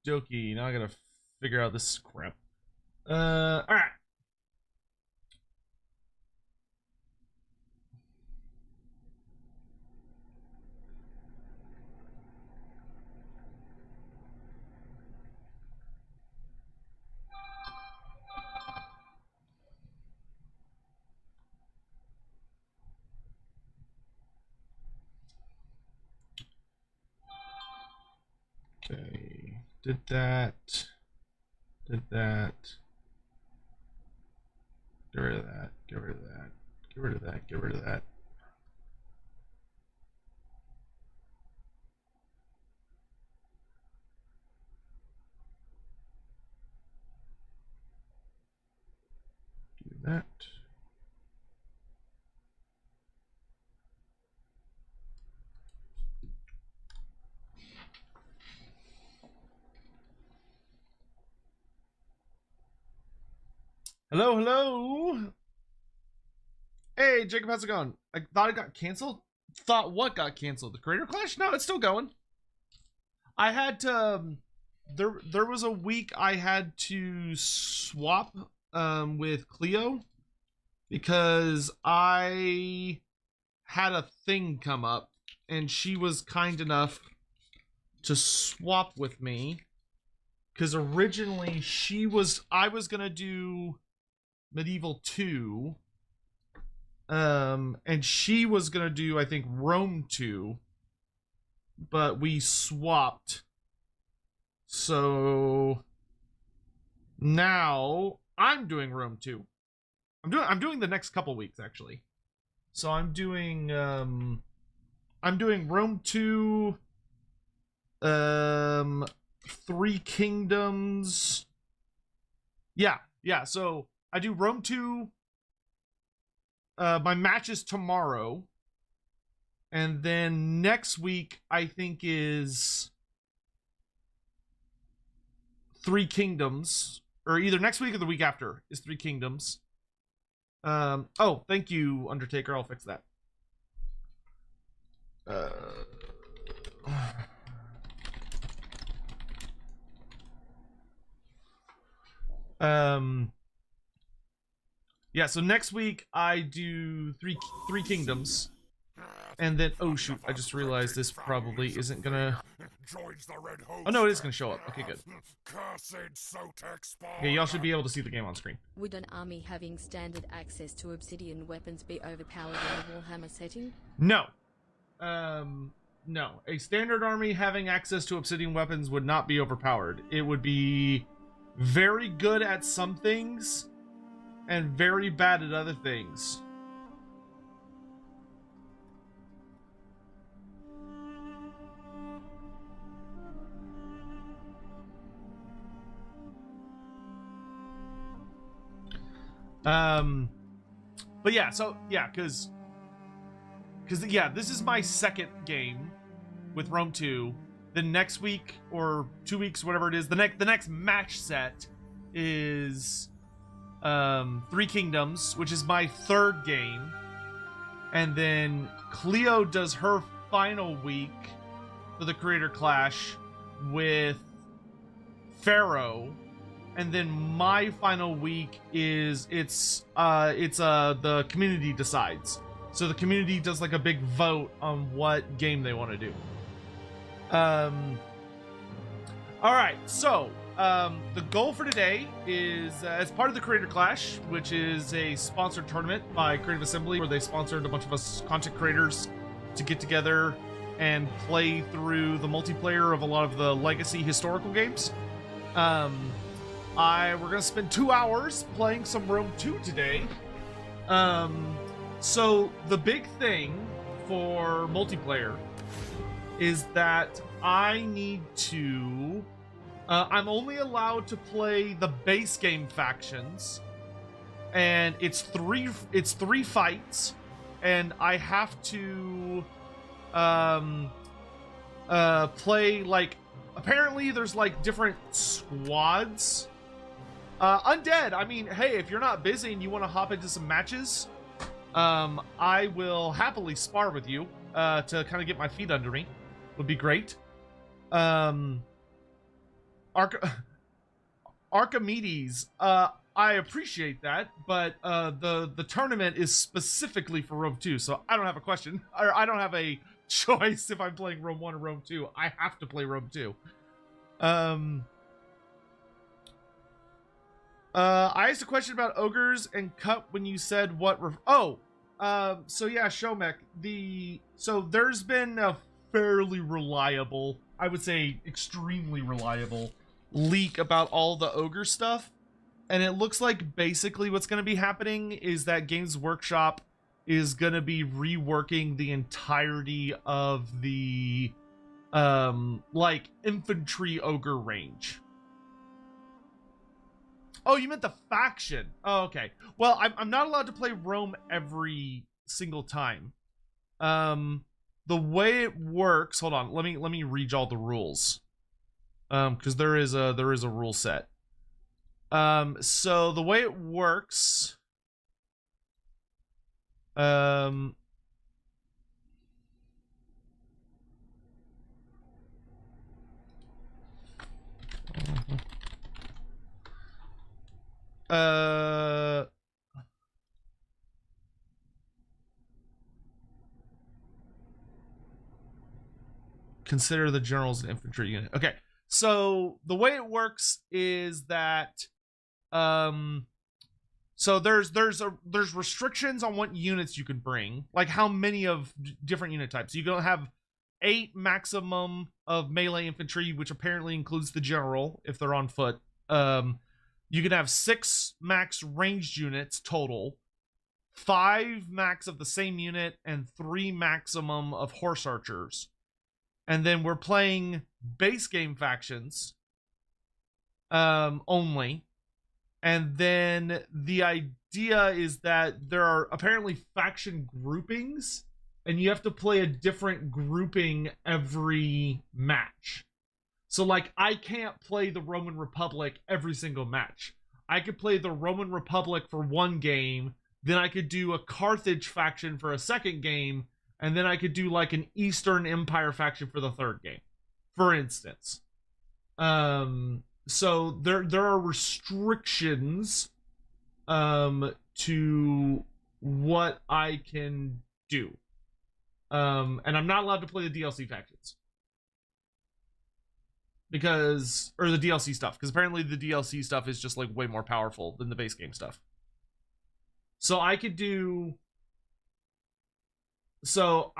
dokie. Now I gotta figure out this crap. Alright. Okay, did that. Get rid of that. Get rid of that. Get rid of that. Get rid of that. Do that. Hello, hello. Hey, Jacob, how's it going? I thought it got canceled. Thought what got canceled? The Creator Clash? No, it's still going. I had to. There was a week I had to swap with Cleo because I had a thing come up and she was kind enough to swap with me because originally I was gonna do Medieval 2, and she was gonna do, I think, Rome 2, but we swapped. So now I'm doing Rome 2. I'm doing the next couple weeks actually. So I'm doing Rome 2, Three Kingdoms. Yeah. So I do Rome 2. My match is tomorrow. And then next week, I think, is Three Kingdoms. Or either next week or the week after is Three Kingdoms. Oh, thank you, Undertaker. I'll fix that. Yeah, so next week I do three Kingdoms. And then, oh shoot, I just realized this probably isn't gonna... Oh no, it is gonna show up. Okay, good. Okay, y'all should be able to see the game on screen. Would an army having standard access to obsidian weapons be overpowered in a Warhammer setting? No. No. A standard army having access to obsidian weapons would not be overpowered. It would be very good at some things and very bad at other things. But yeah, so yeah, because yeah, this is my second game with Rome 2. The next week or 2 weeks, whatever it is, the next match set is Three Kingdoms, which is my third game, and then Cleo does her final week for the Creator Clash with Pharaoh. And then my final week is the community decides. So the community does like a big vote on what game they want to do. All right, so the goal for today is as part of the Creator Clash, which is a sponsored tournament by Creative Assembly, where they sponsored a bunch of us content creators to get together and play through the multiplayer of a lot of the legacy historical games. We're gonna spend 2 hours playing some Rome 2 today. So the big thing for multiplayer is that I need to I'm only allowed to play the base game factions, and it's three fights, and I have to play, like, apparently there's like different squads. Undead, I mean, hey, if you're not busy and you want to hop into some matches, I will happily spar with you to kind of get my feet under me. Would be great. Archimedes, I appreciate that, but the tournament is specifically for Rome 2, so I don't have a question, or I don't have a choice if I'm playing Rome 1 or Rome 2. I have to play Rome 2. I asked a question about ogres and cut when you said what. So yeah, Shomek. So there's been a fairly reliable, I would say extremely reliable, leak about all the ogre stuff, and it looks like basically what's going to be happening is that Games Workshop is going to be reworking the entirety of the like infantry ogre range. Oh, you meant the faction. Oh, okay. Well, I'm not allowed to play Rome every single time. The way it works. Hold on. Let me read y'all the rules. Because there is a rule set. So the way it works. Consider the generals an infantry unit. Okay, so the way it works is that so there's restrictions on what units you can bring, like how many of different unit types. You can have 8 maximum of melee infantry, which apparently includes the general if they're on foot. You can have 6 max ranged units total, 5 max of the same unit, and 3 maximum of horse archers. And then we're playing base game factions only. And then the idea is that there are apparently faction groupings, and you have to play a different grouping every match. So, like, I can't play the Roman Republic every single match. I could play the Roman Republic for one game, then I could do a Carthage faction for a second game, and then I could do, like, an Eastern Empire faction for the third game, for instance. So there are restrictions to what I can do. And I'm not allowed to play the DLC factions. Or the DLC stuff, because apparently the DLC stuff is just like way more powerful than the base game stuff. So I could do. So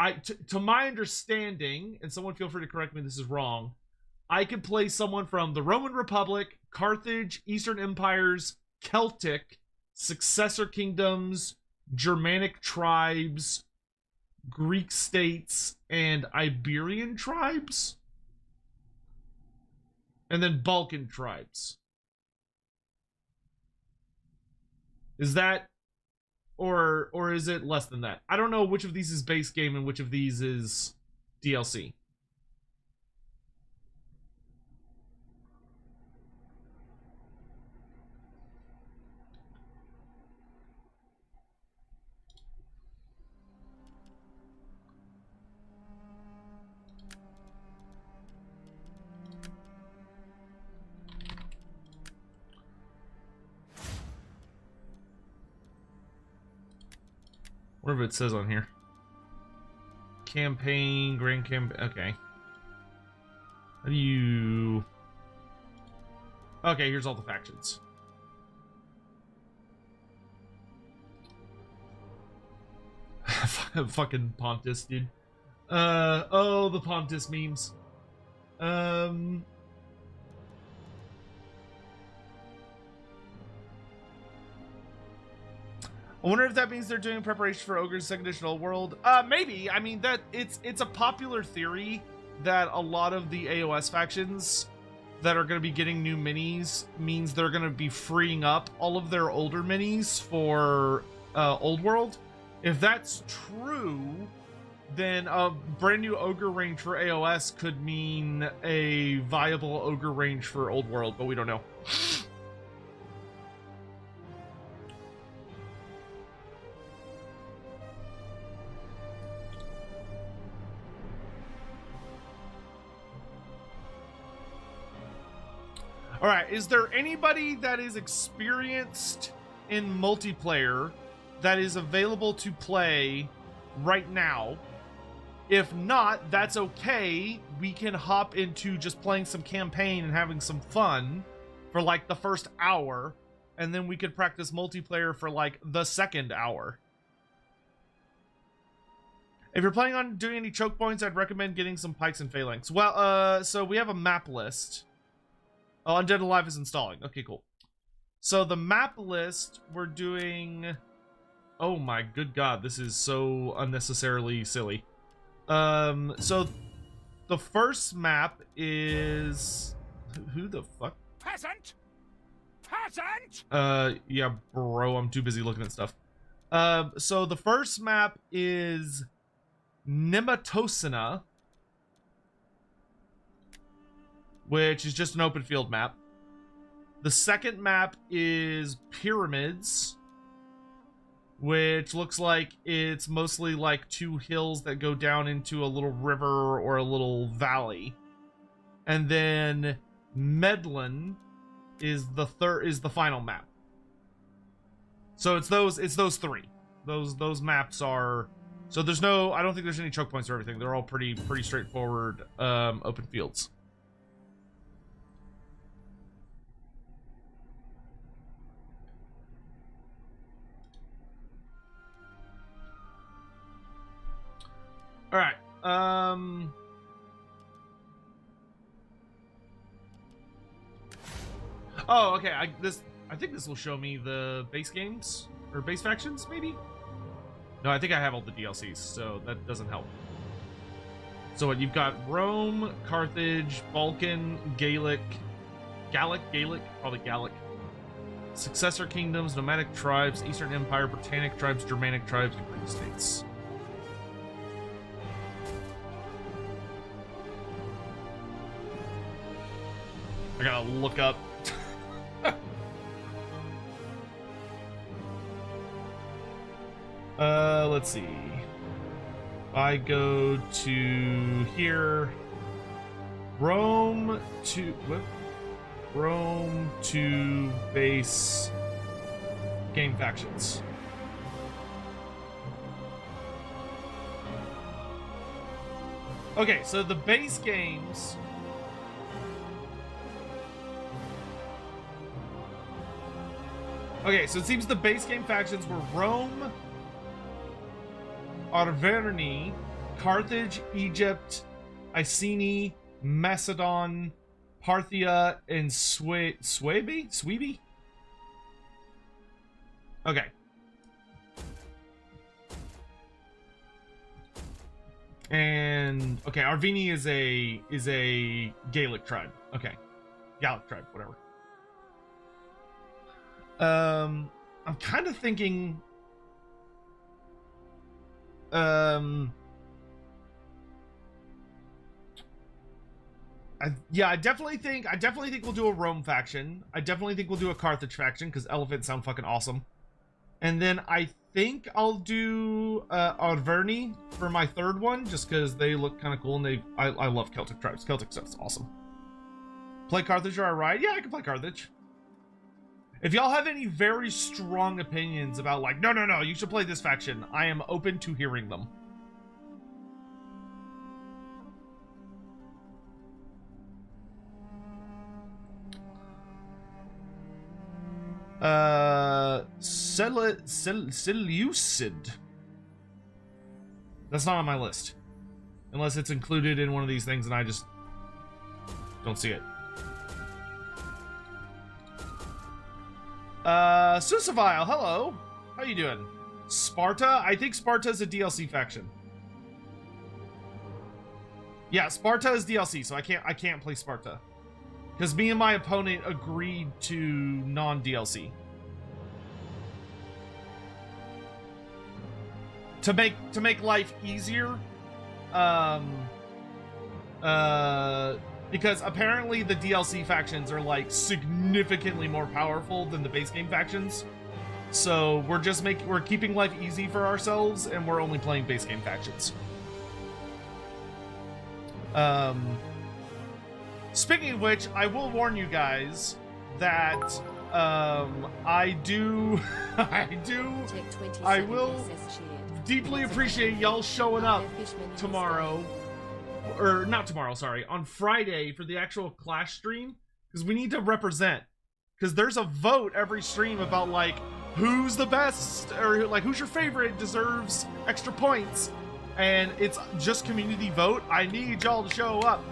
to my understanding, and someone feel free to correct me if this is wrong, I could play someone from the Roman Republic, Carthage, Eastern Empires, Celtic, Successor Kingdoms, Germanic tribes, Greek states, and Iberian tribes. And then Balkan tribes. Is that, or is it less than that? I don't know which of these is base game and which of these is DLC. Whatever it says on here. Campaign, grand campaign. Okay. How do you... Okay, here's all the factions. Fucking Pontus, dude. Oh, the Pontus memes. I wonder if that means they're doing preparation for Ogre's second edition Old World. Maybe. I mean, that it's a popular theory that a lot of the AOS factions that are going to be getting new minis means they're going to be freeing up all of their older minis for Old World. If that's true, then a brand new Ogre range for AOS could mean a viable Ogre range for Old World, but we don't know. All right, is there anybody that is experienced in multiplayer that is available to play right now? If not, that's okay. We can hop into just playing some campaign and having some fun for like the first hour, and then we could practice multiplayer for like the second hour. If you're planning on doing any choke points, I'd recommend getting some pikes and phalanx. Well, so we have a map list. Oh, Undead Alive is installing. Okay, cool. So the map list, we're doing... Oh my good god, this is so unnecessarily silly. So the first map is... Who the fuck? Peasant! Peasant! Yeah, bro, I'm too busy looking at stuff. So the first map is Nematosina, which is just an open field map. The second map is Pyramids, which looks like it's mostly like two hills that go down into a little river or a little valley. And then Medlin is the final map. So it's those three. Those maps are, so there's no, I don't think there's any choke points or everything. They're all pretty straightforward open fields. All right. Oh, okay. I think this will show me the base games or base factions, maybe. No, I think I have all the DLCs, so that doesn't help. So what you've got: Rome, Carthage, Balkan, Gallic, probably Gallic. Successor kingdoms, nomadic tribes, Eastern Empire, Britannic tribes, Germanic tribes, and Greek states. I gotta look up. Let's see. I go to here. Rome to base game factions. Okay, so the base games. Okay, so it seems the base game factions were Rome, Arverni, Carthage, Egypt, Iceni, Macedon, Parthia, and Swabi? Okay. And okay, Arvini is a Gaelic tribe. Okay. Gallic tribe, whatever. I'm kind of thinking I definitely think we'll do a Rome faction. I definitely think we'll do a Carthage faction because elephants sound fucking awesome. And then I think I'll do Arverni for my third one just because they look kind of cool and I love Celtic tribes. Celtic stuff's awesome. Play Carthage or I ride? Yeah, I can play Carthage. If y'all have any very strong opinions about like, no, you should play this faction, I am open to hearing them. Seleucid. That's not on my list. Unless it's included in one of these things and I just don't see it. Susavile, hello. How you doing? Sparta? I think Sparta is a DLC faction. Yeah, Sparta is DLC, so I can't play Sparta. Because me and my opponent agreed to non-DLC. To make life easier. Because apparently the DLC factions are like significantly more powerful than the base game factions. So we're keeping life easy for ourselves and we're only playing base game factions. speaking of which, I will warn you guys that I do Tech 27 I will access shared. deeply appreciate y'all showing up tomorrow, or not tomorrow, sorry, on Friday for the actual Clash stream, because we need to represent, because there's a vote every stream about like who's the best, or like who's your favorite deserves extra points, and it's just community vote. I need y'all to show up.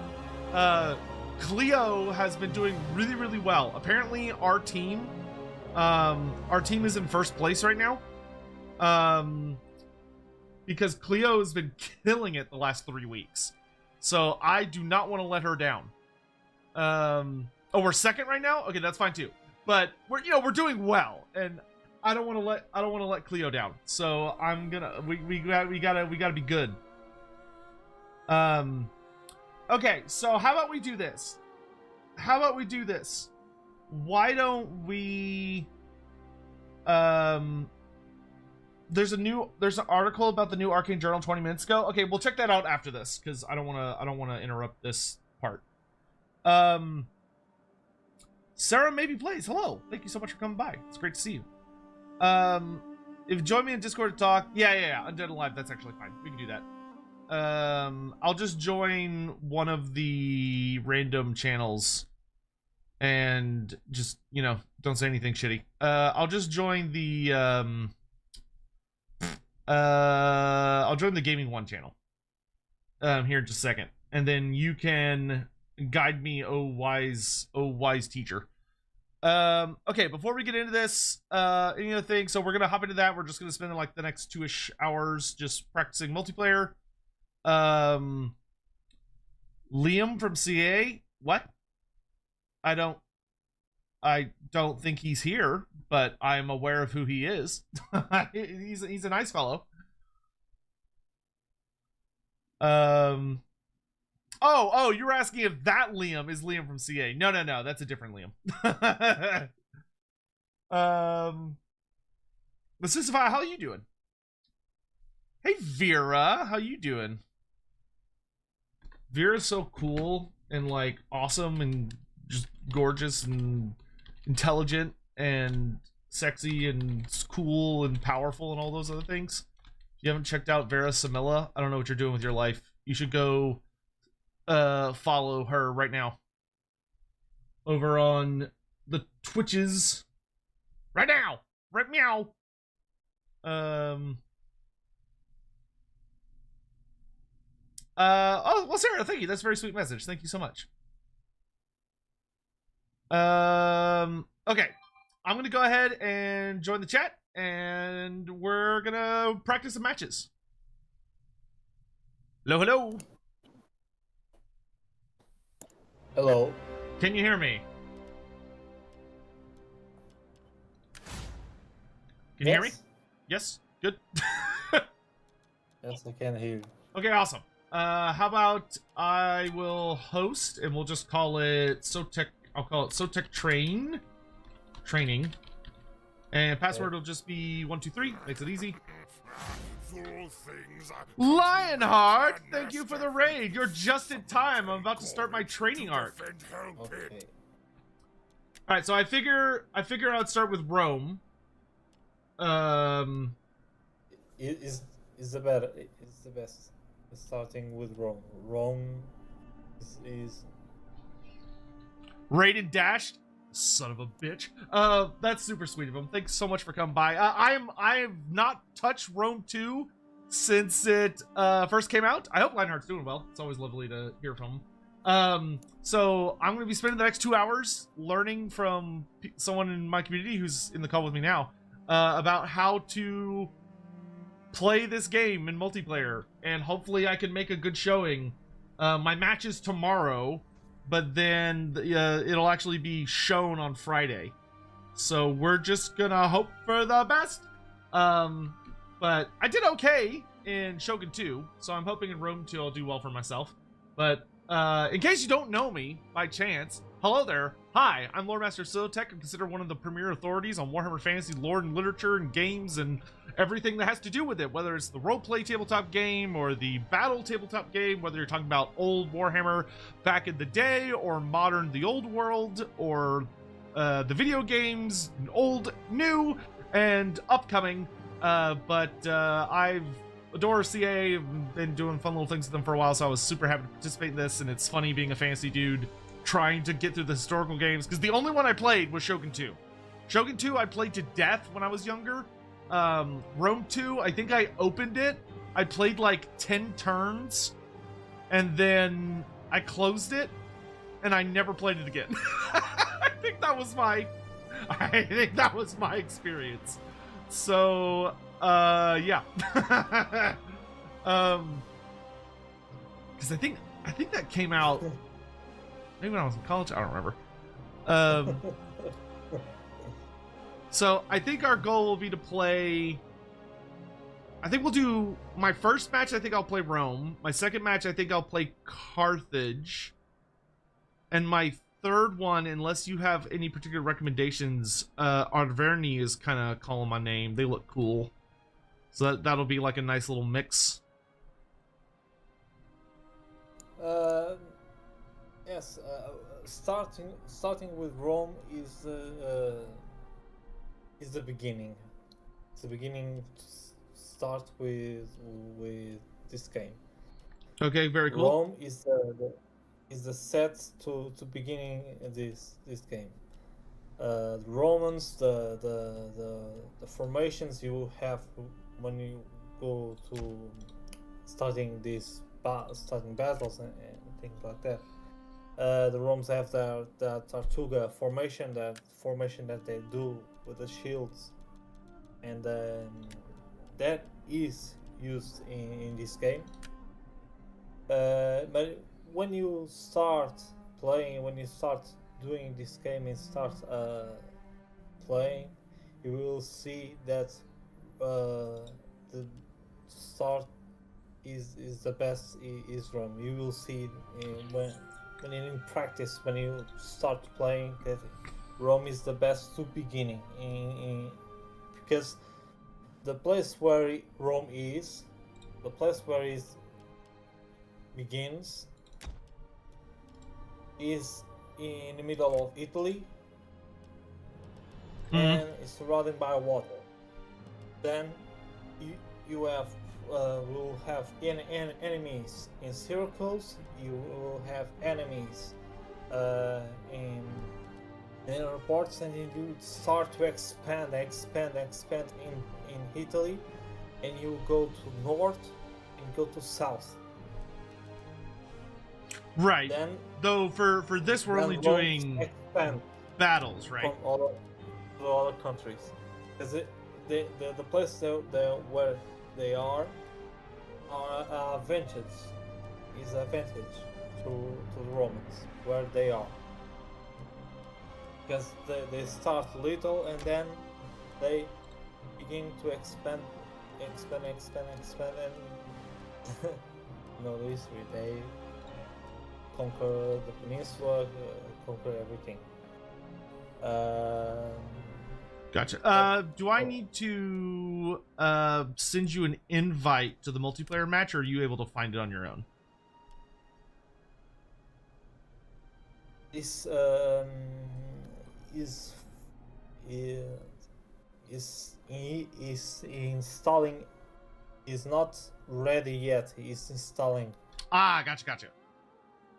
Cleo has been doing really, really well. Apparently our team is in first place right now. Because Cleo has been killing it the last 3 weeks. So I do not want to let her down. Oh, we're second right now? Okay, that's fine too. But we're doing well, and I don't want to let Cleo down. So we gotta be good. Okay, so how about we do this? Why don't we there's an article about the new Arcane Journal 20 minutes ago. Okay, we'll check that out after this, because I don't want to interrupt this part. Sarah maybe plays. Hello, thank you so much for coming by. It's great to see you. If you join me in Discord to talk, yeah, Undead Alive, that's actually fine. We can do that. I'll just join one of the random channels and just, don't say anything shitty. I'll just join the I'll join the Gaming One channel here in just a second, and then you can guide me, oh wise teacher. Okay, before we get into this, any other thing? So we're gonna hop into that. We're just gonna spend like the next 2-ish hours just practicing multiplayer. Liam from CA, what? I don't think he's here, but I'm aware of who he is. he's a nice fellow. Oh, you're asking if that Liam is Liam from CA. No, that's a different Liam. Masisify, how you doing? Hey Vera, how you doing? Vera's so cool and like awesome and just gorgeous and intelligent and sexy and cool and powerful and all those other things. If you haven't checked out Vera Samilla, I don't know what you're doing with your life. You should go follow her right now over on the Twitches right now. Right meow. Oh, well, Sarah, thank you. That's a very sweet message. Thank you so much. Okay. I'm gonna go ahead and join the chat, and we're gonna practice some matches. Hello. Hello. Can you hear me? Can you hear me? Yes. Yes? Good? Yes, I can hear you. Okay, awesome. How about I will host, and we'll just call it Sotek. I'll call it Sotek Training. And password will just be 123. Makes it easy. Lionheart, thank you for the raid. You're just in time. I'm about to start my training arc. Okay. All right, so I figure I'd start with Rome. Is the best starting with Rome. Rome is Raided dashed. Son of a bitch. That's super sweet of him. Thanks so much for coming by. I have not touched Rome 2 since it first came out. I hope Lionheart's doing well. It's always lovely to hear from him. So I'm going to be spending the next 2 hours learning from someone in my community who's in the call with me now about how to play this game in multiplayer, and hopefully I can make a good showing. My match is tomorrow, but then it'll actually be shown on Friday. So we're just gonna hope for the best. But I did okay in Shogun 2, so I'm hoping in Rome 2 I'll do well for myself. But In case you don't know me by chance, hello there. Hi, I'm Loremaster of Sotek. I'm considered one of the premier authorities on Warhammer Fantasy lore and literature and games and everything that has to do with it, whether it's the roleplay tabletop game or the battle tabletop game, whether you're talking about old Warhammer back in the day or modern the old world or the video games, old, new, and upcoming. I've adore CA, been doing fun little things with them for a while, so I was super happy to participate in this, and it's funny being a fantasy dude trying to get through the historical games, because the only one I played was Shogun 2. Shogun 2 I played to death when I was younger. Rome 2, I think I opened it, I played like 10 turns, and then I closed it, and I never played it again. I think that was my experience. So, yeah. Because I think that came out maybe when I was in college. I don't remember. So I think our goal will be to play. I think we'll do my first match. I think I'll play Rome. My second match, I think I'll play Carthage. And my third one, unless you have any particular recommendations, Arverni is kind of calling my name. They look cool. So that'll be like a nice little mix. Yes, starting with Rome is the beginning. It's the beginning to start with this game. Okay, very cool. Rome is the set to beginning this game. The Romans, the formations you have when you go to starting battles and things like that. The Romans have the Tartuga formation, that they do with the shields, and that is used in this game. But when you start playing, when you start doing this game and start playing, you will see that the start is the best is Rome. You will see when in practice, when you start playing, that Rome is the best to beginning because the place where Rome is, the place where it begins, is in the middle of Italy, and it's surrounded by water. Then you will have enemies in circles. You will have enemies in airports, and you start to expand in Italy, and you go to north and go to south. Right. Then, though for this we're only doing battles, right? From other countries, because the place where they are advantage to the Romans where they are, because they start little and then they begin to expand and know the history. They conquer the peninsula, conquer everything. Gotcha. Do I need to send you an invite to the multiplayer match, or are you able to find it on your own? This is installing. Is not ready yet. It's installing. Ah, gotcha.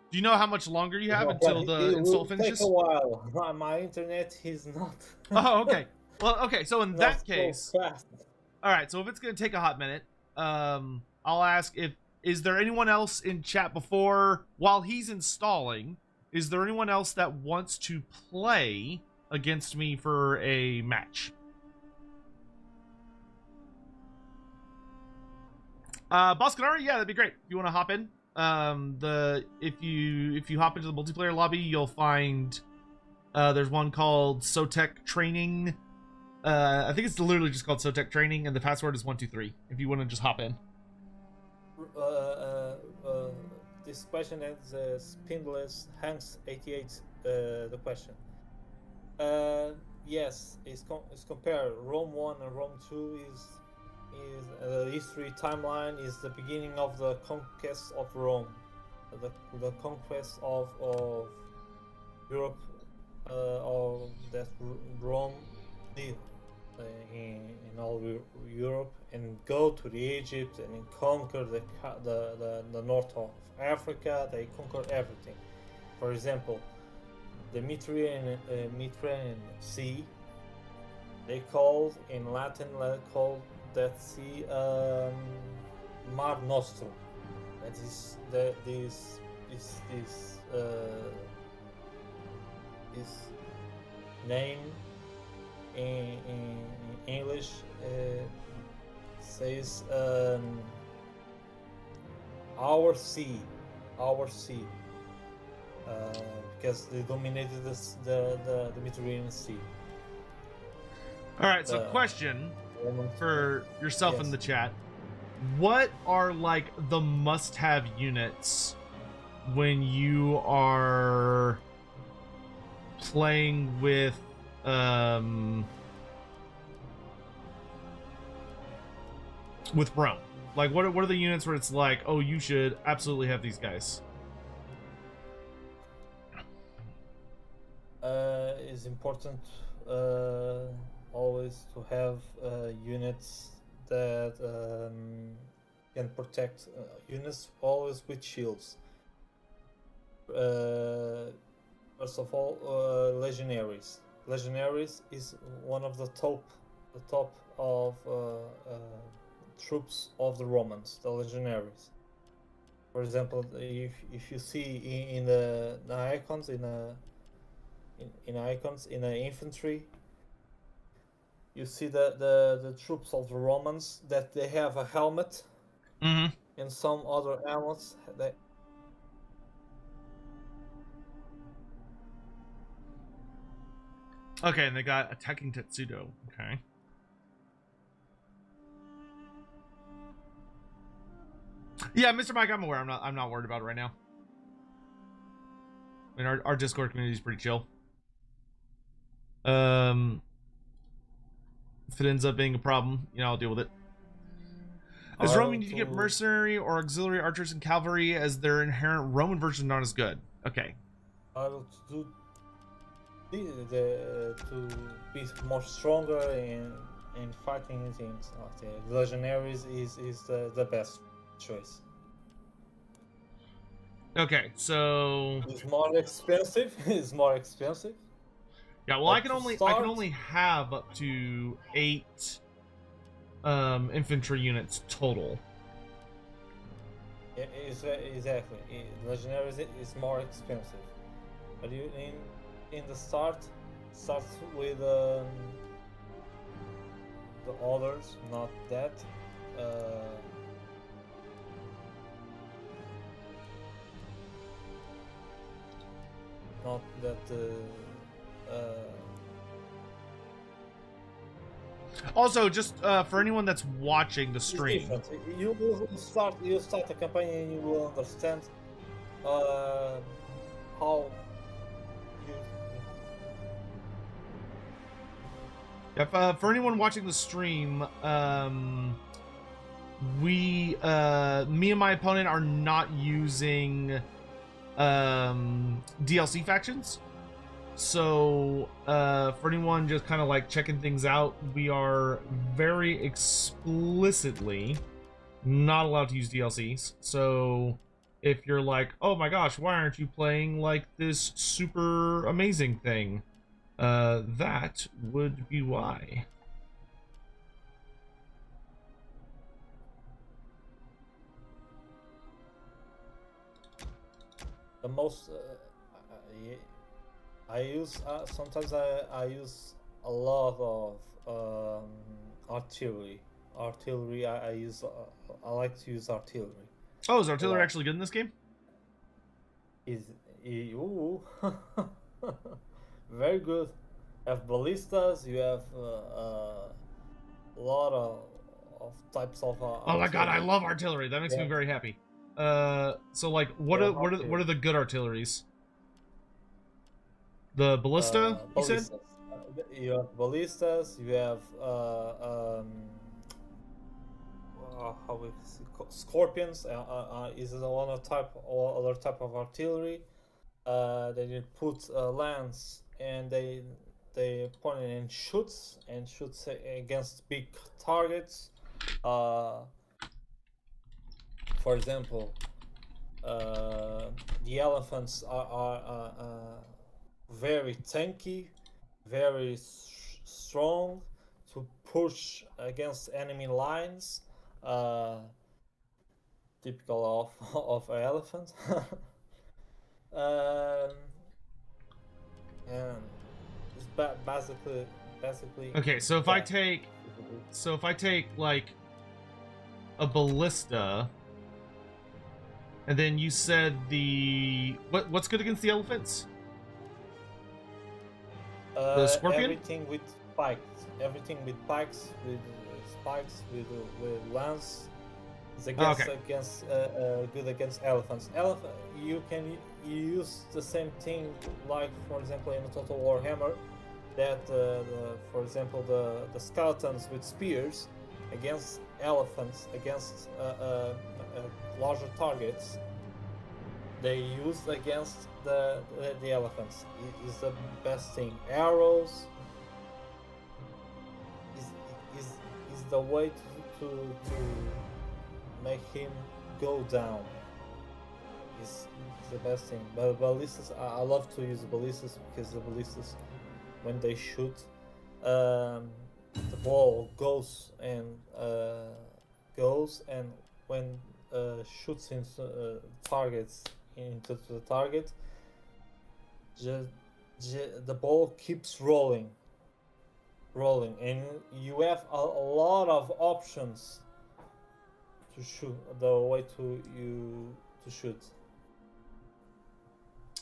Do you know how much longer you have until the install finishes? It will take a while. My internet is not. Oh, okay. Well, okay. So in that case, so fast. all right. So if it's gonna take a hot minute, I'll ask is there anyone else in chat while he's installing? Is there anyone else that wants to play against me for a match? Boss Canary, yeah, that'd be great. If you want to hop in, if you hop into the multiplayer lobby, you'll find there's one called Sotek Training. I think it's literally just called Sotek Training, and the password is 123. If you want to just hop in. this question is Spindless Hanks 88. The question. Yes, it's compared. Rome 1 and Rome 2 is the history timeline is the beginning of the conquest of Rome, the conquest of Europe, of that Rome did in all Europe, and go to the Egypt and conquer the north of Africa. They conquer everything. For example, the Mediterranean Sea, they called in Latin that sea Mar Nostrum. That is this name in English says our sea, because they dominated the Mediterranean Sea. All right, so question for yourself Yes. in the chat. What are like the must-have units when you are playing with Rome? Like what are the units where it's like, oh, you should absolutely have these guys? It's important always to have units that can protect units always with shields. First of all, legionaries. Legionaries is one of the top of troops of the Romans. The legionaries. For example, if you see in the icons in the infantry, you see the troops of the Romans that they have a helmet, Mm-hmm. and some other helmets that. Okay, and they got attacking Tetsudo. Okay. Yeah, Mr. Mike, I'm aware. I'm not worried about it right now. I mean, our Discord community is pretty chill. If it ends up being a problem, you know, I'll deal with it. As Rome, you need to get mercenary or auxiliary archers and cavalry, as their inherent Roman version is not as good. Okay. To be more stronger in fighting things. The legionaries is the best choice. Okay, so It's more expensive. It's more expensive. yeah, well, But I can to only have up to 8 infantry units total. Exactly. Legionaries is more expensive, but you in the starts with the others, not that. Not that. Also, just for anyone that's watching the stream, It's different. You will start the campaign and you will understand how you. if, for anyone watching the stream, me and my opponent are not using DLC factions. So for anyone just kind of like checking things out, we are very explicitly not allowed to use DLCs. So if you're like, oh my gosh, why aren't you playing like this super amazing thing? That would be why. The most I use sometimes I use a lot of artillery. I use I like to use artillery. Oh, is artillery Yeah. actually good in this game? Ooh. Very good. You have ballistas. You have a lot of types of. Oh my god, I artillery. love artillery. That makes me Yeah. very happy. So like, what Yeah, are the good artilleries? The ballista, you said? Ballistas. You have ballistas. You have how we scorpions. Is the one type or other type of artillery. They put lance and they point it and shoots against big targets. For example, the elephants are very tanky, very strong to push against enemy lines. Typical of an elephant. And it's basically. Okay, so if I take like a ballista, and then you said what's good against the elephants? The scorpion? Everything with spikes, with spikes, with lance. It's against good against elephants. You can use the same thing, like for example in the Total Warhammer, that for example the skeletons with spears against elephants, against larger targets. They use against the elephants. It is the best thing. Arrows is the way to make him go down. Is the best thing. But ballistas, I love to use ballistas because the ballistas, when they shoot, the ball goes and when shoots into targets into the target, the ball keeps rolling, and you have a lot of options to shoot. The way to shoot.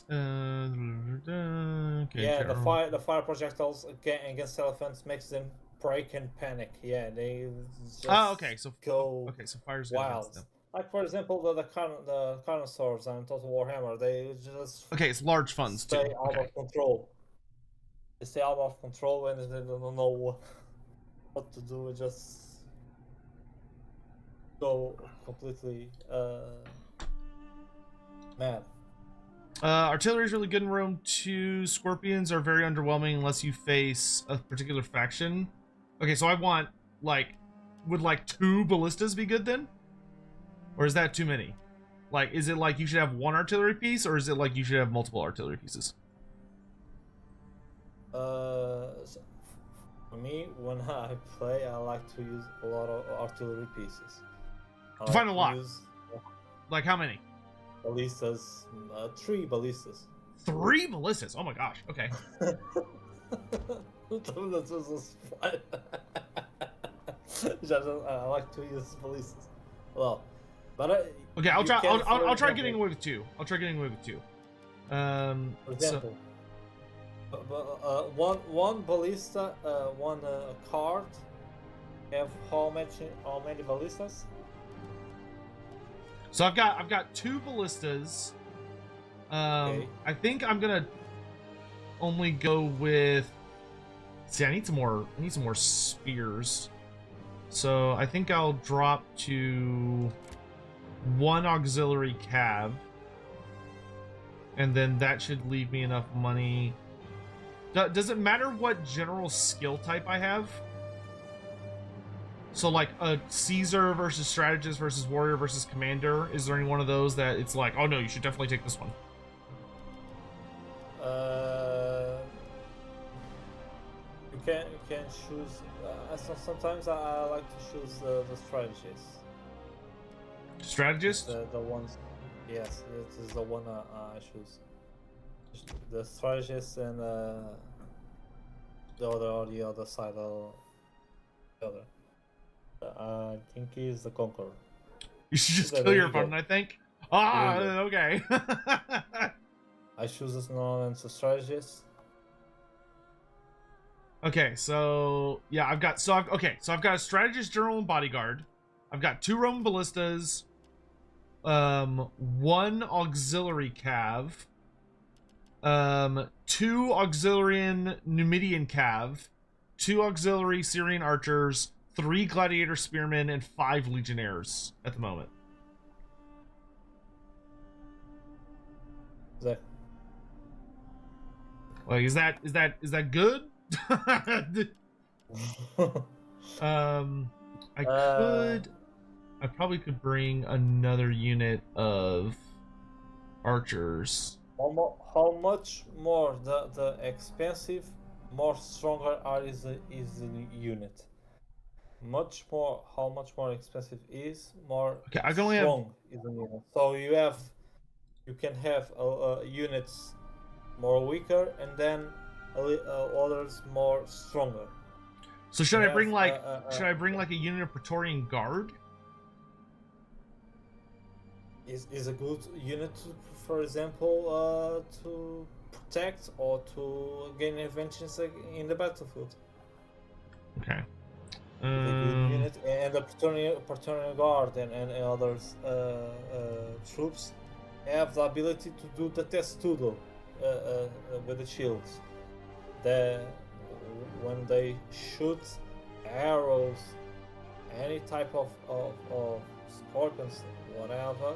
Okay, Yeah, the fire projectiles against elephants makes them break and panic. Yeah, they just okay, so go so fire's good against wild. them. Like for example, the Carnosaurs and Total Warhammer, they just Okay, it's large funds too. stay out of control. They stay out of control when they don't know what to do. Just go completely mad. Artillery is really good in Rome 2. Scorpions are very underwhelming unless you face a particular faction. Okay, so I want, like, would like 2 ballistas be good then? Or is that too many? Like, is it like you should have 1 artillery piece, or is it like you should have multiple artillery pieces? So for me, when I play, I like to use a lot of artillery pieces. Define a lot. Like how many? Ballistas, 3 ballistas. 3 ballistas? Oh my gosh. Okay. I like to use ballistas. Well, but okay, I'll try getting away with 2. I'll try getting away with 2. For example, one ballista, one card have how many ballistas? So I've got 2 ballistas. Okay. I think I'm gonna only go with. See, I need some more spears. So I think I'll drop to 1 auxiliary cav, and then that should leave me enough money. Does it matter what general skill type I have? So like a Caesar versus strategist versus warrior versus commander, is there any one of those that it's like, oh no, you should definitely take this one? You can choose. Sometimes I like to choose the strategist. Strategist? The ones. Yes, this is the one I choose. The strategist and the other side of the other. I think he's the conqueror. You should just kill your opponent, I think. Ah, okay. I choose this one as a strategist. Okay, so yeah, I've got a strategist, general, and bodyguard. I've got 2 Roman ballistas. one auxiliary cav, 2 auxiliary Numidian cav, 2 auxiliary Syrian archers, 3 gladiator spearmen, and 5 legionnaires at the moment. Like, is that good? I probably could bring another unit of archers. How much more the expensive, more stronger is the unit. Much more. How much more expensive is more Okay, I can only have. strong is the unit. So you can have units more weaker and then others more stronger. So should You I bring have, like should I bring like a unit of Praetorian Guard? Is a good unit, for example, to protect or to gain advantages in the battlefield. Okay. A good unit, and the Praetorian Guard and others troops have the ability to do the testudo with the shields. When they shoot arrows, any type of scorpions, whatever,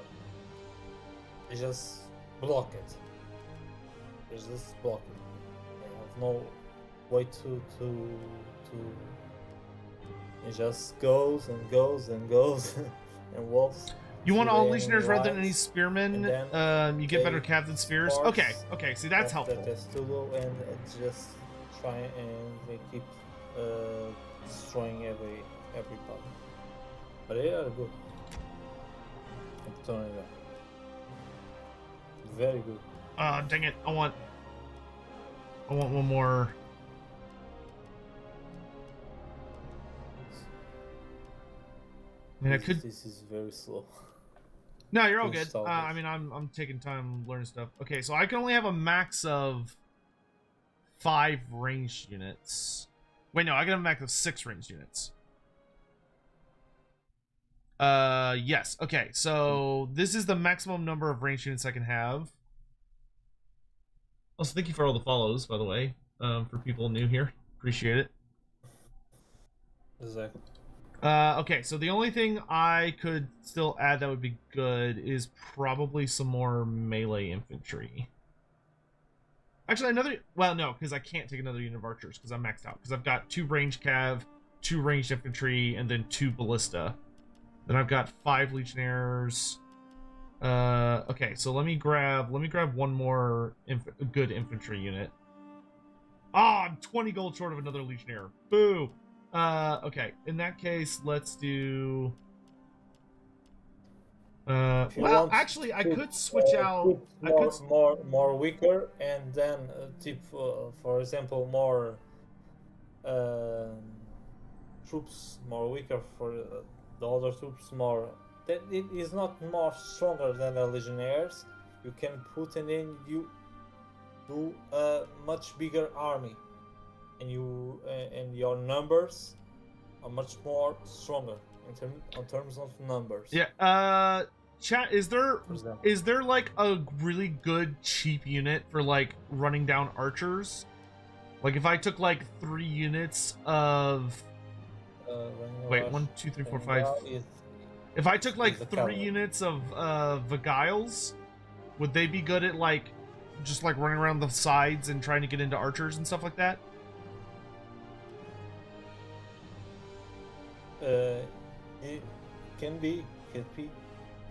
they just block it. They just block it. They have no way to it just goes and goes and goes and walks. You want all legionnaires rather than any spearmen? You get better captain spears. Okay, see that's helpful. And it's just try and they keep destroying every part. But they are good. I'm telling you that. Very good. Dang it! I want one more. I mean, This is very slow. No, you're all good. I mean, I'm taking time learning stuff. Okay, so I can only have a max of 5 ranged units. Wait, no, I can have a max of 6 ranged units. Yes. Okay, so this is the maximum number of ranged units I can have. Also, thank you for all the follows, by the way, for people new here. Appreciate it. Exactly. Okay, so the only thing I could still add that would be good is probably some more melee infantry. Actually, well, no, because I can't take another unit of archers because I'm maxed out. Because I've got 2 ranged cav, 2 ranged infantry, and then 2 ballista. Then I've got 5 legionnaires. Okay, so let me grab one more good infantry unit. I'm 20 gold short of another legionnaire. Boo! Okay, in that case, let's do... well, actually, I could switch out... More weaker, and then, for example, more troops more weaker for the other troops more... That it is not more stronger than the legionnaires. You can put in you do a much bigger army. And your numbers are much more stronger in terms of numbers. Yeah. Chat, is there like a really good cheap unit for like running down archers? Like if I took like 3 units of wait, 1, 2, 3, 4, 5. If I took like 3 units of Vigiles, would they be good at like just like running around the sides and trying to get into archers and stuff like that? It can be.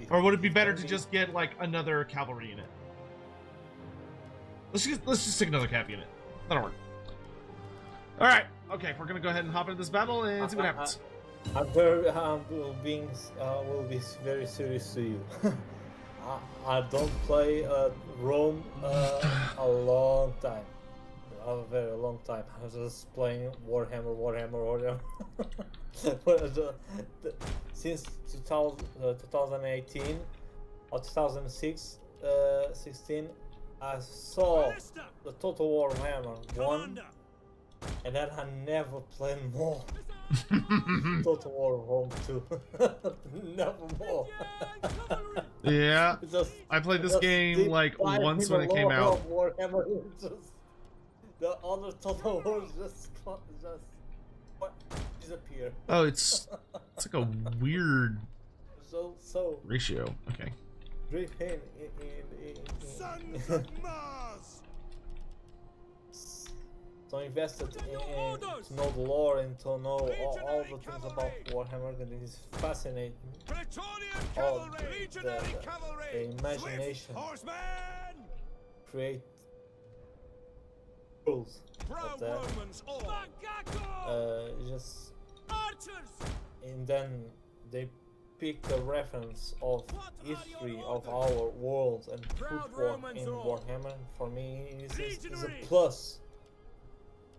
Or would it be better to just get like another cavalry unit? Let's just take another cav unit. That'll work. All right. Okay, we're gonna go ahead and hop into this battle and see what happens. I will be very serious to you. I don't play Rome a long time. A very long time. I was just playing Warhammer. Since 2018 or 2016, I saw the Total Warhammer 1, and then I never played more. Total War Rome 2. Never more. Yeah, Just, I played this just game deep like dive once in when the it came lore out. of Warhammer. Just the other Total Wars just what, disappear. Oh, it's like a weird So ratio. Okay. brief in Sons of Mars! so invested in to know the lore and to know all the things about Warhammer, and it is fascinating. Praetorian All cavalry! Legionary cavalry! the imagination Swift horsemen! create rules Proud of that. Romans all! Magago! Just Archers! and then they pick the reference of history of our world and put Proud war Romans in all. Warhammer. For me, is a Legionaries. plus.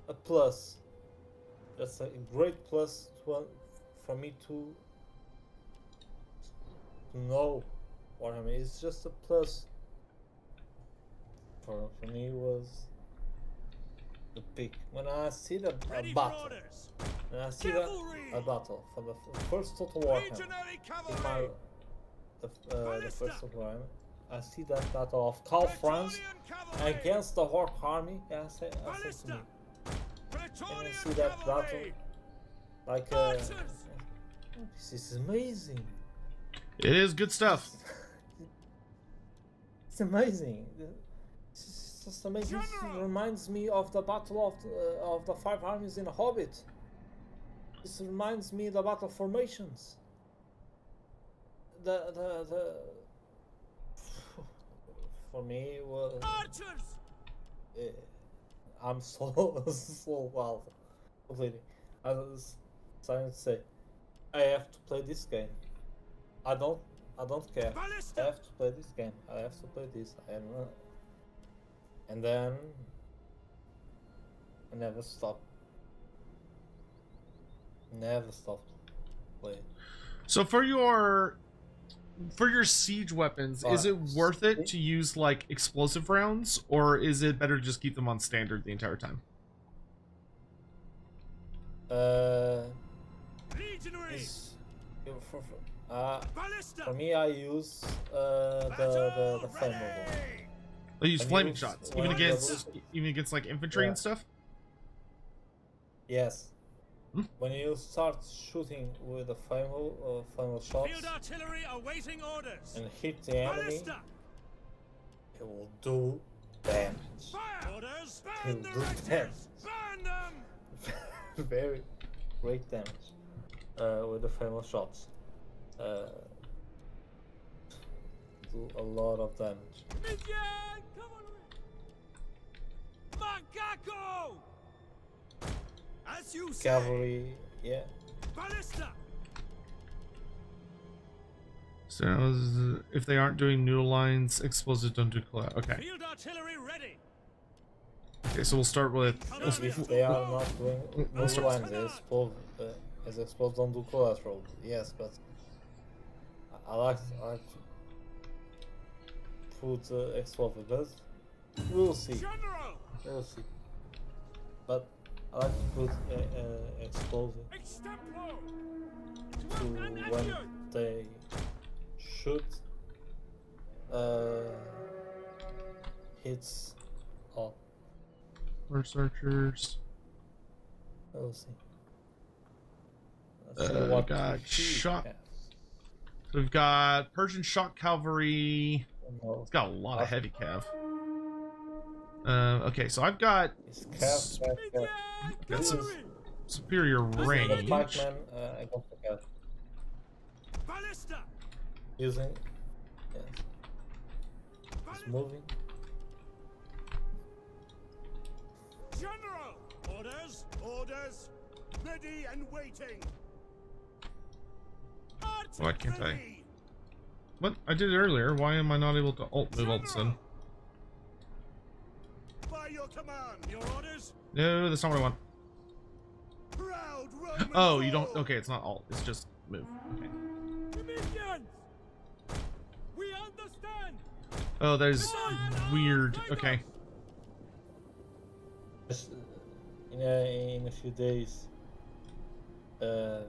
A plus. That's a great plus for me to know Warhammer. It's just a plus. For me, was the pick when I see a Ready for battle. orders! When I see Cavalry! a battle for the first Total Warhammer. Legionary In cavalry! the first of all, I see that battle of Cal France Praetorian cavalry! against the Orc army. I say to Ballista! me, Praetorian and I see that cavalry! battle like Archers! this is amazing. It is good stuff. It's amazing. It's just amazing. This General! reminds me of the battle of the five armies in Hobbit. This reminds me of the battle formations. The for me was Archers! I'm so so wild completely. I was trying to say I have to play this game. I don't care. I Ballista! have to play this game. I have to play this. I am and then I never stopped. Never stopped playing. So for your siege weapons, is it worth it to use like explosive rounds, or is it better to just keep them on standard the entire time? Legionaries! Ballista! For me, I use the flammable. They use I flaming use shots, one even against like infantry and Yeah. stuff. Yes. Hmm. When you start shooting with the flammable shots Field artillery awaiting orders! and hit the enemy, Ballista! it will do damage. Fire! Orders! He'll Burn the do rectors! damage. Burn them! Very great damage with the flammable shots. Do a lot of damage. Midian cavalry! Magago! As you say! Cavalry, yeah. Ballista! So if they aren't doing new lines, explosives don't do collapse. Okay. Field artillery ready! Okay, so we'll start with. If they are not doing those lines, as explode don't do collateral. Yes, but I like to put explosive, but we'll see. General! We'll see. But I like to put explosive Extemplo! to when they shoot hits all. Horse archers. We'll see. Got he shot. has. So we've got Persian shock cavalry. No, It's got a lot of heavy cav. Okay, so I've got it's Cav. got some Cavalry! superior The range. pikeman, I got the Cav. Ballista! Using. Yes. It's moving. General! Orders! Orders! Ready and waiting! Why can't I? Artillery! What? I did it earlier. Why am I not able to alt move all of a sudden? By your command, your orders? No, that's not what I want. Proud Roman Oh, you don't. foe! Okay, it's not alt. It's just move. Okay. Dominions! We understand! Oh, that is weird. Okay. Just, in a few days, few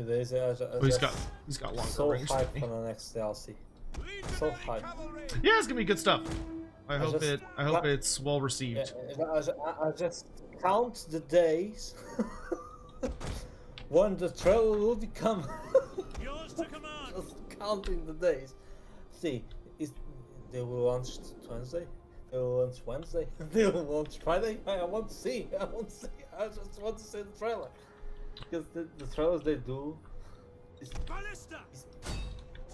days. Oh, he's got longer so range. hyped for the next DLC. So hyped. Yeah, it's gonna be good stuff. I hope just- it's well received. I just count the days when the trailer will become. Yours to command. Just counting the days. See, they will launch Wednesday. They will launch Wednesday. They will launch Friday. I want to see. I just want to see the trailer. Because the trailers they do is Ballista.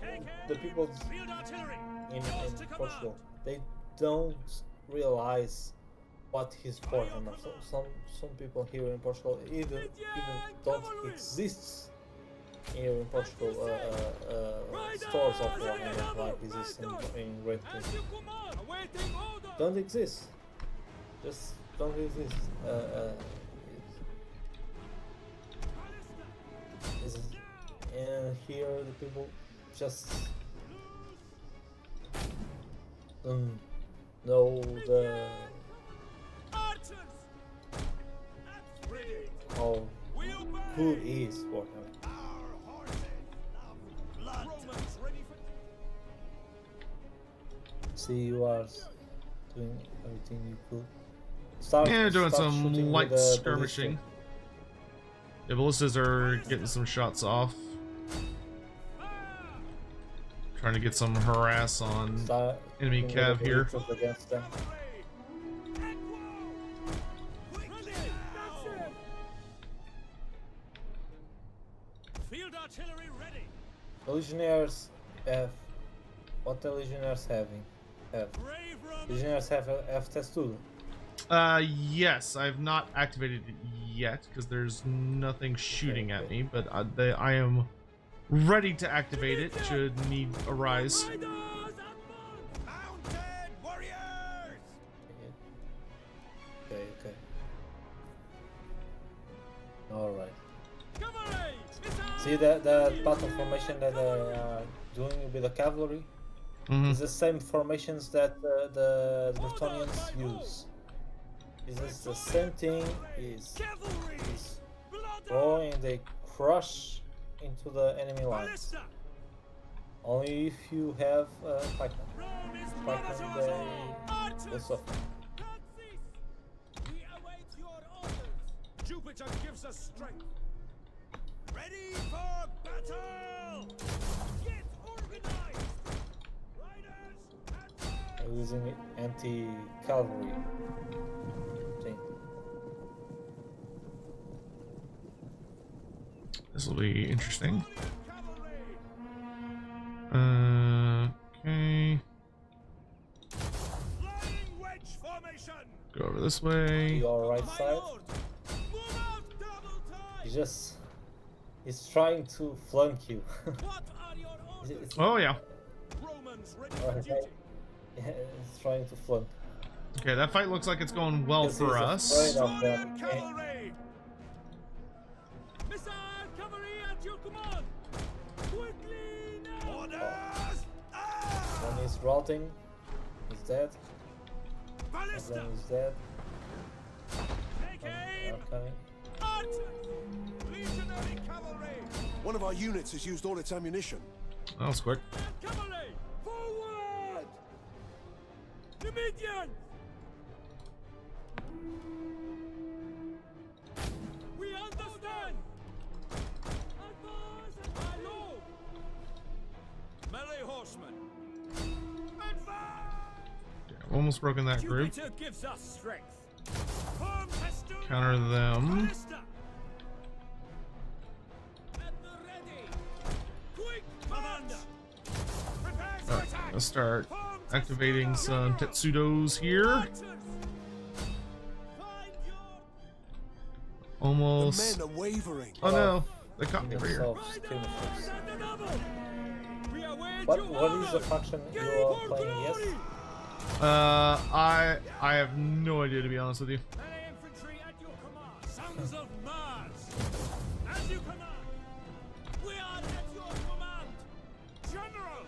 Take the aim. people Field artillery. in Yours to command. Portugal, they don't realize what his Warhammer. Some people here in Portugal even don't exist here in Portugal. Stores of Warhammer like exist in Great As Britain. you command. Awaiting order. Don't exist. Just don't exist. And here the people just don't know Archers. That's ready. how We obey. good is Warhammer. Our horses of blood. Romans ready for. See, you are doing everything you could. Start Doing start some shooting light with, skirmishing. The ballistas are getting some shots off. Trying to get some harass on Start enemy shooting cav with the here. ballistas against them. Field artillery ready. The Legionnaires have what the Legionnaires have. Brave Romans. Legionnaires have testudo. Yes, I've not activated it yet because there's nothing shooting at Okay. me, but I am ready to activate it should need arise. Riders at mounted warriors. Okay. All right. Cavalry. See the battle formation that they are doing with the cavalry Mhm. is the same formations that the Bretonians use. It's the same thing. Is Cavalry. go and they crush into the enemy lines. Ballista. Only if you have pikemen. Rome is Pikemen they suffer. Not cease. We await your orders. Jupiter gives us strength. Ready for battle. Get organized. Riders at They're using anti-cavalry thing. This will be interesting. cavalry. Okay. Flying wedge formation. Go over this way. Your right My side. lord. Move out double time. He's trying to flank you. What are your orders? It's- Oh yeah. Romans ready Oh, for okay. duty. He's trying to flank. Okay, that fight looks like it's going well Because for he's us. afraid of Warrior them. cavalry. Missile cavalry at your command. Quickly now. Orders. One is routing. He's dead. Ballista. One is dead. Take One aim. are coming. Archers. Legionary cavalry. One of our units has used all its ammunition. That was quick. Cavalry. Forward. Immediate. We understand. Advance, my lord. Melee horsemen. Advance. Almost broken that group. Jupiter gives us strength. Form testudo. Counter them. Ballista. At the ready. Quick, commander. Prepare to Alright, attack. let's start Form activating testudo. some Tetsudos here. Archers. Find your Almost. The men are wavering. Oh no, they caught me over here. Themselves, skirmishers. at the double. We await What your is the orders. faction you Gain are for playing? Yes. glory. I have no idea, to be honest with you. Melee infantry at your command. Sons of Mars. As you command. We are at your command. General.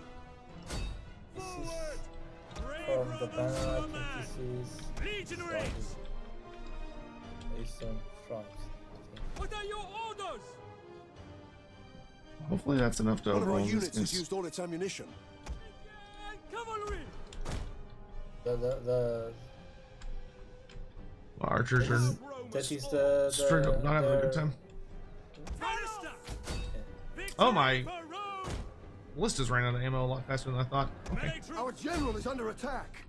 This is Forward. Brave from the Romans banner. I command. think this is Legionaries. Eastern France. I think. What are your orders? Hopefully that's enough to One of our overwhelm units has this. used all its ammunition. Cavalry! The Archers are that is the straight up not having a good time. Minister! Oh my! For Rome! Ballistas ran out of ammo a lot faster than I thought. Okay. Ready, Our troops! general is under attack.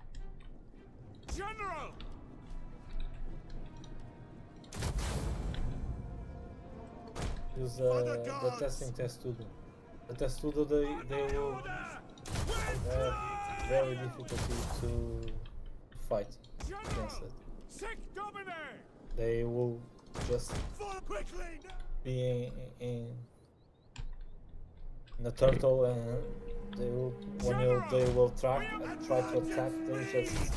General! use the testing testudo. The testudo they will have very difficulty to fight against it. Sic Domine! They will just Fall quickly! be in the turtle, and they will they will try to attack. They just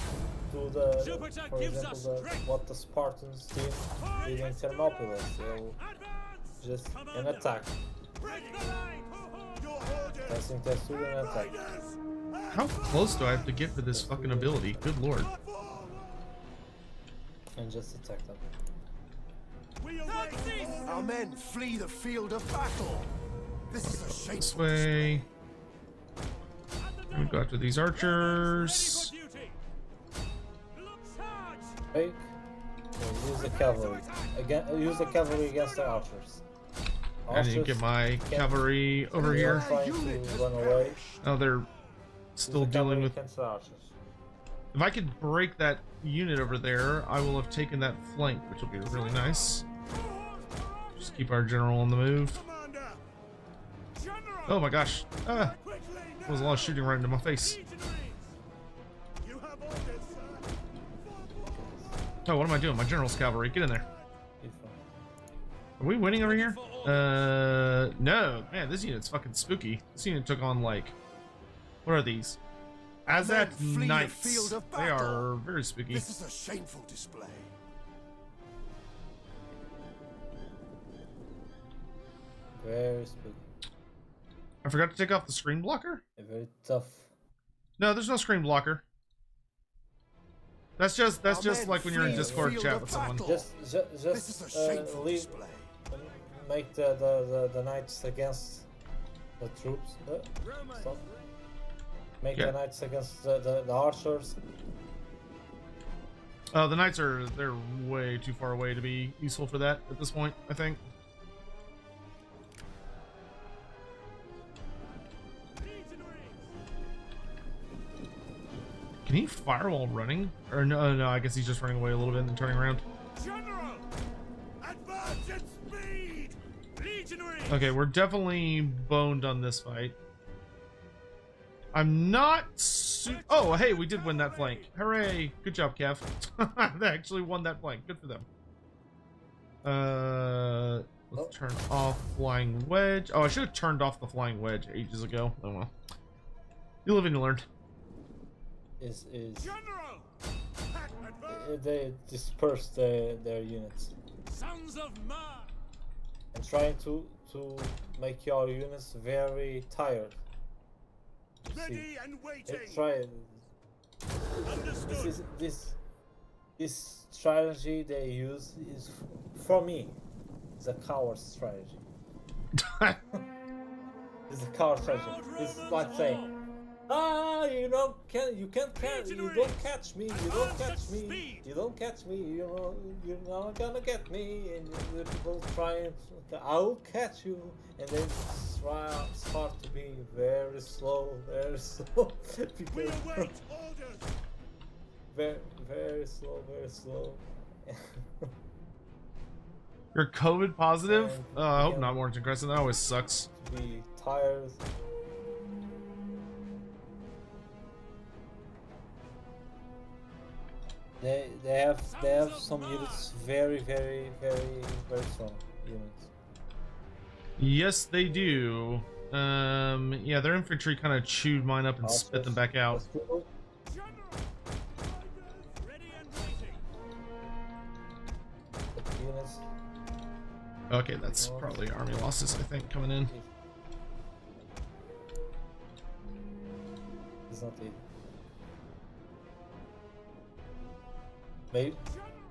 do the, for example, what the Spartans did in Thermopylae. They'll just an attack, testing testudo and attack. How close do I have to get for this fucking ability? Good lord. And just attack them. Our men flee the field of battle. This is a This shameful way. We go after these archers. Fake. Use the cavalry. Use the cavalry against the archers. I need to get my cavalry over They're here. trying to run away. Oh, they're Use still the dealing cavalry with. against the archers. If I could break that unit over there, I will have taken that flank, which will be really nice. Just keep our general on the move. Oh my gosh. Ah, there was a lot of shooting right into my face. Oh, what am I doing? My general's cavalry. Get in there. Are we winning over here? No. Man, this unit's fucking spooky. This unit took on, like... What are these? Azat flee the Knights. field of They battle. are very spooky. This is a shameful display. Very spooky. I forgot to take off the screen blocker? Very tough. No, there's no screen blocker. That's just Our men like when you're in flee the Discord field chat of with someone. battle. This is a Just shameful leave. display. Make the knights against the troops. Stop. Make Yeah. the knights against the archers. Oh, the knights they're way too far away to be useful for that at this point, I think. Can he fire while running? Or no, I guess he's just running away a little bit and then turning around. General! Advance at speed! Legionaries! Okay, we're definitely boned on this fight. I'm not oh, hey, we did win that flank. Hooray! Good job, Kev. They actually won that flank. Good for them. Let's turn off flying wedge. Oh, I should have turned off the flying wedge ages ago. Oh well. You live and you learn. Is General! they disperse their units Sons of Mars! and trying to make your units very tired. You see, Ready and they waiting! try Understood! this strategy they use is for me. It's a coward strategy. It's a coward strategy. It's like saying, you don't catch me, you don't catch me, you don't catch me, you're not gonna get me, and the people trying to, I will catch you, and then start to be very slow, people, We await orders! very slow. You're COVID positive? And I hope yeah. not, Warrington Crescent. That always sucks. To be tired. They have some units very strong units. Yes, they do. Yeah, their infantry kind of chewed mine up and spit them back out. General! Ready and waiting! Units. Okay, that's probably army losses, I think, coming in. It's not it.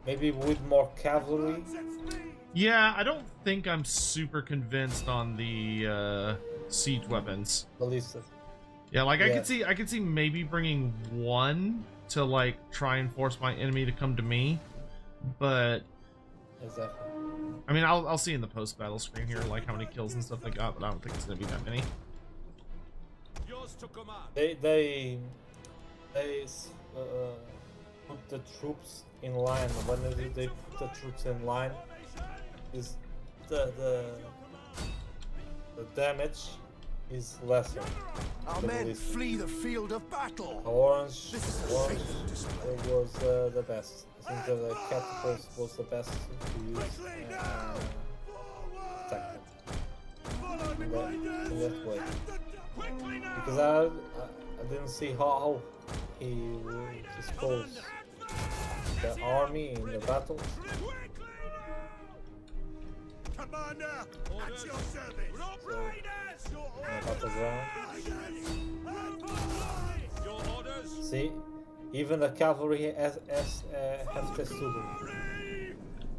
Maybe with more cavalry, Yeah, I don't think I'm super convinced on the siege weapons. Ballistas. Yeah, like Yeah. I could see maybe bringing one to like try and force my enemy to come to me, but Exactly. I mean I'll see in the post battle screen here like how many kills and stuff they got, but I don't think it's gonna be that many. Yours to command. They put the troops in line. When they put the troops in line, is the damage is lesser. Our The men ballistas. flee the field of battle. Orange, This is a orange shameful display. was the best. I think the catapult was the best to use attack in that way. Because I didn't see how he will dispose the army in the battle. Commander, at your service. In the battleground. Your orders. See, even the cavalry has testudo.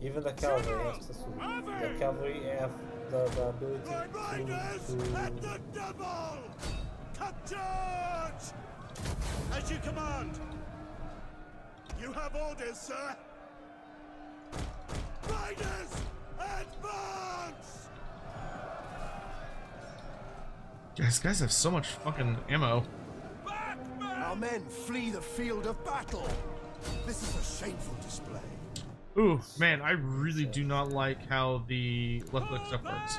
Even the cavalry has testudo. The cavalry have the ability At the double. Cut charge. As you command. You have orders, sir. Riders, advance. Guys have so much fucking ammo. Our men flee the field of battle. This is a shameful display. Ooh, man, I really do not like how the left click stuff works.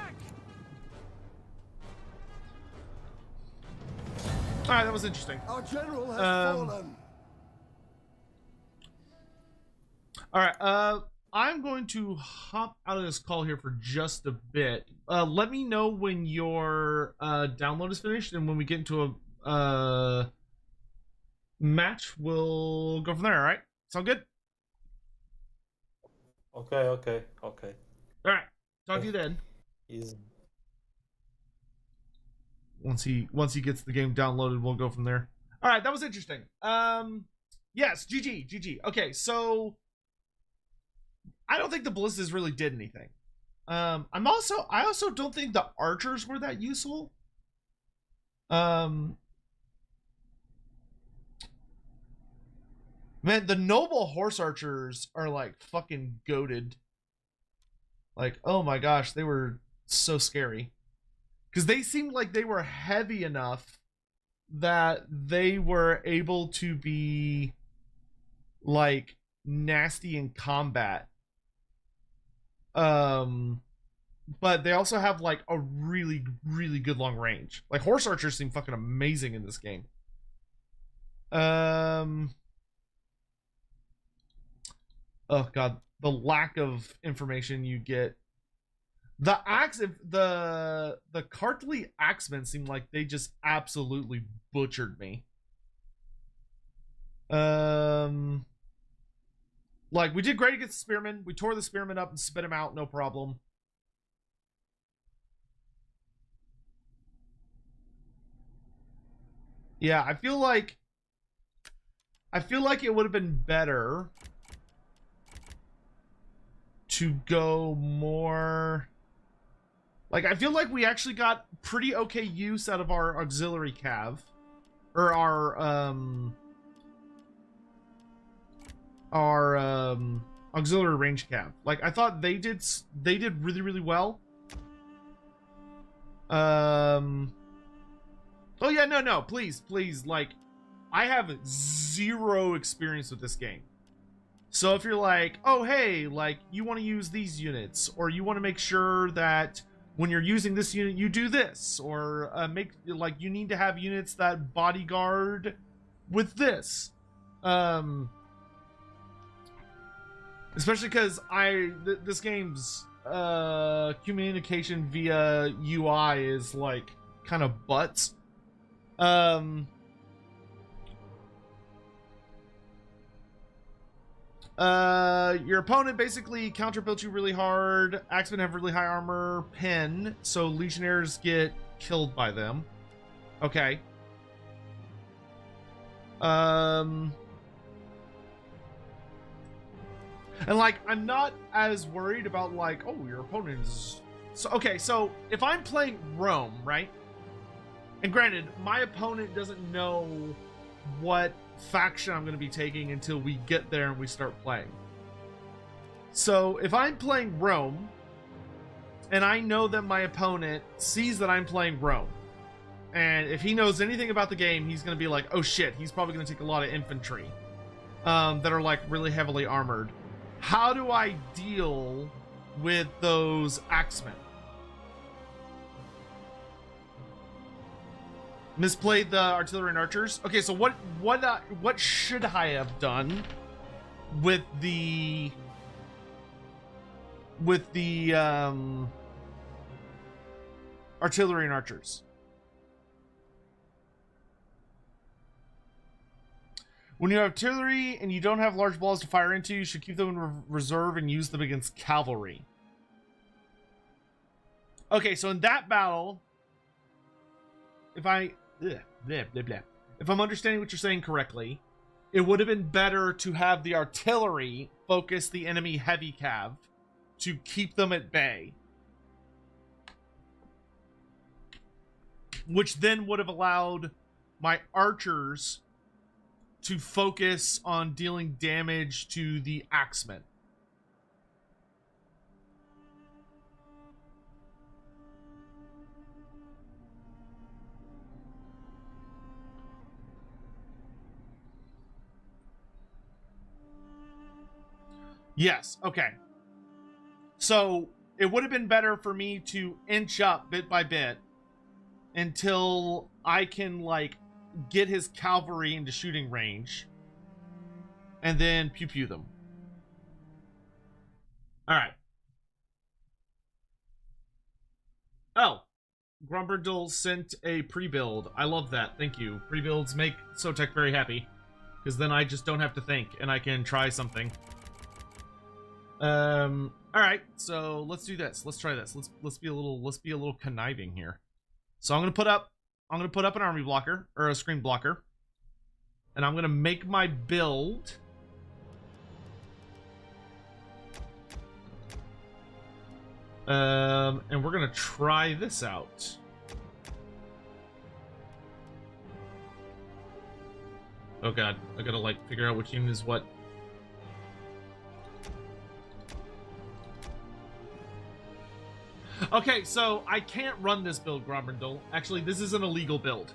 Alright, that was interesting. Our general has fallen. Alright, I'm going to hop out of this call here for just a bit. Let me know when your download is finished, and when we get into a match, we'll go from there, alright? Sound good? Okay. Alright, talk to you then. Easy. Once he gets the game downloaded, we'll go from there. Alright, that was interesting. Yes, GG. Okay, so I don't think the ballistas really did anything. I also don't think the archers were that useful. Man, the noble horse archers are like fucking goated. Like, oh my gosh, they were so scary. Because they seemed like they were heavy enough that they were able to be like nasty in combat. But they also have like a really, really good long range. Like horse archers seem fucking amazing in this game. Oh god, the lack of information you get. The Cartley axemen seem like they just absolutely butchered me. Like we did great against the spearmen. We tore the spearmen up and spit them out, no problem. Yeah, I feel like it would have been better to go more like, I feel like we actually got pretty okay use out of our auxiliary cav, or our auxiliary range cav. Like I thought they did really, really well. Oh yeah, no, please, like I have zero experience with this game. So if you're like, oh hey, like you want to use these units, or you want to make sure that when you're using this unit you do this, or make like you need to have units that bodyguard with this, especially because this game's communication via UI is like kind of butts. Your opponent basically counter-built you really hard. Axemen have really high armor, pen, so legionnaires get killed by them. Okay. And like, I'm not as worried about like, oh, your opponent is... So, okay, so if I'm playing Rome, right? And granted, my opponent doesn't know what faction I'm going to be taking until we get there and we start playing. So if I'm playing Rome, and I know that my opponent sees that I'm playing Rome, and if he knows anything about the game, he's going to be like, oh shit, he's probably going to take a lot of infantry that are like really heavily armored. How do I deal with those axemen? Misplayed the artillery and archers. Okay, so what should I have done with the artillery and archers? When you have artillery and you don't have large balls to fire into, you should keep them in reserve and use them against cavalry. Okay, so in that battle, if I'm understanding what you're saying correctly, it would have been better to have the artillery focus the enemy heavy cav to keep them at bay, which then would have allowed my archers to focus on dealing damage to the axemen. Yes, okay. So it would have been better for me to inch up bit by bit until I can like get his cavalry into shooting range and then pew pew them. All right. Oh, Grumbrindle sent a pre-build. I love that. Thank you. Pre-builds make Sotek very happy because then I just don't have to think and I can try something. All right, so let's do this. Let's try this. Let's be a little conniving here. So I'm gonna put up an army blocker or a screen blocker, and I'm gonna make my build. And we're gonna try this out. Oh god, I gotta like figure out which unit is what. Okay, so I can't run this build, Grombrindle. Actually, this is an illegal build.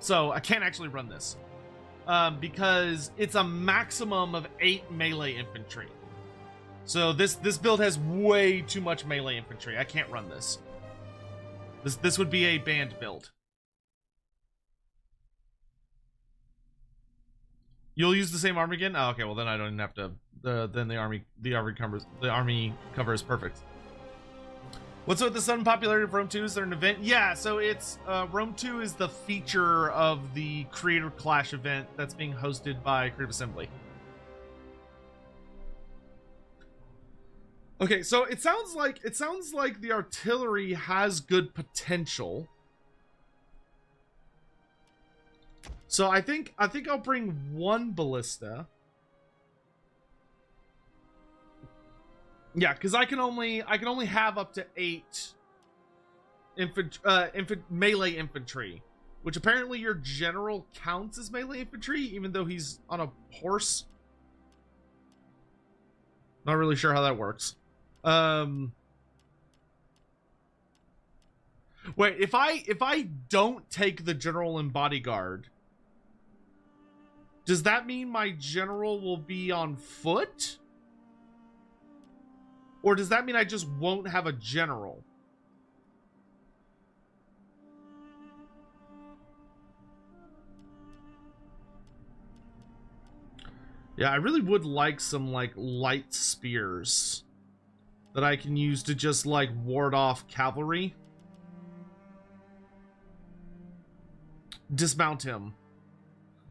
So I can't actually run this. Because it's a maximum of 8 melee infantry. So this build has way too much melee infantry. I can't run this. This would be a banned build. You'll use the same army again? Oh, okay, well then I don't even have to. Then the army cover is perfect. What's with the sudden popularity of Rome 2? Is there an event? Yeah, so it's Rome 2 is the feature of the Creator Clash event that's being hosted by Creative Assembly. Okay, so it sounds like the artillery has good potential. So I think I'll bring 1 ballista. Yeah, because I can only have up to 8 melee infantry, which apparently your general counts as melee infantry, even though he's on a horse. Not really sure how that works. Wait, if I don't take the general and bodyguard, does that mean my general will be on foot? Or does that mean I just won't have a general? Yeah, I really would like some like light spears that I can use to just like ward off cavalry. Dismount him.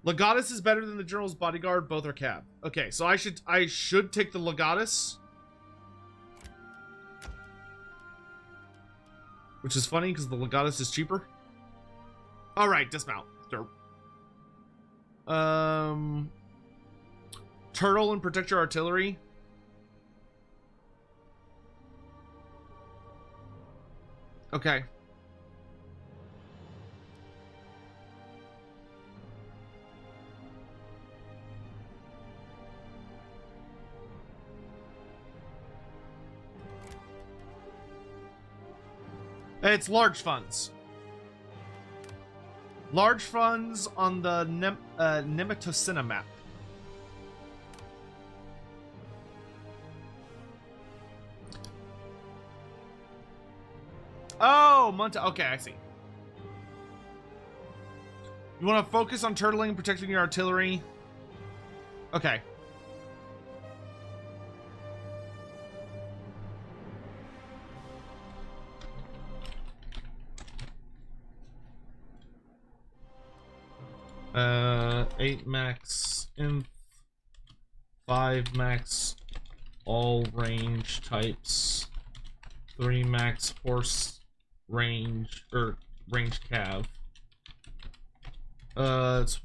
Legatus is better than the general's bodyguard. Both are cab. Okay, so I should take the Legatus. Which is funny because the Legatus is cheaper. All right, dismount. Derp. Turtle and protect your artillery. Okay. It's large funds. Large funds on the Nemetocena map. Oh, Monta. Okay, I see. You want to focus on turtling and protecting your artillery? Okay. Uh, 8 max inf, 5 max all range types, 3 max horse range or range cav.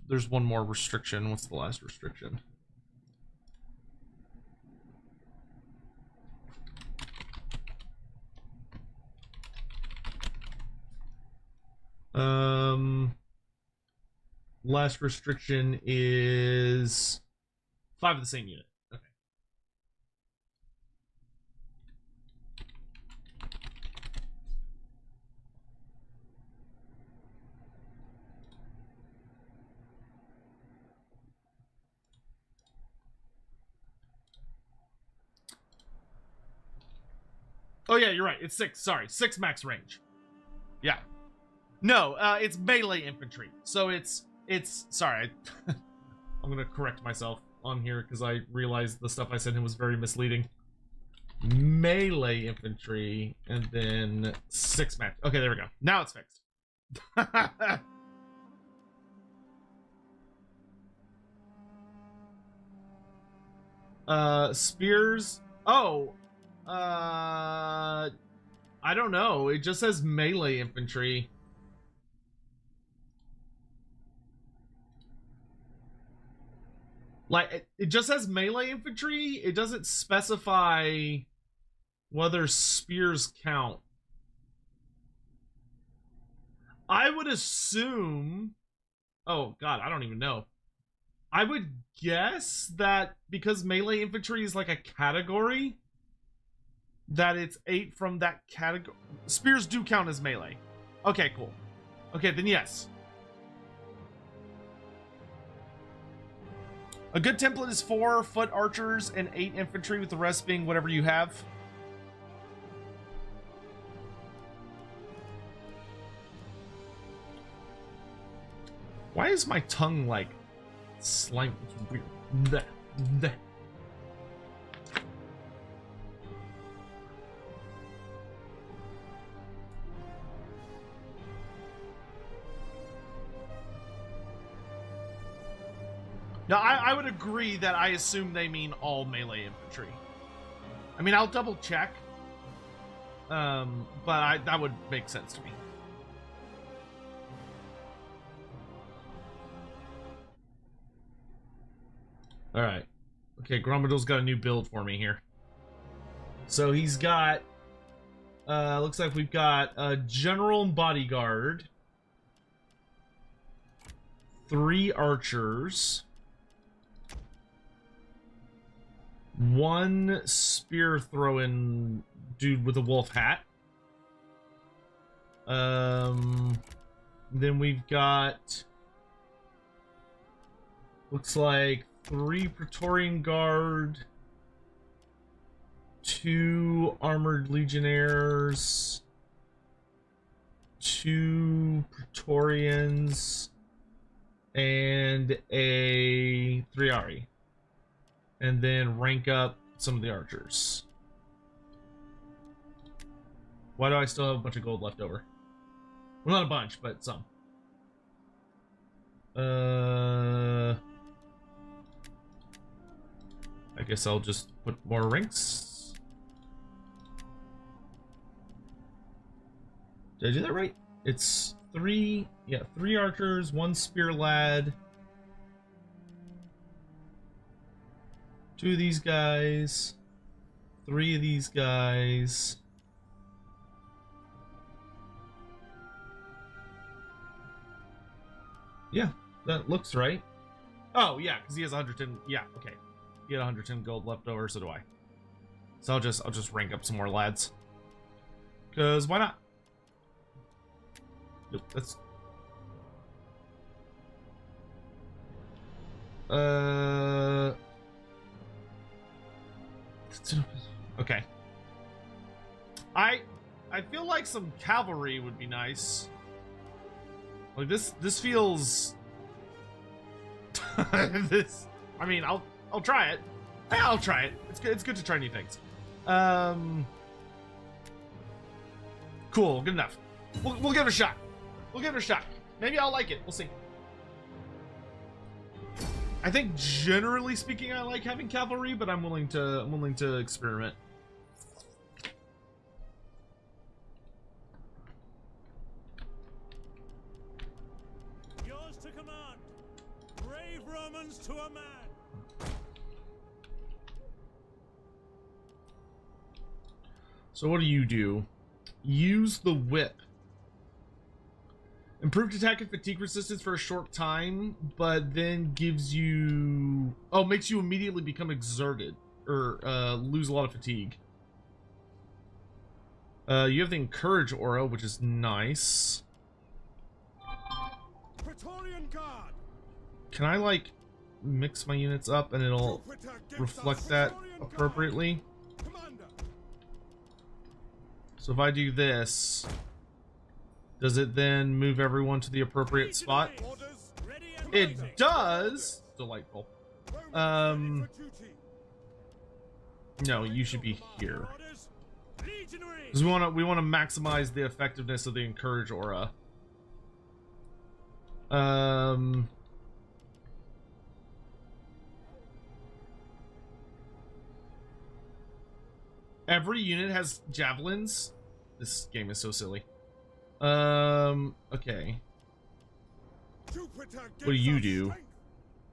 There's one more restriction. What's the last restriction? Last restriction is 5 of the same unit. Okay. Oh yeah, you're right. It's 6. Sorry, 6 max range. Yeah. No, it's melee infantry. So it's sorry. I'm gonna correct myself on here because I realized the stuff I sent him was very misleading. Melee infantry and then 6 max. Okay, there we go. Now it's fixed. Spears. Oh, I don't know. It just says melee infantry. Like, it just says melee infantry. It doesn't specify whether spears count. I would assume... Oh, God, I don't even know. I would guess that because melee infantry is like a category, that it's 8 from that category. Spears do count as melee. Okay, cool. Okay, then yes. A good template is 4 foot archers and 8 infantry, with the rest being whatever you have. Why is my tongue like slime? It's weird. Bleh, bleh. No, I would agree that I assume they mean all melee infantry. I mean, I'll double check. But that would make sense to me. All right. Okay, Gromidal's got a new build for me here. So he's got, looks like we've got a general and bodyguard, 3 archers, 1 spear throwing dude with a wolf hat. Then we've got, looks like 3 Praetorian Guard, 2 Armored Legionnaires, 2 Praetorians, and a 3 Ari. And then rank up some of the archers. Why do I still have a bunch of gold left over? Well, not a bunch, but some. I guess I'll just put more ranks. Did I do that right? It's 3, yeah, 3 archers, 1 spear lad, 2 of these guys. 3 of these guys. Yeah, that looks right. Oh, yeah, because he has 110. Yeah, okay. He had 110 gold left over, so do I. So I'll just rank up some more lads. Because why not? Nope, that's... Okay. I feel like some cavalry would be nice. Like this feels this, I mean, I'll try it. Yeah, I'll try it. It's good to try new things. Cool, good enough. We'll give it a shot. We'll give it a shot. Maybe I'll like it. We'll see. I think generally speaking I like having cavalry, but I'm willing to experiment. Yours to command. Brave Romans to a man. So what do? Use the whip. Improved attack and fatigue resistance for a short time, but then gives you... Oh, makes you immediately become exerted. Or lose a lot of fatigue. You have the Encourage aura, which is nice. Praetorian Guard. Can I, like, mix my units up and it'll reflect that appropriately? Commander. So if I do this... Does it then move everyone to the appropriate spot? Orders ready and It waiting. does! Delightful. Romans ready for duty. No, you should be here. Orders. Legionaries. Because we want to maximize the effectiveness of the Encourage aura. Every unit has javelins. This game is so silly. Okay. Jupiter What do gives you us do? strength.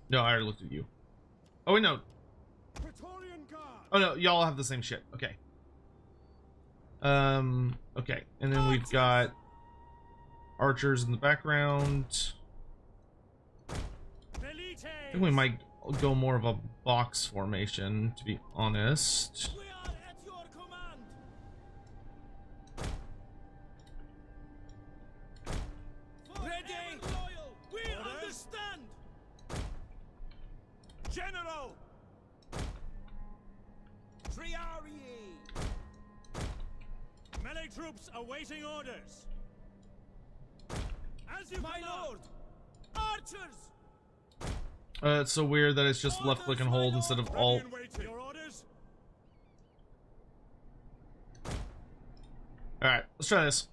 No, I already looked at you. Oh, wait, no. Praetorian Guard. Oh, no, y'all have the same shit. Okay. Okay. And then we've got archers in the background. Velites. I think we might go more of a box formation, to be honest. We are at your command. Ready. Loyal. We understand. General. Triarii. Melee troops awaiting orders. As you my lord. Archers. It's so weird that it's just left click and hold instead of alt. Ready and waiting. Your orders. Alright, let's try this.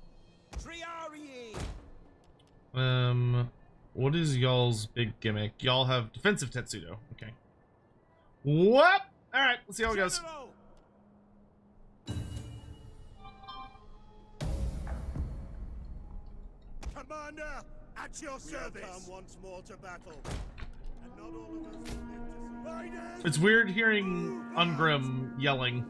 Triarii. What is y'all's big gimmick? Y'all have defensive Tetsudo. Okay. What? Alright, let's see how it goes. General. Commander, at your service. Come once more to battle. And not all of us will live to see. Riders! It's weird hearing Ungrim yelling.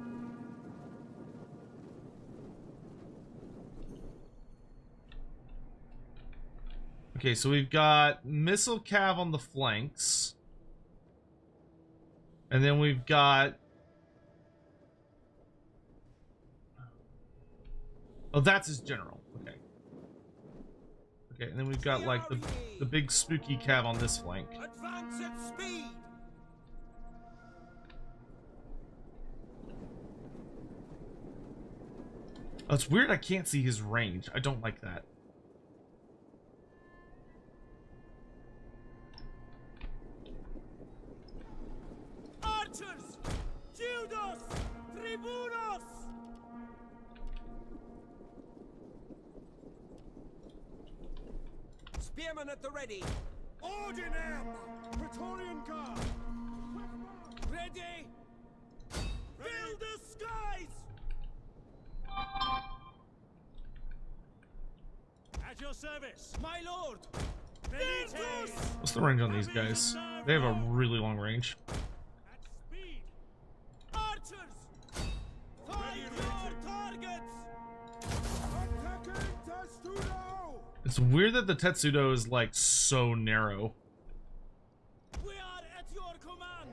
Okay, so we've got missile cav on the flanks. And then we've got... Oh, that's his general. Okay. Okay, and then we've got like the big spooky cav on this flank. Advance at speed. Oh, it's weird I can't see his range. I don't like that. Archers. Judos. Tribunos. Spearmen at the ready. Ordinem. Praetorian Guard. Ready. Fill the skies. At your service, my lord. Velites. What's the range on these guys? They have a really long range. At speed. Attacking Testudo! It's weird that the Tetsudo is like so narrow. We are at your command!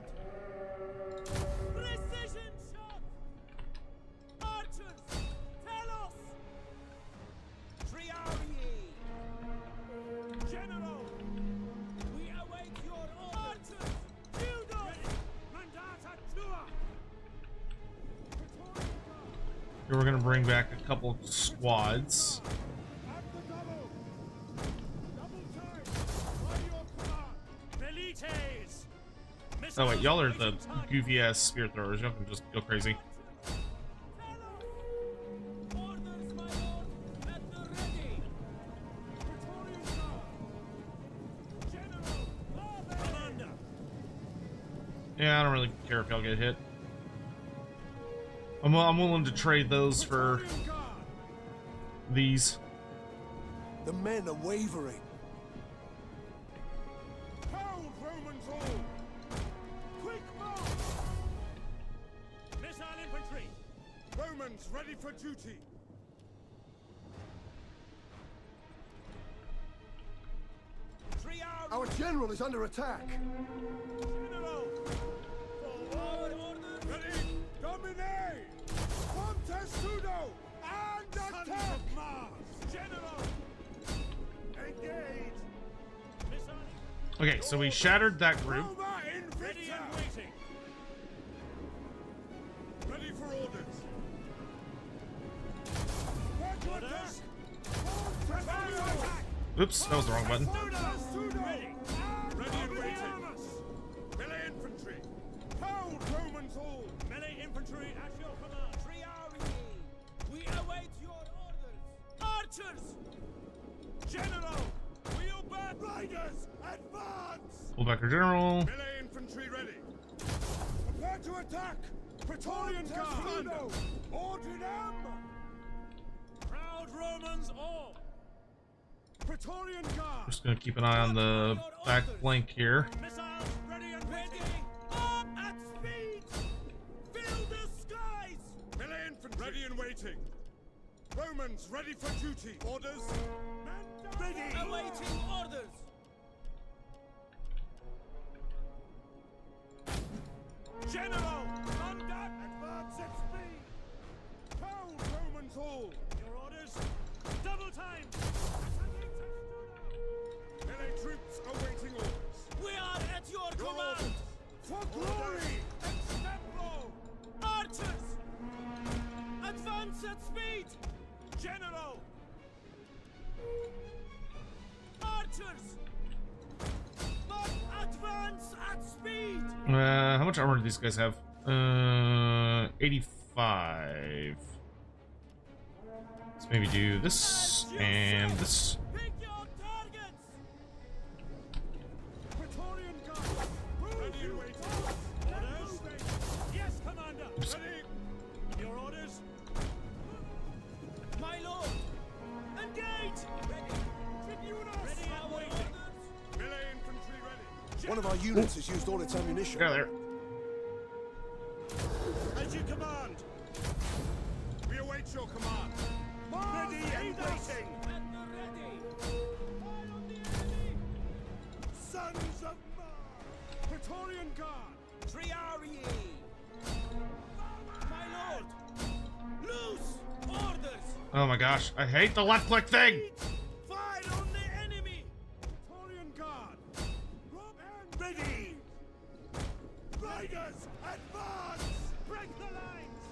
Precision shot! Archers! Telos! Triarii! General! We await your orders! Judos! Mandata tua! Here we're gonna bring back a couple squads. At the double! Double time! By your command! Velites! Oh wait, y'all are the goofy ass spear throwers. Y'all can just go crazy. Orders, my lord, at the ready! Praetorian Guard! General! Commander! Yeah, I don't really care if y'all get hit. I'm willing to trade those for Praetorian Guard! these. The men are wavering. Hold, Romans all! Quick march! Missile infantry! Romans ready for duty! Triarii! Our general is under attack. General! Forward orders! Ready! Domine! Contestudo! And attack! Sons of Mars! General! Engage! Missile... Okay, so we shattered that group. Roma in ready and waiting! Ready for orders! Prepare to attack! Prepare to attack! Oops, that was the wrong button. Ready! Ready and waiting! Melee infantry! Hold, Romans all! Melee infantry at your command! Triarii! We await your orders! Archers! General! Wheel back! Riders! Advance! Pull back our general. Melee infantry ready! Prepare to attack! Praetorian Guard! Ordinam! Proud Romans all! Praetorian Guard! Just gonna keep an eye on the back flank here. Missiles ready and waiting! Up at speed! Fill the skies! Melee infantry ready and waiting! Romans ready for duty! Orders! Ready! Awaiting orders! General! Conduct! Advance at speed! Hold, Romans all! Your orders! Double time! Melee troops awaiting orders! We are at your command! For glory! Extempo! Archers! Advance at speed! General! Archers! But advance at speed! How much armor do these guys have? 85. Let's maybe do this and this. Pick your targets! Praetorian Guard! Ready and waiting! Orders? Yes, Commander! Ready! Your orders? My lord! Engage! Ready! Tribunals! Ready and waiting! Melee infantry ready! One of our units has used all its ammunition. Yeah, there. As you command! We await your command! Ready and waiting! At the ready! Fire on the enemy! Sons of Mars! Praetorian Guard! Triarii! My lord! Loose! Orders! Oh my gosh, I hate the left click thing. Fire on the enemy! Praetorian Guard! Ready! Riders, advance! Break the lines!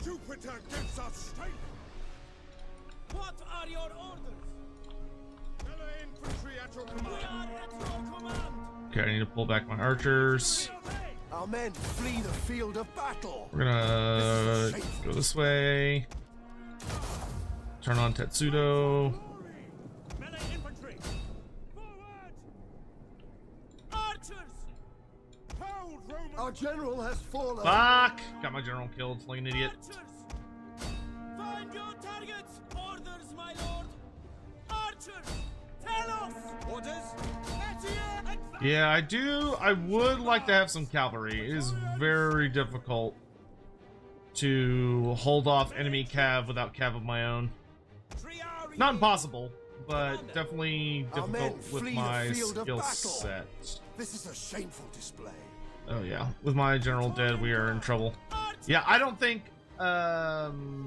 Jupiter gives us strength! What are your orders? Melee infantry at your command! We are at your command! Okay, I need to pull back my archers. We obey! Our men flee the field of battle. We're gonna go this way. Turn on Tetsudo. Melee infantry! Forward! Archers! Hold, Romans! Our general has fallen. Fuck! Got my general killed like an idiot. Archers! Find your targets! Orders, my lord! Archers! Tell us! Orders? Yeah, I would like to have some cavalry. It is very difficult to hold off enemy cav without cav of my own. Not impossible, but definitely Our men difficult with flee my the field of skill battle. set. This is a shameful display. Oh yeah, with my general dead, we are in trouble. Yeah, I don't think, Praetorian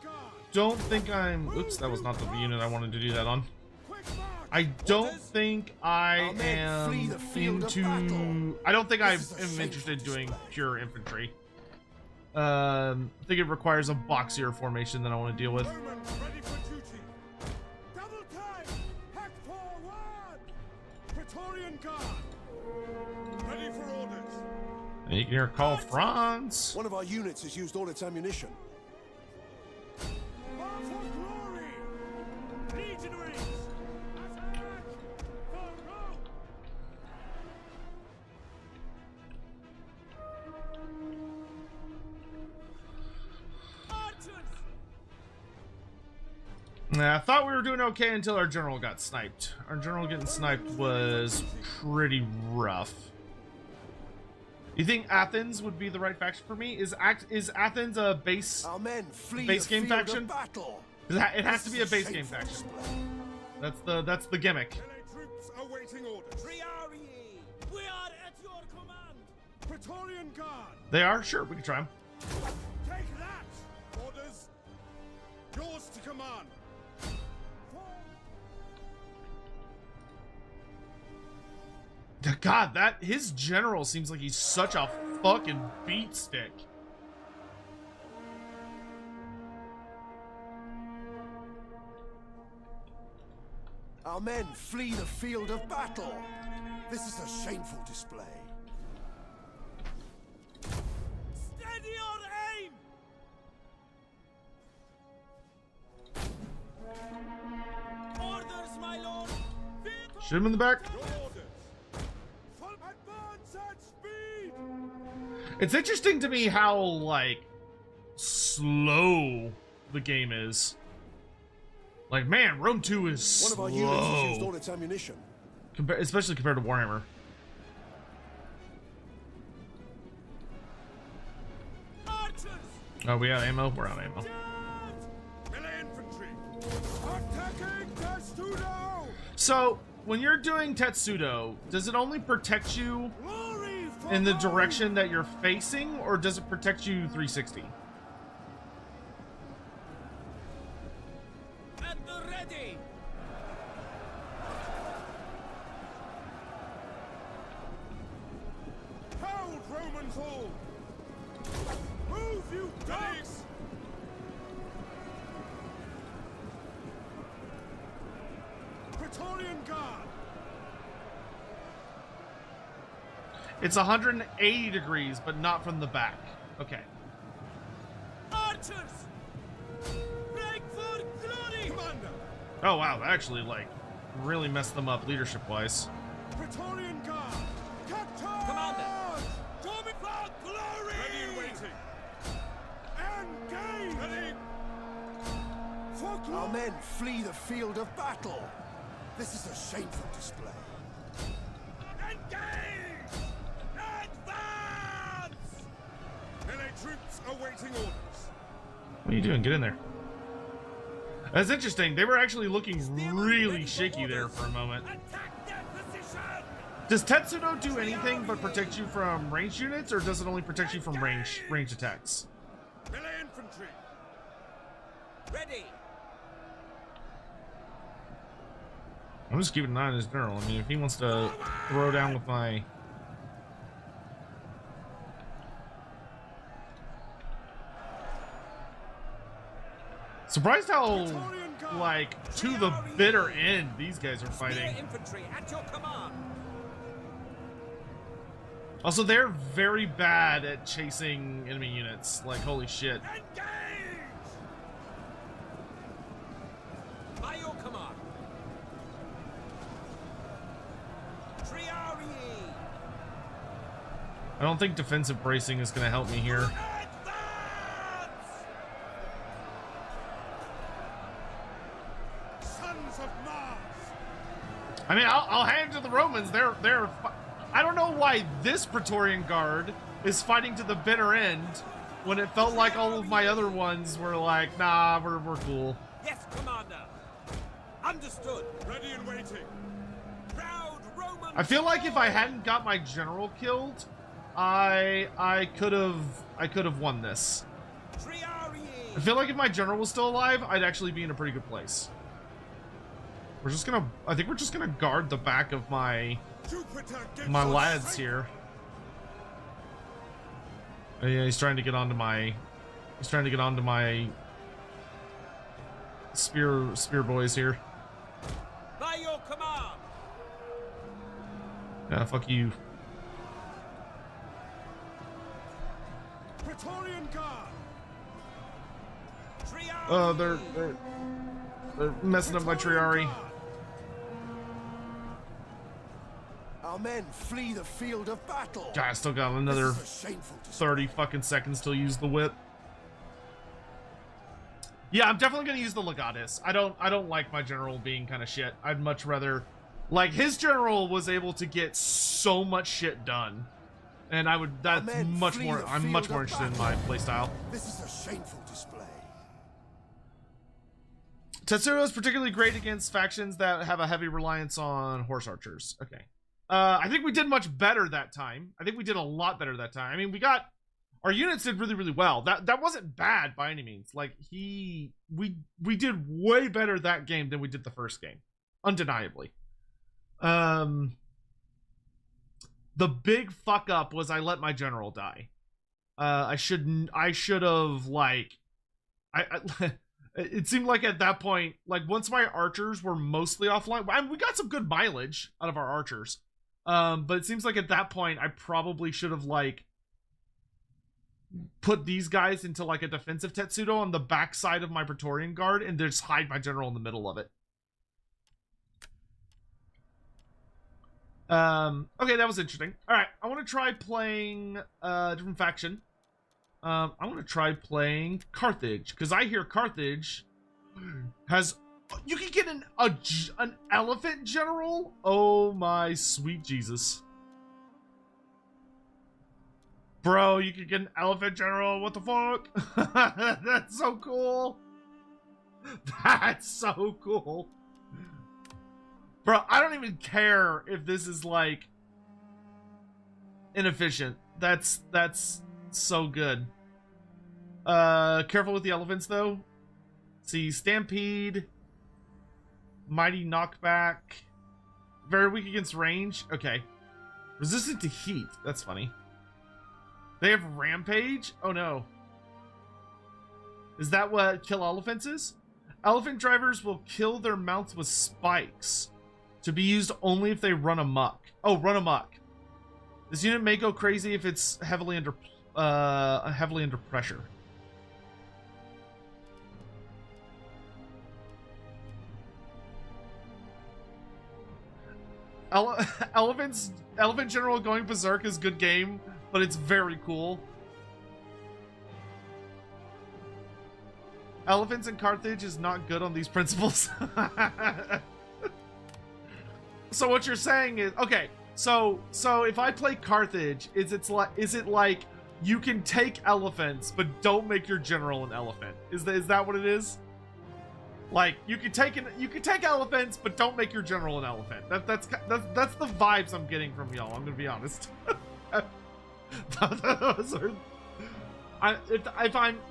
Guard. I'm, oops, that was not the unit I wanted to do that on. Quick march. I don't think I Our men flee am the field of into, battle. I don't think I This is a am shameful interested in doing display. pure infantry. I think it requires a boxier formation than I want to deal with. Romans ready for duty. Double time. Hack forward. Praetorian Guard. Ready for orders. And you can hear call France. One of our units has used all its ammunition. March for glory. Legionaries. Attack. For Rome. Nah, I thought we were doing okay until our general got sniped. Our general getting sniped was pretty rough. You think Athens would be the right faction for me? Is Athens a base? Our men flee Base the game field faction? of battle. It has to This be a is base game shameful faction. display. That's the gimmick. Melee troops awaiting orders. We are at your command! Praetorian Guard. They are? Sure, we can try them. Take that. Orders. Yours to command. God, his general seems like he's such a fucking beat stick. Our men flee the field of battle. This is a shameful display. Steady your aim! Orders, my lord! Shoot him in the back. Your orders. Full advance at speed. It's interesting to me how, like, slow the game is. Like, man, Rome 2 is One of our units has used slow. all its ammunition. Especially compared to Warhammer. Archers! Oh, we out of ammo? We're out of ammo. Melee infantry. Attacking Testudo. So, when you're doing Tetsudo, does it only protect you Glory for in the Rome. direction that you're facing, or does it protect you 360? At the ready! Hold Romans all. Move, you dogs. Praetorian Guard. It's 180 degrees, but not from the back. Okay. Archers! Break for glory! Commander. Oh, wow. That actually, like, really messed them up leadership-wise. Praetorian Guard. Carthage. Commander. Coming for glory. Ready and waiting. Engage. Ready. For Our glory. men flee the field of battle. This is a shameful display. Engage. Advance. Melee troops awaiting orders. What are you doing? Get in there. That's interesting. They were actually looking really shaky there for a moment. Attack their position. Does Tetsudo do anything but protect you from ranged units, or does it only protect you from ranged attacks? Melee infantry. Ready! I'm just keeping an eye on his general. I mean, if he wants to throw down with my... Surprised how, like, to the bitter end these guys are Spear fighting. infantry at your command! Also, they're very bad at chasing enemy units. Like, holy shit. Engage. By your command! Triarii! I don't think defensive bracing is going to help me here. Advance. Sons of Mars. I mean, I'll hand it to the Romans. I don't know why this Praetorian Guard is fighting to the bitter end, when it felt like all of my other ones were like, nah, we're cool. Yes, Commander. Understood. Ready and waiting. Proud Roman. I feel like if I hadn't got my general killed, I could have won this. I feel like if my general was still alive, I'd actually be in a pretty good place. I think we're just gonna guard the back of my lads here. Oh, yeah, he's trying to get onto my spear boys here. By your command. Yeah, fuck you. Praetorian Guard. Oh, they're messing up my Triari. Our men flee the field of battle. God, I still got another This is a shameful display. 30 fucking seconds till use the whip. Yeah, I'm definitely gonna use the Legatus. I don't like my general being kind of shit. I'd much rather, like, his general was able to get so much shit done, and that's much more. I'm much more interested in my playstyle. This is a shameful display. Tetsudo is particularly great against factions that have a heavy reliance on horse archers. Okay. I think we did much better that time. I think we did a lot better that time. I mean, our units did really, really well. That wasn't bad by any means. Like, we did way better that game than we did the first game. Undeniably. The big fuck up was I let my general die. I should have, like, it seemed like at that point, like, once my archers were mostly offline, I mean, we got some good mileage out of our archers. But it seems like at that point, I probably should have, like, put these guys into, like, a defensive Tetsudo on the backside of my Praetorian Guard and just hide my general in the middle of it. Okay, that was interesting. Alright, I want to try playing a different faction. I want to try playing Carthage, because I hear Carthage has... You can get an elephant general? Oh my sweet Jesus. Bro, you can get an elephant general? What the fuck? That's so cool. That's so cool. Bro, I don't even care if this is, like, inefficient. That's so good. Careful with the elephants, though. See, Stampede... Mighty Knockback. Very weak against range. Okay. Resistant to heat. That's funny. They have Rampage? Oh no. Is that what kill elephants is? Elephant drivers will kill their mounts with spikes. To be used only if they run amok. Oh, run amok. This unit may go crazy if it's heavily under pressure. Elephant General going berserk is good game, but it's very cool. Elephants in Carthage is not good on these principles. So what you're saying is, okay, so if I play Carthage, is it like you can take elephants but don't make your general an elephant? Is that what it is? Like, you can take elephants, but don't make your general an elephant. That's the vibes I'm getting from y'all. I'm gonna be honest.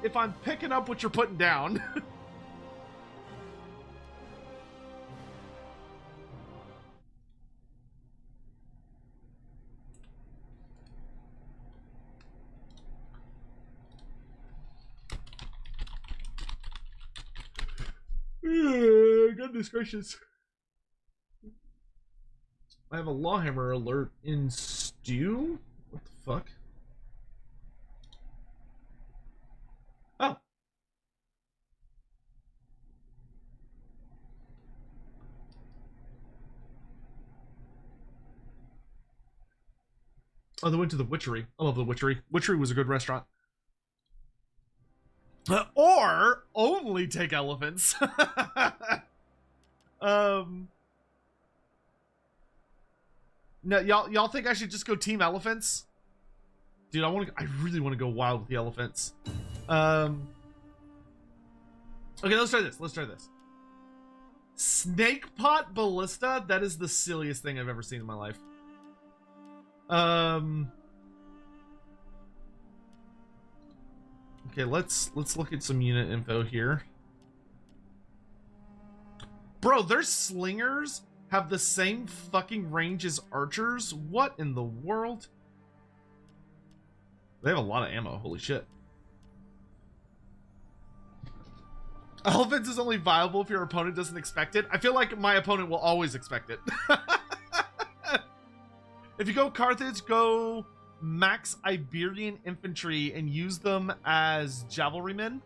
If I'm picking up what you're putting down. Goodness gracious. I have a Lawhammer alert in stew? What the fuck? Oh. Oh, they went to the Witchery. I love the Witchery. Witchery was a good restaurant. Or only take elephants. No, y'all think I should just go team elephants? dude, I really want to go wild with the elephants. Okay, let's try this. Snake pot ballista. That is the silliest thing I've ever seen in my life. Okay, let's look at some unit info here. Bro, their slingers have the same fucking range as archers. What in the world? They have a lot of ammo. Holy shit. Elephants is only viable if your opponent doesn't expect it. I feel like my opponent will always expect it. If you go Carthage, go max Iberian infantry and use them as cavalrymen.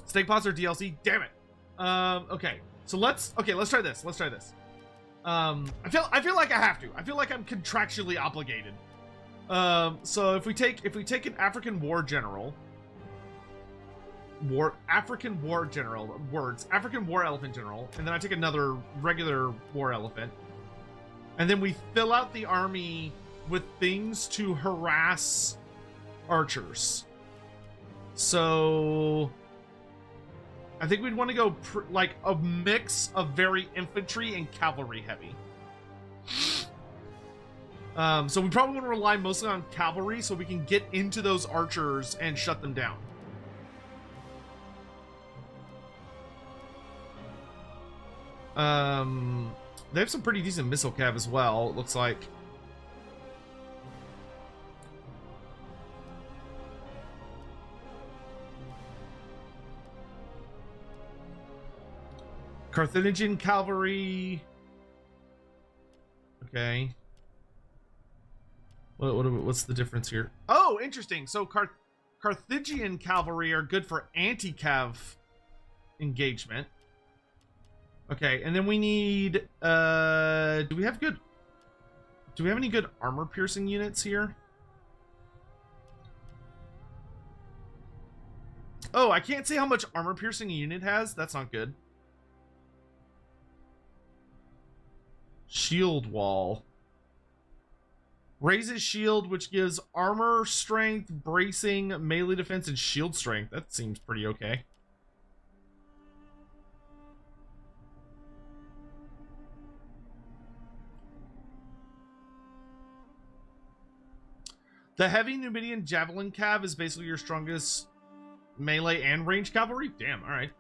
Snake pots or DLC? Damn it. Okay. So let's try this. I feel like I have to. I feel like I'm contractually obligated. So if we take an African war general, African war elephant general, and then I take another regular war elephant, and then we fill out the army with things to harass archers. So I think we'd want to go like a mix of very infantry and cavalry heavy. So we probably want to rely mostly on cavalry so we can get into those archers and shut them down. They have some pretty decent missile cav as well, it looks like. Carthaginian cavalry. Okay. What's the difference here? Oh, interesting. So Carthaginian cavalry are good for anti-cav engagement. Okay, and then we need do we have any good armor piercing units here? Oh, I can't say how much armor piercing a unit has. That's not good. Shield wall. Raises shield, which gives armor strength, bracing, melee defense, and shield strength. That seems pretty okay. The heavy Numidian javelin cav is basically your strongest melee and range cavalry. Damn, all right.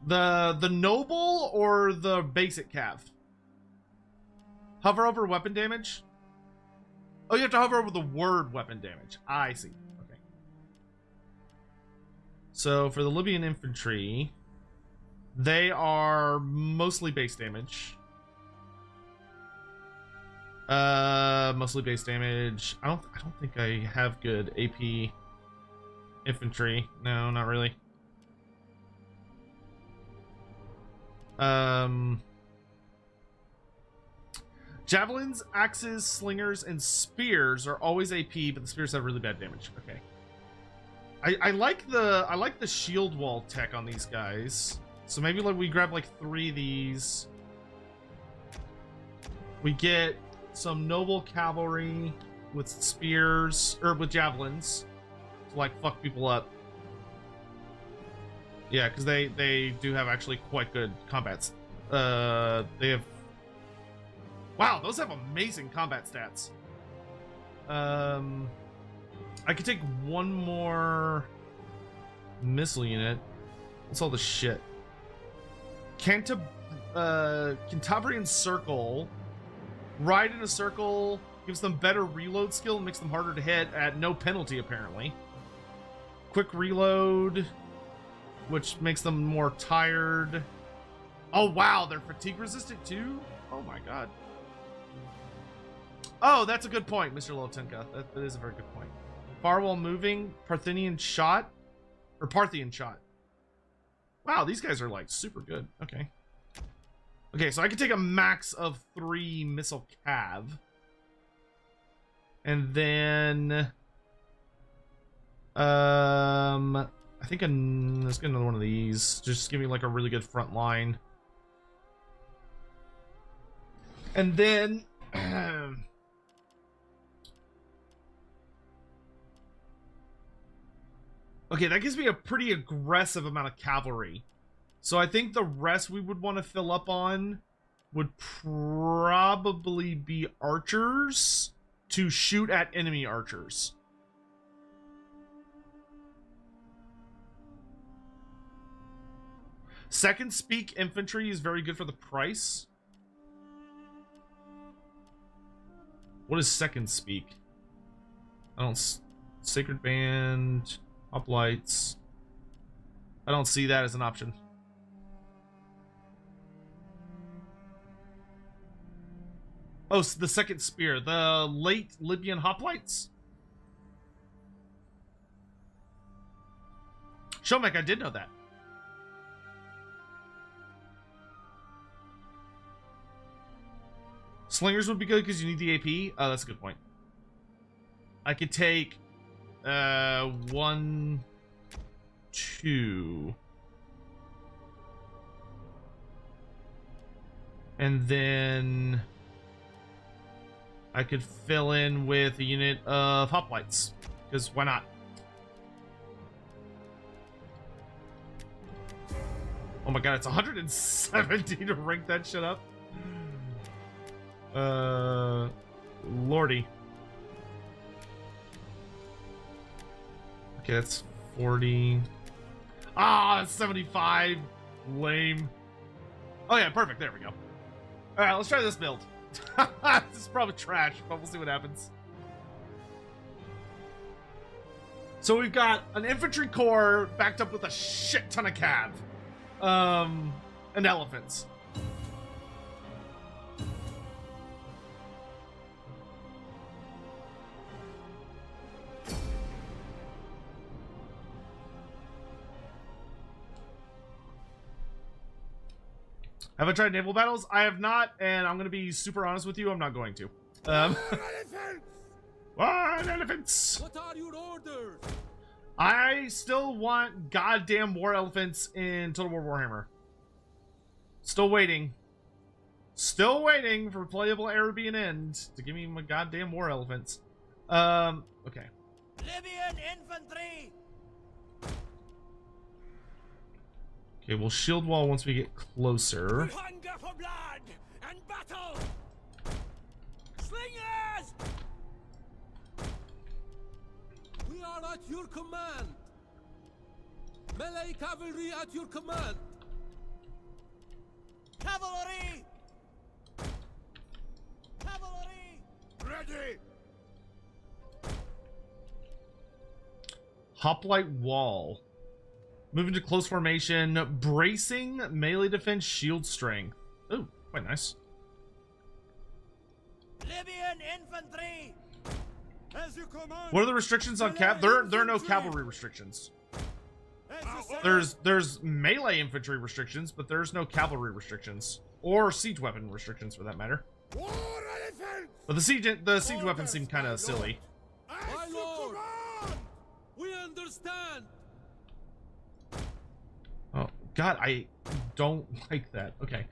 The noble or the basic cav? Hover over weapon damage? Oh, you have to hover over the word weapon damage. I see. Okay. So for the Libyan infantry, they are mostly base damage. Mostly base damage. I don't think I have good AP infantry. No, not really. Javelins, axes, slingers, and spears are always AP, but the spears have really bad damage. Okay. I like the shield wall tech on these guys. So maybe like we grab like 3 of these. We get some noble cavalry with spears or with javelins to like fuck people up. Yeah, because they do have actually quite good combats. They have. Wow, those have amazing combat stats. I could take one more missile unit. What's all this shit? Cantabrian circle. Ride in a circle gives them better reload skill and makes them harder to hit at no penalty, apparently. Quick reload, which makes them more tired. Oh, wow, they're fatigue resistant too? Oh my god. Oh, that's a good point, Mr. Lotenka. That is a very good point. Firewall moving, Parthian shot. Wow, these guys are like super good. Okay. Okay, so I can take a max of 3 missile cav. And then I think let's get another one of these. Just give me like a really good front line. And then okay, that gives me a pretty aggressive amount of cavalry. So I think the rest we would want to fill up on would probably be archers to shoot at enemy archers. Second speak infantry is very good for the price. What is second speak? I don't... Sacred Band, Hoplites. I don't see that as an option. Oh, so the second spear. The late Libyan Hoplites? Shomek, I did know that. Slingers would be good because you need the AP. Oh, that's a good point. I could take 1, 2. And then I could fill in with a unit of hoplites, because why not? Oh my god, it's 170 to rank that shit up. Lordy. Okay, that's 40. Ah, that's 75. Lame. Oh yeah, perfect. There we go. All right, let's try this build. This is probably trash, but we'll see what happens. So we've got an infantry corps backed up with a shit ton of cav, and elephants. Have I tried naval battles? I have not, and I'm going to be super honest with you, I'm not going to. What elephants? What are your orders? I still want goddamn war elephants in Total War Warhammer. Still waiting. Still waiting for playable Arabian End to give me my goddamn war elephants. Okay. Libyan infantry! Okay, we'll shield wall once we get closer. We hunger for blood and battle! Slingers! We are at your command! Melee cavalry at your command! Cavalry! Cavalry! Ready! Hoplite wall. Moving to close formation, bracing, melee defense, shield strength. Oh, quite nice. Libyan infantry! As you command! What are the restrictions on cap? There are no cavalry restrictions. There's melee infantry restrictions, but there's no cavalry restrictions or siege weapon restrictions for that matter. War elephants! But the siege weapons seem kind of silly. My lord! We understand! Oh god, I don't like that. Okay.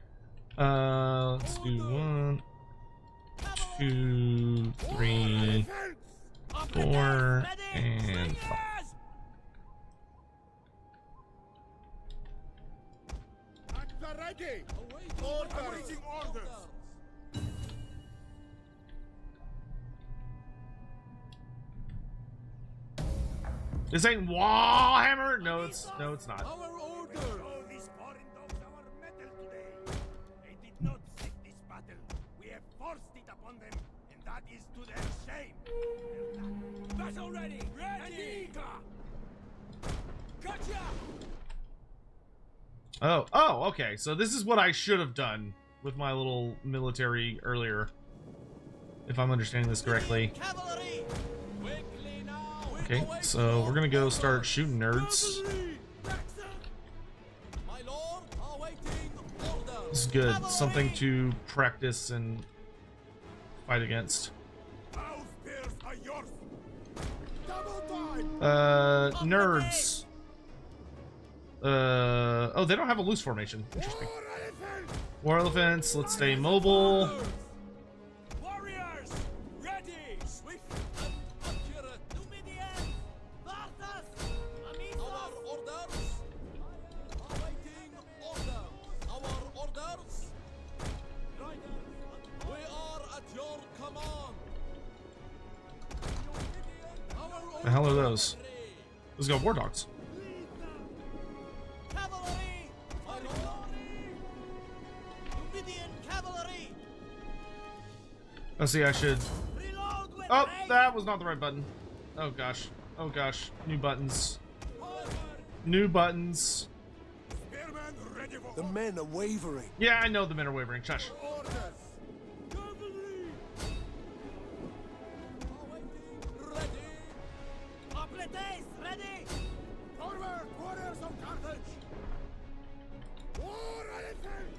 Let's do 1, 2, 3, 4, and 5. At the ready! Awaiting orders! This ain't Warhammer. No, it's not. Our order! All these foreign dogs our metal today. They did not seek this battle. We have forced it upon them, and that is to their shame. Battle ready! And eager! Gotcha! Oh, okay. So this is what I should have done with my little military earlier, if I'm understanding this correctly. Cavalry! Quickly now! Okay, so we're gonna go start shooting nerds. My lord, awaiting orders! This is good. Something to practice and fight against. Our spears are yours. Double time. Nerds. Oh, they don't have a loose formation. Interesting. War elephants. War elephants. Let's stay mobile. The hell are those? Let's go, war dogs. Cavalry! For glory! Numidian cavalry! Let's see, I should... Reload with Oh, haste! that was not the right button. Oh gosh. Oh gosh. New buttons. New buttons. Spearmen ready for The men are wavering. Yeah, I know the men are wavering. Shush. orders. Cavalry! Ready! Hoplites, ready! Forward, warriors of Carthage. War elephant.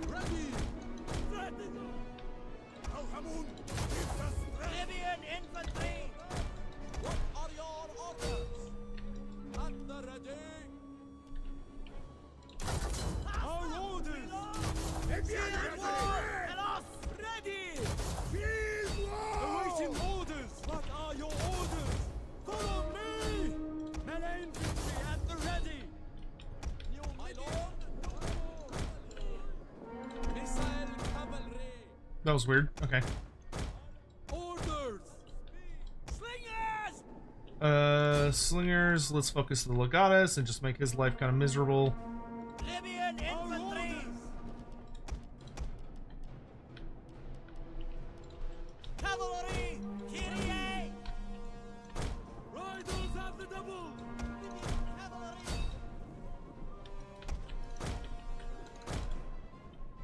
Ready! Ready! Al-Hamun gives us strength. Libyan infantry! What are your orders? At the ready! Our orders! Libyan ready. Elos, ready! Field war. Awaiting orders! What are your orders? Follow me! Melee infantry at the ready! My lord! Missile cavalry! That was weird. Okay. Orders! Slingers! Slingers. Let's focus the Legatus and just make his life kind of miserable. Libyan infantry! Cavalry! Kyrie! Riders at the double! Libyan cavalry!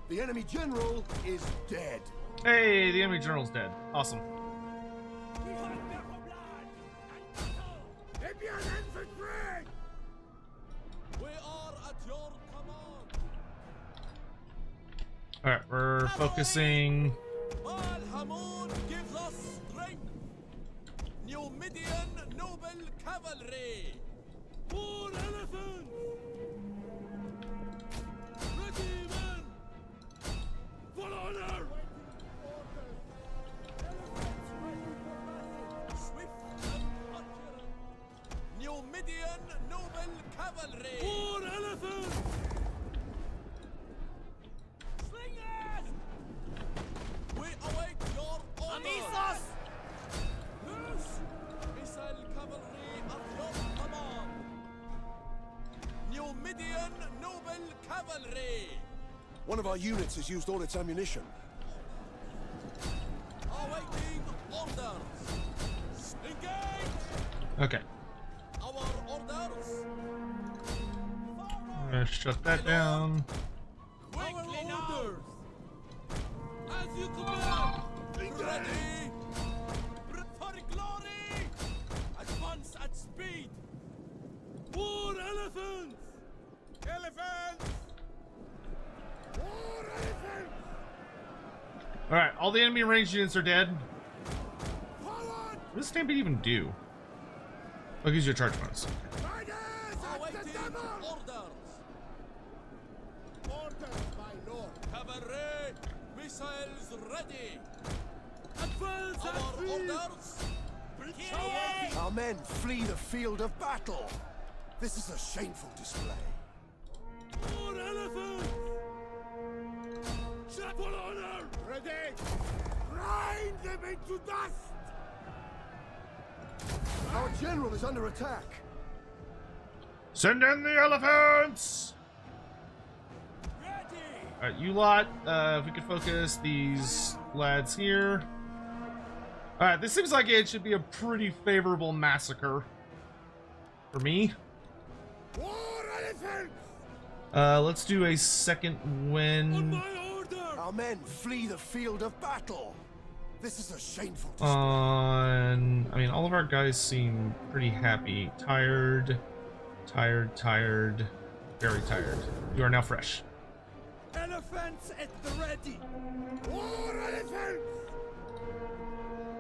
The enemy general is dead. Hey, the enemy general's dead. Awesome. We hunt their blood and battle. Libyan infantry. We are at your command! All right, we're focusing. Al-Hamun gives us strength! Numidian noble cavalry! War elephants! Ready, men! For honor! Swift and accurate! Numidian noble cavalry! War elephants! Slingers! We await your orders! Amisos! Yes! Missile cavalry at your command! Numidian noble cavalry! One of our units has used all its ammunition. Awaiting orders! Engage! Okay. Our orders! I'm gonna shut that down. Quickly now! As you command! Ready! For glory! Advance at speed! War elephants! Elephants. War elephants. All right, all the enemy ranged units are dead. Forward. What does Stampede even do? Oh, gives you a charge bonus. Riders at the Awaiting double. orders! Orders, my lord. Cavalry! Missiles ready! Advance at Our speed. orders! Kyrie! Our men flee the field of battle. This is a shameful display. War elephants! Shut for honor! Ready. Grind them into dust. Our general is under attack. Send in the elephants! Ready! All right, you lot. If we could focus these lads here. All right, this seems like it should be a pretty favorable massacre for me. War elephants. Let's do a second On win my order! Our men flee the field of battle. This is a shameful display. on. I mean, all of our guys seem pretty happy. Tired, tired, tired, very tired. You are now fresh. Elephants at the ready! War elephants.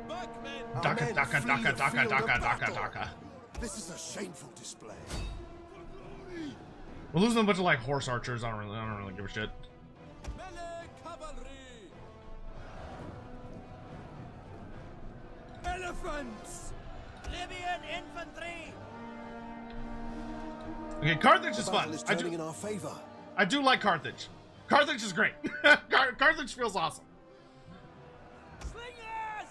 Backmen! Our Daka, men daka, flee daka, the daka, field of daka, daka, battle. daka. This is a shameful display. We're losing a bunch of like horse archers. I don't really give a shit. Melee cavalry! Elephants. Libyan infantry! Okay, Carthage is The fun. battle is I turning do, in our favor. I do like Carthage. Carthage is great. Carthage feels awesome. Slingers!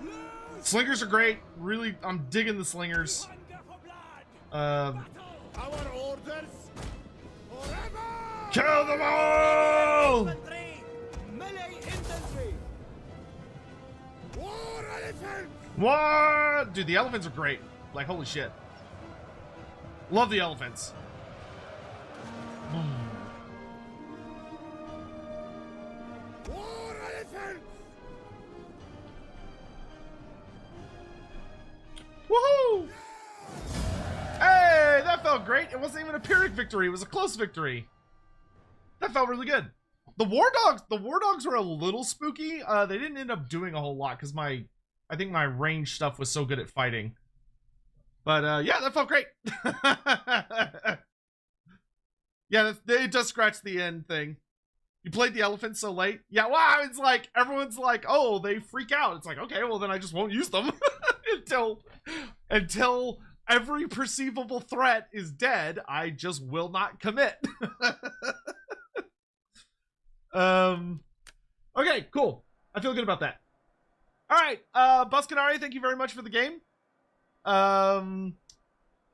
Loose! Slingers are great. Really, I'm digging the slingers. Our orders forever! Kill them all! Melee infantry! War elephants! What? Dude, the elephants are great. Like, holy shit. Love the elephants. War elephants! Woohoo! Hey, that felt great. It wasn't even a Pyrrhic victory. It was a close victory. That felt really good. The war dogs were a little spooky. They didn't end up doing a whole lot because I think my range stuff was so good at fighting. But yeah, that felt great. Yeah, it does scratch the end thing. You played the elephant so late? Yeah, wow, it's like, everyone's like, oh, they freak out. It's like, okay, well then I just won't use them until every perceivable threat is dead. I just will not commit. Okay, cool. I feel good about that. All right, Buscanari, thank you very much for the game. I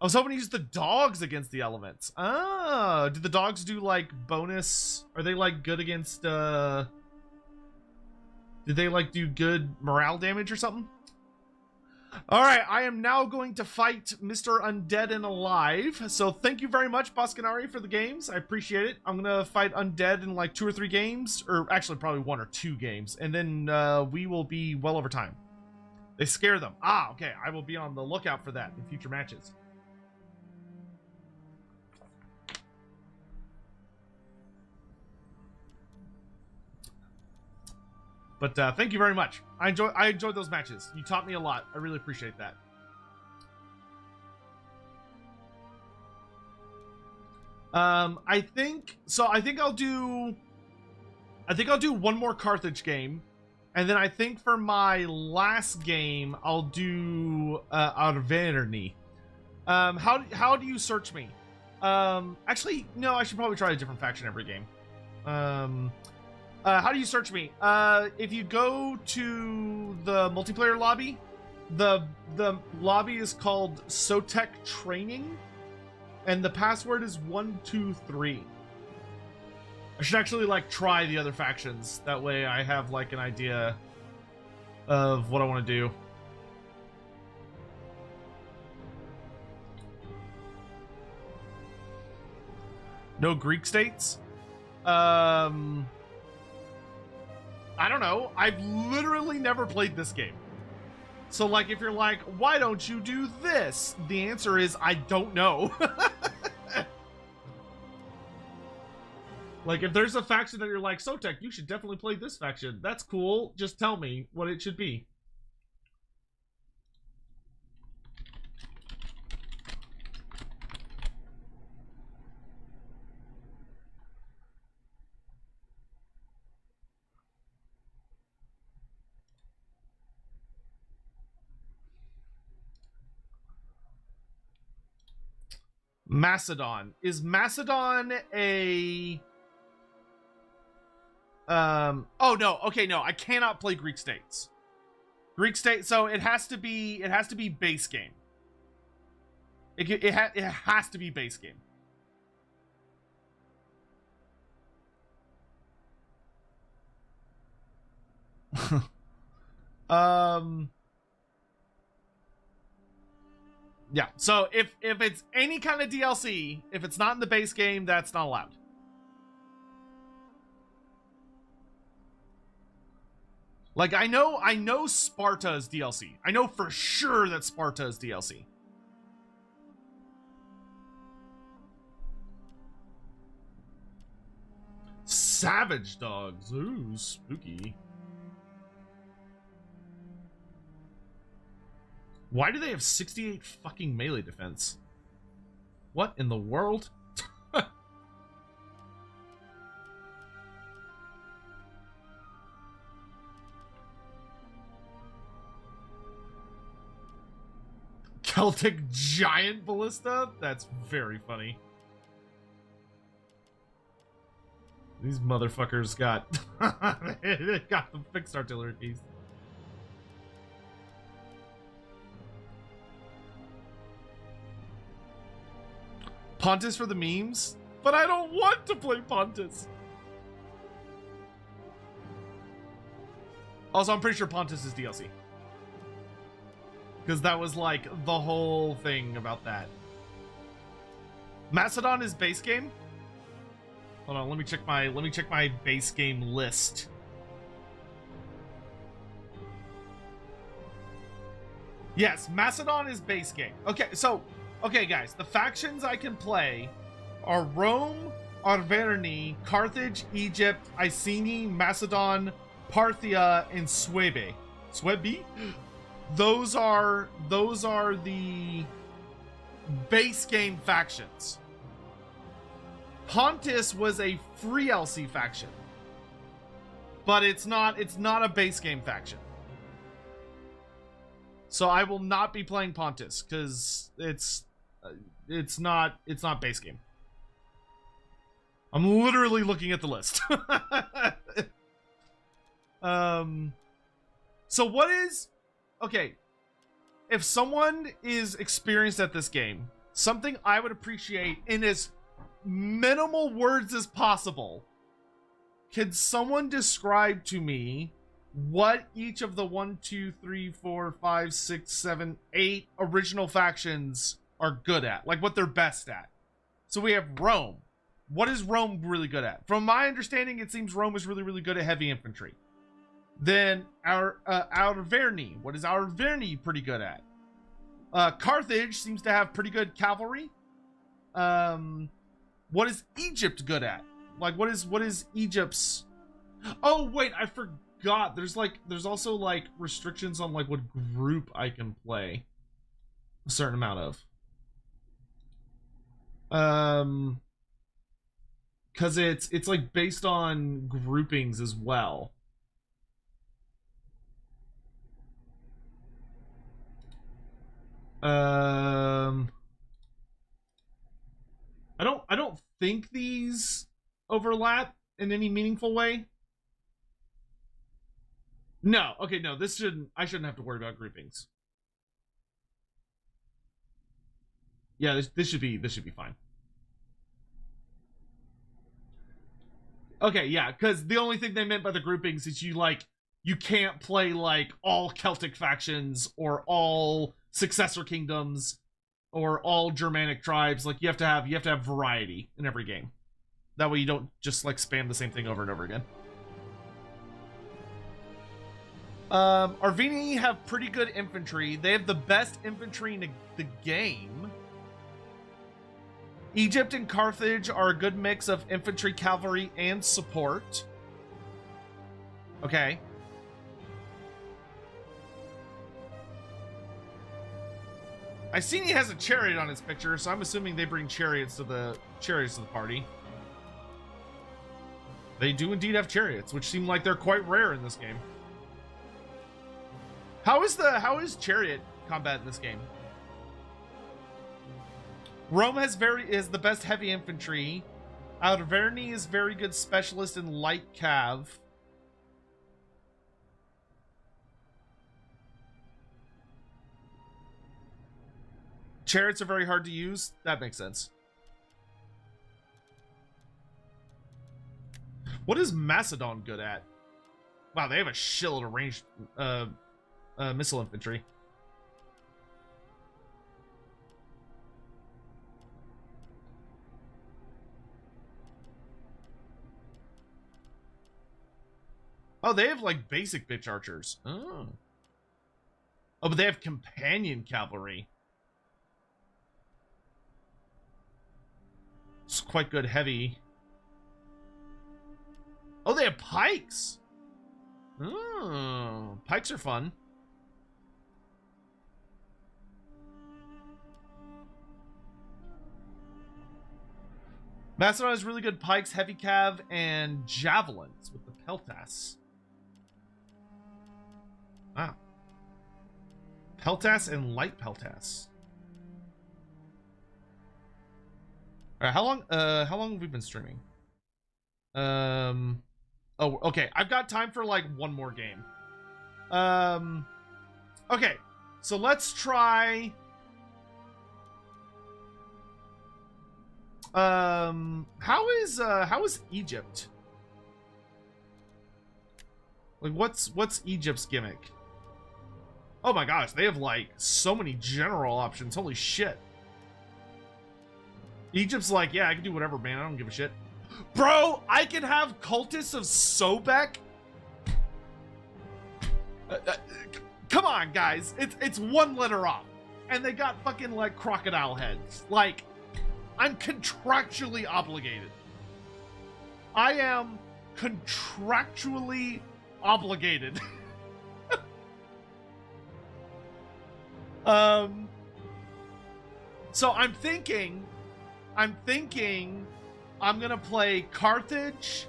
was hoping to use the dogs against the elements. Ah, did the dogs do like bonus? Are they like good against did they like do good morale damage or something? All right, I am now going to fight Mr. Undead and Alive. So thank you very much, Buscanari, for the games. I appreciate it. I'm gonna fight Undead in like 2 or 3 games, or actually probably 1 or 2 games, and then we will be well over time. They scare them. Ah, okay. I will be on the lookout for that in future matches. But thank you very much. I enjoyed those matches. You taught me a lot. I really appreciate that. I think I'll do one more Carthage game, and then I think for my last game I'll do Arverni. How do you search me? Actually, no, I should probably try a different faction every game. How do you search me? If you go to the multiplayer lobby, the lobby is called Sotek Training, and the password is 123. I should actually like try the other factions. That way I have like an idea of what I want to do. No Greek states? I don't know. I've literally never played this game. So, like, if you're like, why don't you do this? The answer is, I don't know. Like, if there's a faction that you're like, Sotek, you should definitely play this faction. That's cool. Just tell me what it should be. Macedon. Is Macedon a oh no, okay, no, I cannot play Greek states. Greek state, so it has to be base game. It has to be base game. Yeah, so if it's any kind of DLC, if it's not in the base game, that's not allowed. Like, I know Sparta is DLC. I know for sure that Sparta is DLC. Savage dogs. Ooh, spooky. Why do they have 68 fucking melee defense? What in the world? Celtic giant ballista? That's very funny. These motherfuckers got they got the fixed artillery piece. Pontus for the memes, but I don't want to play Pontus. Also, I'm pretty sure Pontus is DLC. Because that was like the whole thing about that. Macedon is base game. Hold on, let me check my base game list. Yes, Macedon is base game. Okay, guys, the factions I can play are Rome, Arverni, Carthage, Egypt, Iceni, Macedon, Parthia, and Suebe. Suebe? Those are the base game factions. Pontus was a free LC faction, but it's not a base game faction. So I will not be playing Pontus because it's not base game. I'm literally looking at the list. So what is okay? If someone is experienced at this game, something I would appreciate in as minimal words as possible. Can someone describe to me what each of the 1, 2, 3, 4, 5, 6, 7, 8 original factions are good at? Like what they're best at. So we have Rome. What is Rome really good at? From my understanding, it seems Rome is really, really good at heavy infantry. Then our Arverni. What is Arverni pretty good at? Carthage seems to have pretty good cavalry. What is Egypt good at? Like what is Egypt's? Oh wait, I forgot. There's also like restrictions on like what group I can play a certain amount of. Cause it's like based on groupings as well. I don't think these overlap in any meaningful way. No, okay, no, I shouldn't have to worry about groupings. Yeah, this should be fine. Okay, yeah, because the only thing they meant by the groupings is you can't play like all Celtic factions or all successor kingdoms or all Germanic tribes. Like you have to have variety in every game. That way you don't just like spam the same thing over and over again. Arvini have pretty good infantry. They have the best infantry in the game. Egypt and Carthage are a good mix of infantry, cavalry, and support. Okay. Iceni has a chariot on his picture, so I'm assuming they bring chariots to the party. They do indeed have chariots, which seem like they're quite rare in this game. How is chariot combat in this game? Rome is the best heavy infantry. Arverni is very good specialist in light cav. Chariots are very hard to use. That makes sense. What is Macedon good at? Wow, they have a shitload of ranged missile infantry. Oh, they have like basic bitch archers. Oh, but they have companion cavalry. It's quite good heavy. Oh, they have pikes. Oh, pikes are fun. Macedon has really good pikes, heavy cav, and javelins with the peltas. Wow. Peltas and light peltas. All right, how long have we been streaming? Oh, okay. I've got time for like one more game. Okay. So let's try How is Egypt? Like, what's Egypt's gimmick? Oh my gosh, they have like so many general options. Holy shit. Egypt's like, yeah, I can do whatever, man. I don't give a shit. Bro, I can have cultists of Sotek. Come on, guys. It's one letter off, and they got fucking like crocodile heads. Like, I'm contractually obligated. I am contractually obligated. So I'm thinking I'm gonna play Carthage,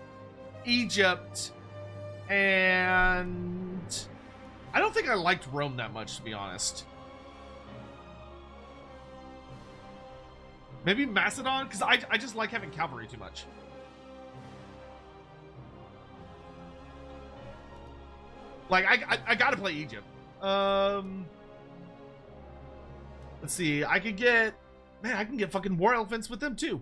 Egypt, and I don't think I liked Rome that much, to be honest. Maybe Macedon, because I just like having cavalry too much. Like, I gotta play Egypt. Let's see, I can get fucking war elephants with them too.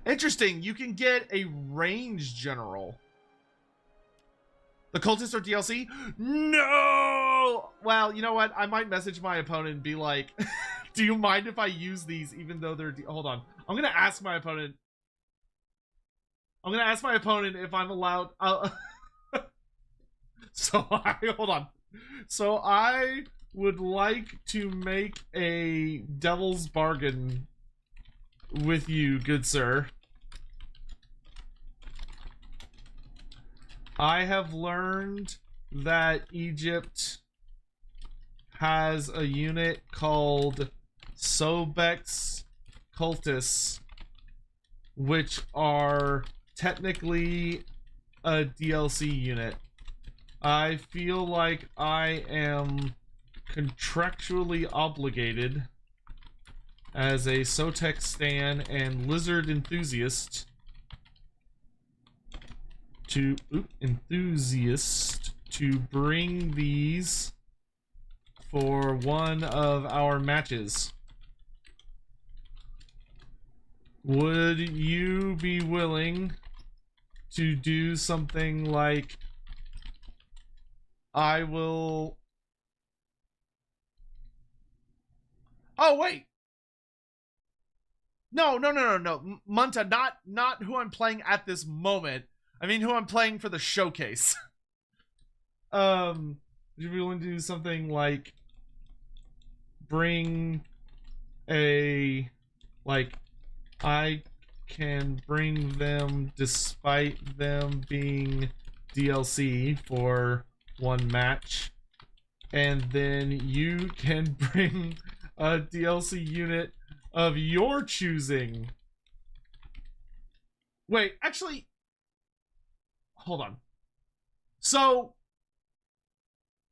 Interesting, you can get a range general. The cultists are DLC? No! Well, you know what? I might message my opponent and be like, do you mind if I use these even though they're... Hold on. I'm going to ask my opponent. If I'm allowed... hold on. So I would like to make a devil's bargain with you, good sir. I have learned that Egypt has a unit called Sobek's cultists, which are technically a DLC unit. I feel like I am contractually obligated as a Sotek stan and lizard enthusiast to bring these for one of our matches. Would you be willing to do something like I will... Oh, wait! No. Munta, not who I'm playing at this moment. I mean who I'm playing for the showcase. Would you be willing to do something like bring a... Like, I can bring them despite them being DLC for one match, and then you can bring a DLC unit of your choosing. Wait, actually, hold on. So,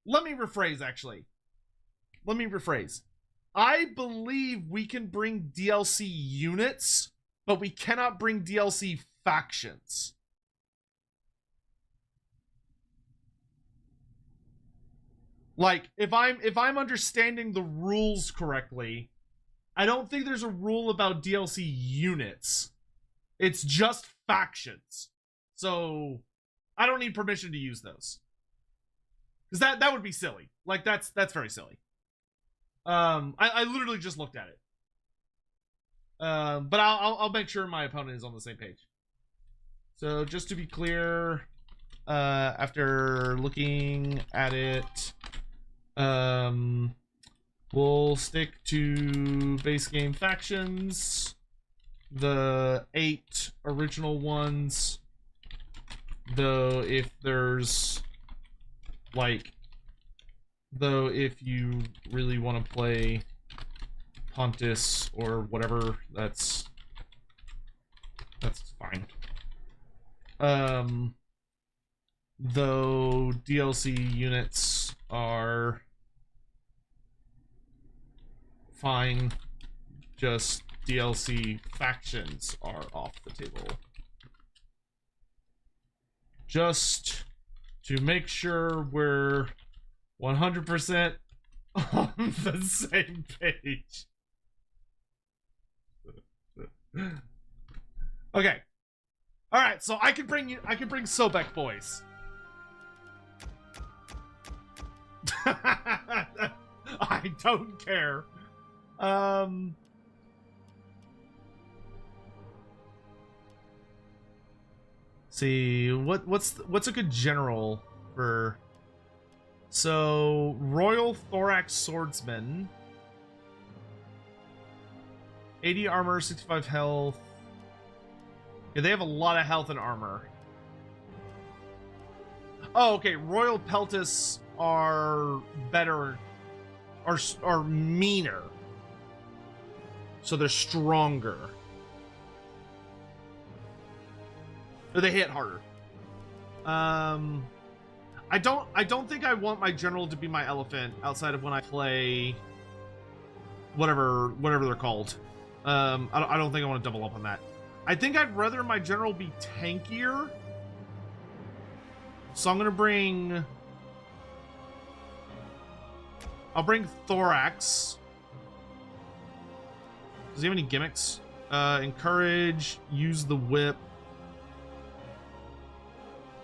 let me rephrase. I believe we can bring DLC units, but we cannot bring DLC factions. Like, if I'm understanding the rules correctly, I don't think there's a rule about DLC units. It's just factions. So, I don't need permission to use those. Because that would be silly. Like, that's very silly. I literally just looked at it. But I'll make sure my opponent is on the same page. So, just to be clear, after looking at it, we'll stick to base game factions, the 8 original ones, though if you really want to play Pontus or whatever, that's fine. Though DLC units are fine, just DLC factions are off the table. Just to make sure we're 100% on the same page. Okay. All right, so I can bring Sobek boys. I don't care. See what's a good general for. So Royal Thorax Swordsman, 80 armor, 65 health. Yeah, they have a lot of health and armor. Oh, okay. Royal Peltis are better, are meaner, so they're stronger. Or they hit harder. I don't think I want my general to be my elephant outside of when I play whatever they're called. I don't think I want to double up on that. I think I'd rather my general be tankier. So I'm gonna bring. I'll bring Thorax. Does he have any gimmicks? Encourage, use the whip,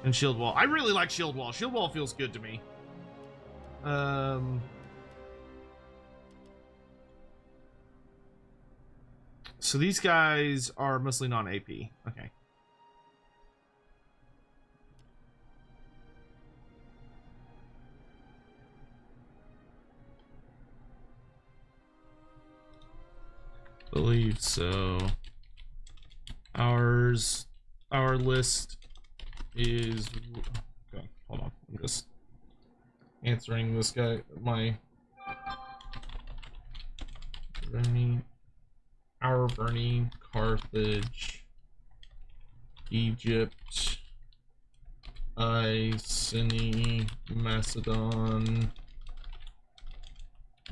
and shield wall. I really like shield wall. Shield wall feels good to me. So these guys are mostly non-AP. Okay. Believe so. Our list is. Okay, hold on. I'm just answering this guy. My Burning, Carthage, Egypt, Iceni, Macedon.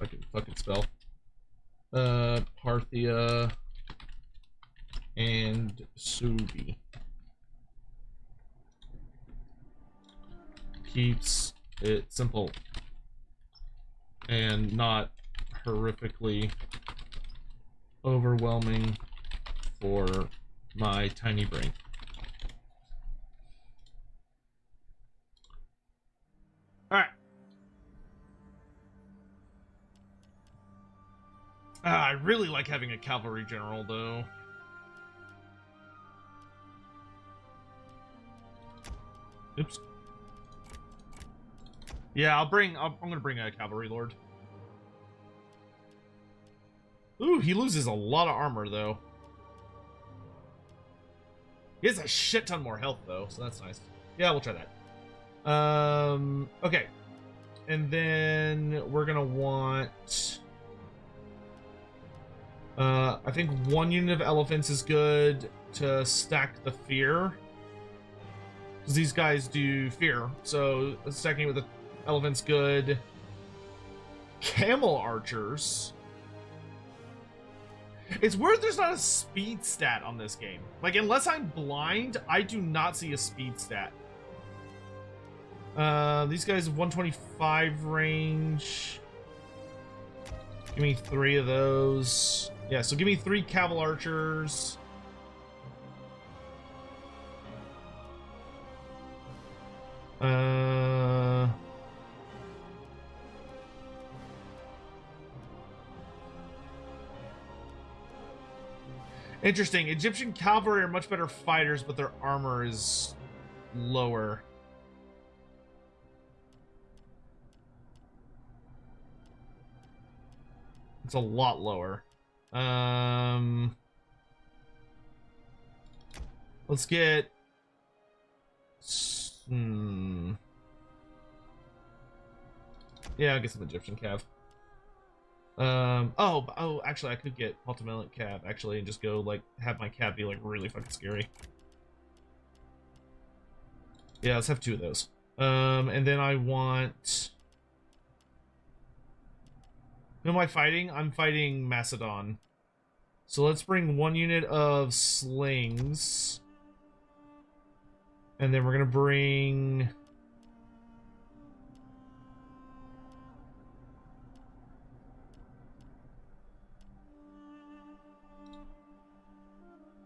I can fucking spell. Parthia and Subi. Keeps it simple and not horrifically overwhelming for my tiny brain. All right. I really like having a cavalry general, though. Oops. Yeah, I'm gonna bring a cavalry lord. Ooh, he loses a lot of armor, though. He has a shit ton more health, though, so that's nice. Yeah, we'll try that. Okay. And then we're gonna want... I think one unit of elephants is good to stack the fear. Because these guys do fear, so stacking it with the elephant's good. Camel archers... It's weird there's not a speed stat on this game. Like, unless I'm blind, I do not see a speed stat. These guys have 125 range. Give me 3 of those. Yeah, so give me 3 cavalry archers. Interesting. Egyptian cavalry are much better fighters, but their armor is lower. It's a lot lower. Let's get... Yeah, I'll get some Egyptian cav. Oh, actually, I could get multi-element cav, actually, and just go, like, have my cav be, like, really fucking scary. Yeah, let's have 2 of those. And then I want... Who am I fighting? I'm fighting Macedon. So let's bring 1 unit of slings. And then we're gonna bring...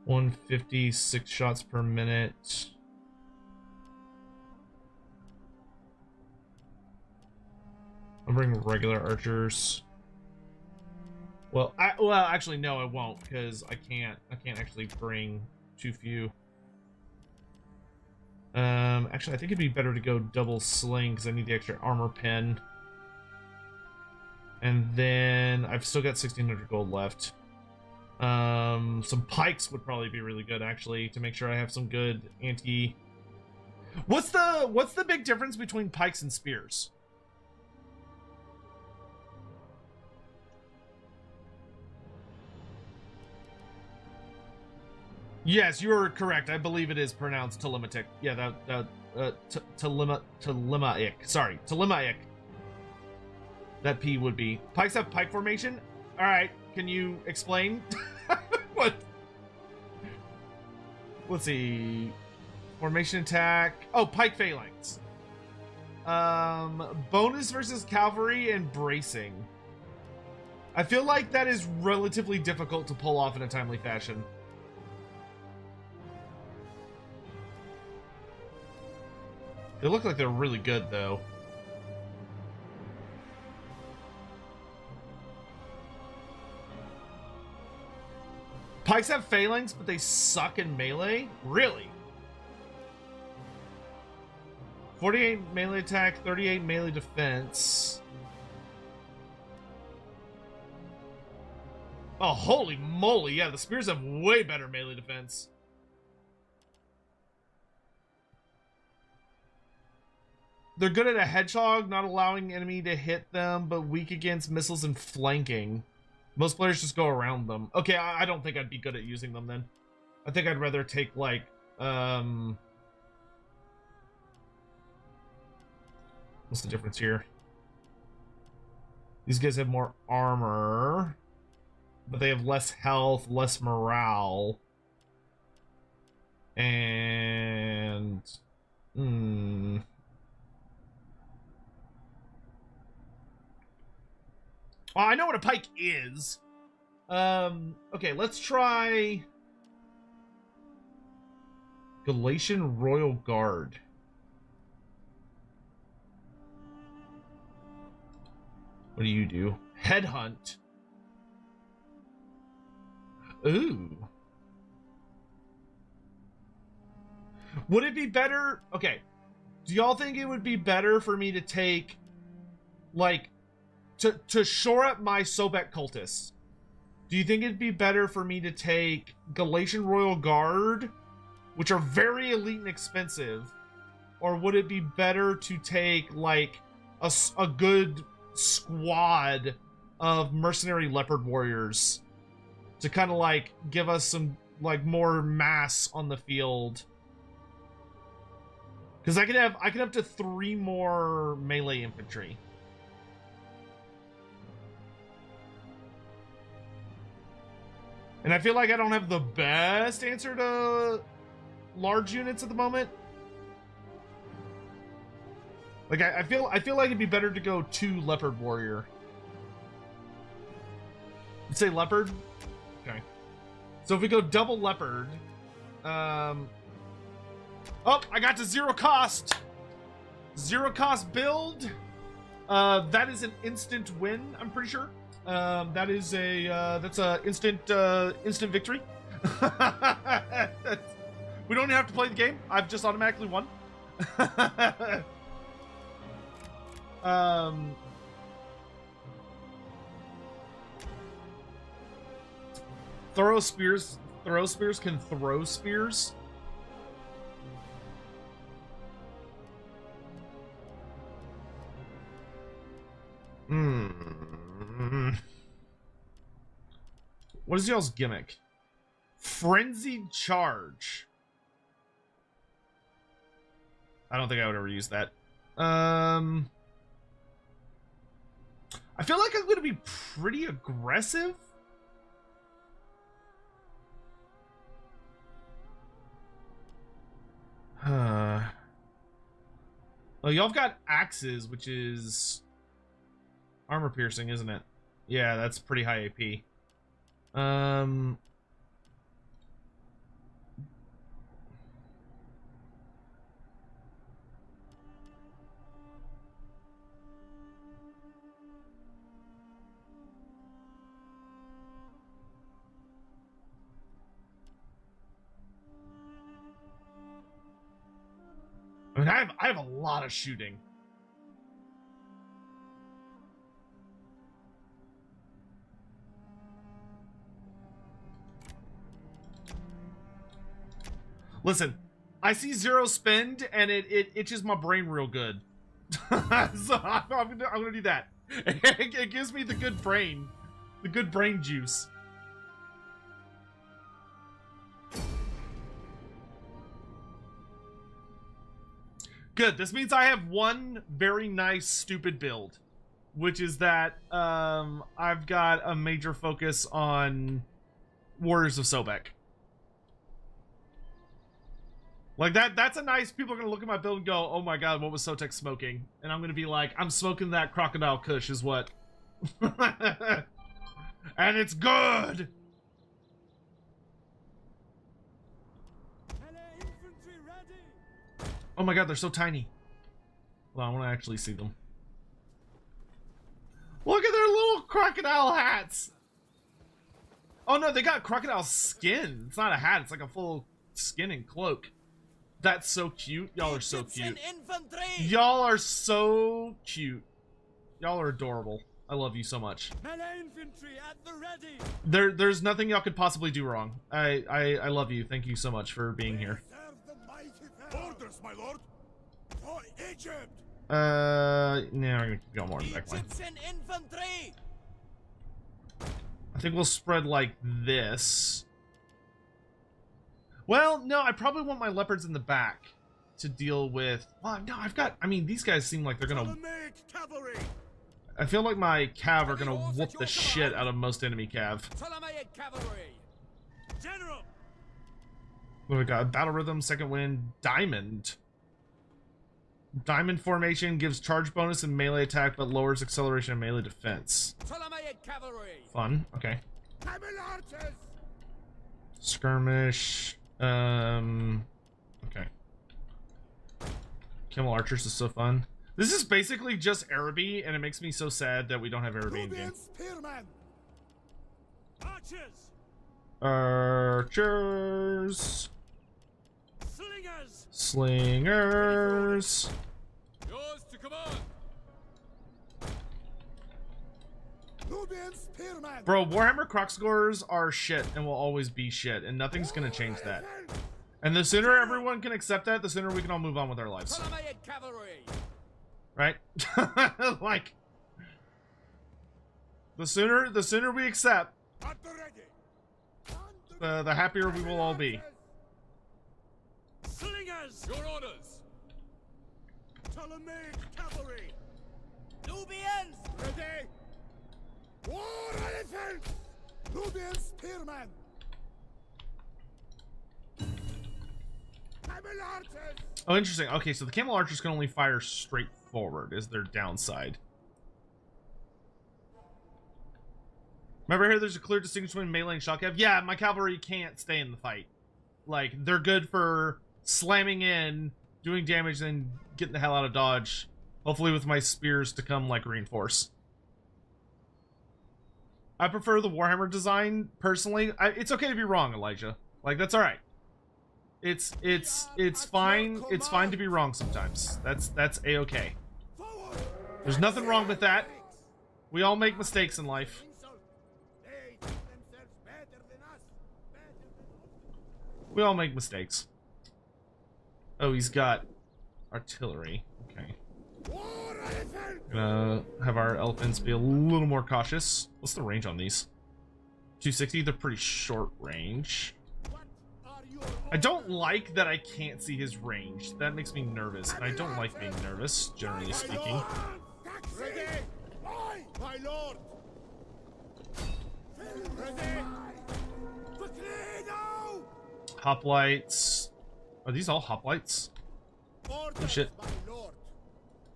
150, 6 shots per minute. I'll bring regular archers. Well, actually, no, I won't, because I can't actually bring too few. Actually, I think it'd be better to go double sling, because I need the extra armor pen. And then I've still got 1,600 gold left. Some pikes would probably be really good, actually, to make sure I have some good anti... What's the big difference between pikes and spears? Yes, you're correct. I believe it is pronounced Telematic. Yeah, Telemaic. Sorry, Telemaic. That P would be. Pikes have pike formation? Alright, can you explain? What? Let's see. Formation attack. Oh, pike phalanx. Bonus versus cavalry and bracing. I feel like that is relatively difficult to pull off in a timely fashion. They look like they're really good, though. Pikes have phalanx, but they suck in melee? Really? 48 melee attack, 38 melee defense. Oh, holy moly. Yeah, the spears have way better melee defense. They're good at a hedgehog, not allowing enemy to hit them, but weak against missiles and flanking. Most players just go around them. Okay, I don't think I'd be good at using them then. I think I'd rather take, like, what's the difference here? These guys have more armor, but they have less health, less morale. And... Oh, I know what a pike is. Okay, let's try Galatian Royal Guard. What do you do? Headhunt. Ooh. Would it be better? Okay. Do y'all think it would be better for me to take, like, to shore up my Sobek cultists? Do you think it'd be better for me to take Galatian Royal Guard, which are very elite and expensive, or would it be better to take, like, a good squad of mercenary leopard warriors to kind of, like, give us some, like, more mass on the field? Because I could have up to 3 more melee infantry. And I feel like I don't have the best answer to large units at the moment. Like, I feel like it'd be better to go 2 leopard warrior. You'd say leopard? Okay. So if we go double leopard, oh, I got to 0 cost. 0 cost build. That is an instant win, I'm pretty sure. That is that's a instant victory. We don't have to play the game. I've just automatically won. Throw spears can throw spears. What is y'all's gimmick? Frenzied charge. I don't think I would ever use that. I feel like I'm going to be pretty aggressive. Well, y'all have got axes, which is armor piercing, isn't it? Yeah, that's pretty high AP. I have a lot of shooting. Listen, I see zero spend and it itches my brain real good. So I'm gonna do that. It gives me the good brain juice. Good. This means I have one very nice stupid build, which is that I've got a major focus on Warriors of Sotek. Like that's a nice, people are gonna look at my build and go, oh my god, what was Sotek smoking? And I'm gonna be like, I'm smoking that crocodile kush is what. And it's good! Infantry ready. Oh my god, they're so tiny. Well, I want to actually see them. Look at their little crocodile hats! Oh no, they got crocodile skin. It's not a hat, it's like a full skin and cloak. That's so cute. Y'all are so cute. Y'all are so cute. Y'all are adorable. I love you so much. Melee infantry at the ready. There's nothing y'all could possibly do wrong. I love you. Thank you so much for being here. Serve the mighty pharaoh. Orders, my lord. For Egypt. No, I'm gonna keep going more in the back line. Egyptian infantry. I think we'll spread like this. Well, no, I probably want my leopards in the back to deal with. Well, no, I mean, these guys seem like they're gonna. Ptolemaic cavalry. I feel like my cav are gonna whoop the shit out of most enemy cav. Ptolemaic cavalry. General. What do we got? Battle rhythm, second wind, diamond. Diamond formation gives charge bonus and melee attack, but lowers acceleration and melee defense. Ptolemaic cavalry. Fun. Okay. Camel archers. Skirmish. Okay. Camel archers is so fun. This is basically just Araby, and it makes me so sad that we don't have Araby in game. Nubian spearmen. Archers. Archers. Slingers. Slingers. Yours to command. Nubian spearmen. Bro, Warhammer Croc scores are shit and will always be shit, and nothing's gonna change that. And the sooner everyone can accept that, the sooner we can all move on with our lives. Ptolemaic cavalry. Right? Like, the sooner we accept, At the ready. the happier we will all be. Slingers. Your orders. Ptolemaic cavalry. Nubians. Ready. War elephants. Nubian spearmen. Camel archers. Oh, interesting. Okay, so the camel archers can only fire straight forward is their downside. Remember here, there's a clear distinction between melee and shock cav. Yeah, my cavalry can't stay in the fight. Like, they're good for slamming in, doing damage, and getting the hell out of dodge. Hopefully with my spears to come, like, reinforce. I prefer the Warhammer design, personally. It's okay to be wrong, Elijah. Like, that's alright. It's fine. It's fine to be wrong sometimes. That's a-okay. There's nothing wrong with that. We all make mistakes in life. They think themselves better than us. We all make mistakes. Oh, he's got artillery. Okay. War elephant. Gonna have our elephants be a little more cautious. What's the range on these? 260. They're pretty short range. What are your I don't like that I can't see his range. That makes me nervous, and I don't like being nervous, generally speaking. Ready. Aye, my lord. Ready. Quickly now. Hoplites. Are these all hoplites? Orders, shit. my lord.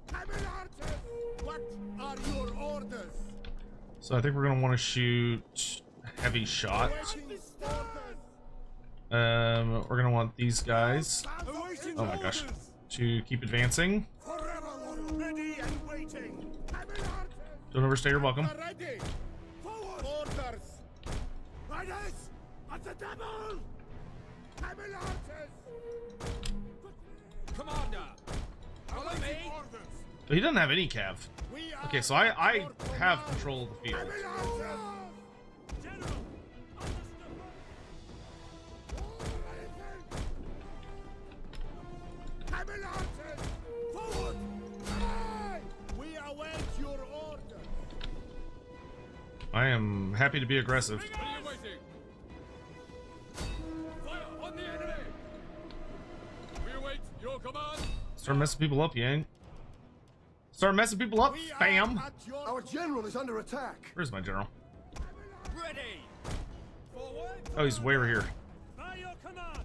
Camel archers. What are your orders? So I think we're gonna want to shoot heavy shot. Awaiting orders. We're gonna want these guys. Awaiting Oh my gosh. orders. To keep advancing. Forever ready and waiting. Camel archers. Don't overstay your welcome. Ready. Forward. Orders. Riders. At the double. Camel archers. Commander. Awaiting orders. He doesn't have any cav. We are Okay, so I have control of the field. Camel archers. General, Camel archers. Forward. Aye. We await your order. I am happy to be aggressive. what are you waiting? Fire on the enemy. We await your command. Start messing people up, Yang. Start messing people up, We are fam. at your Our general is under attack. Where's my general? Ready. Forward. Oh, he's way over here. By your command.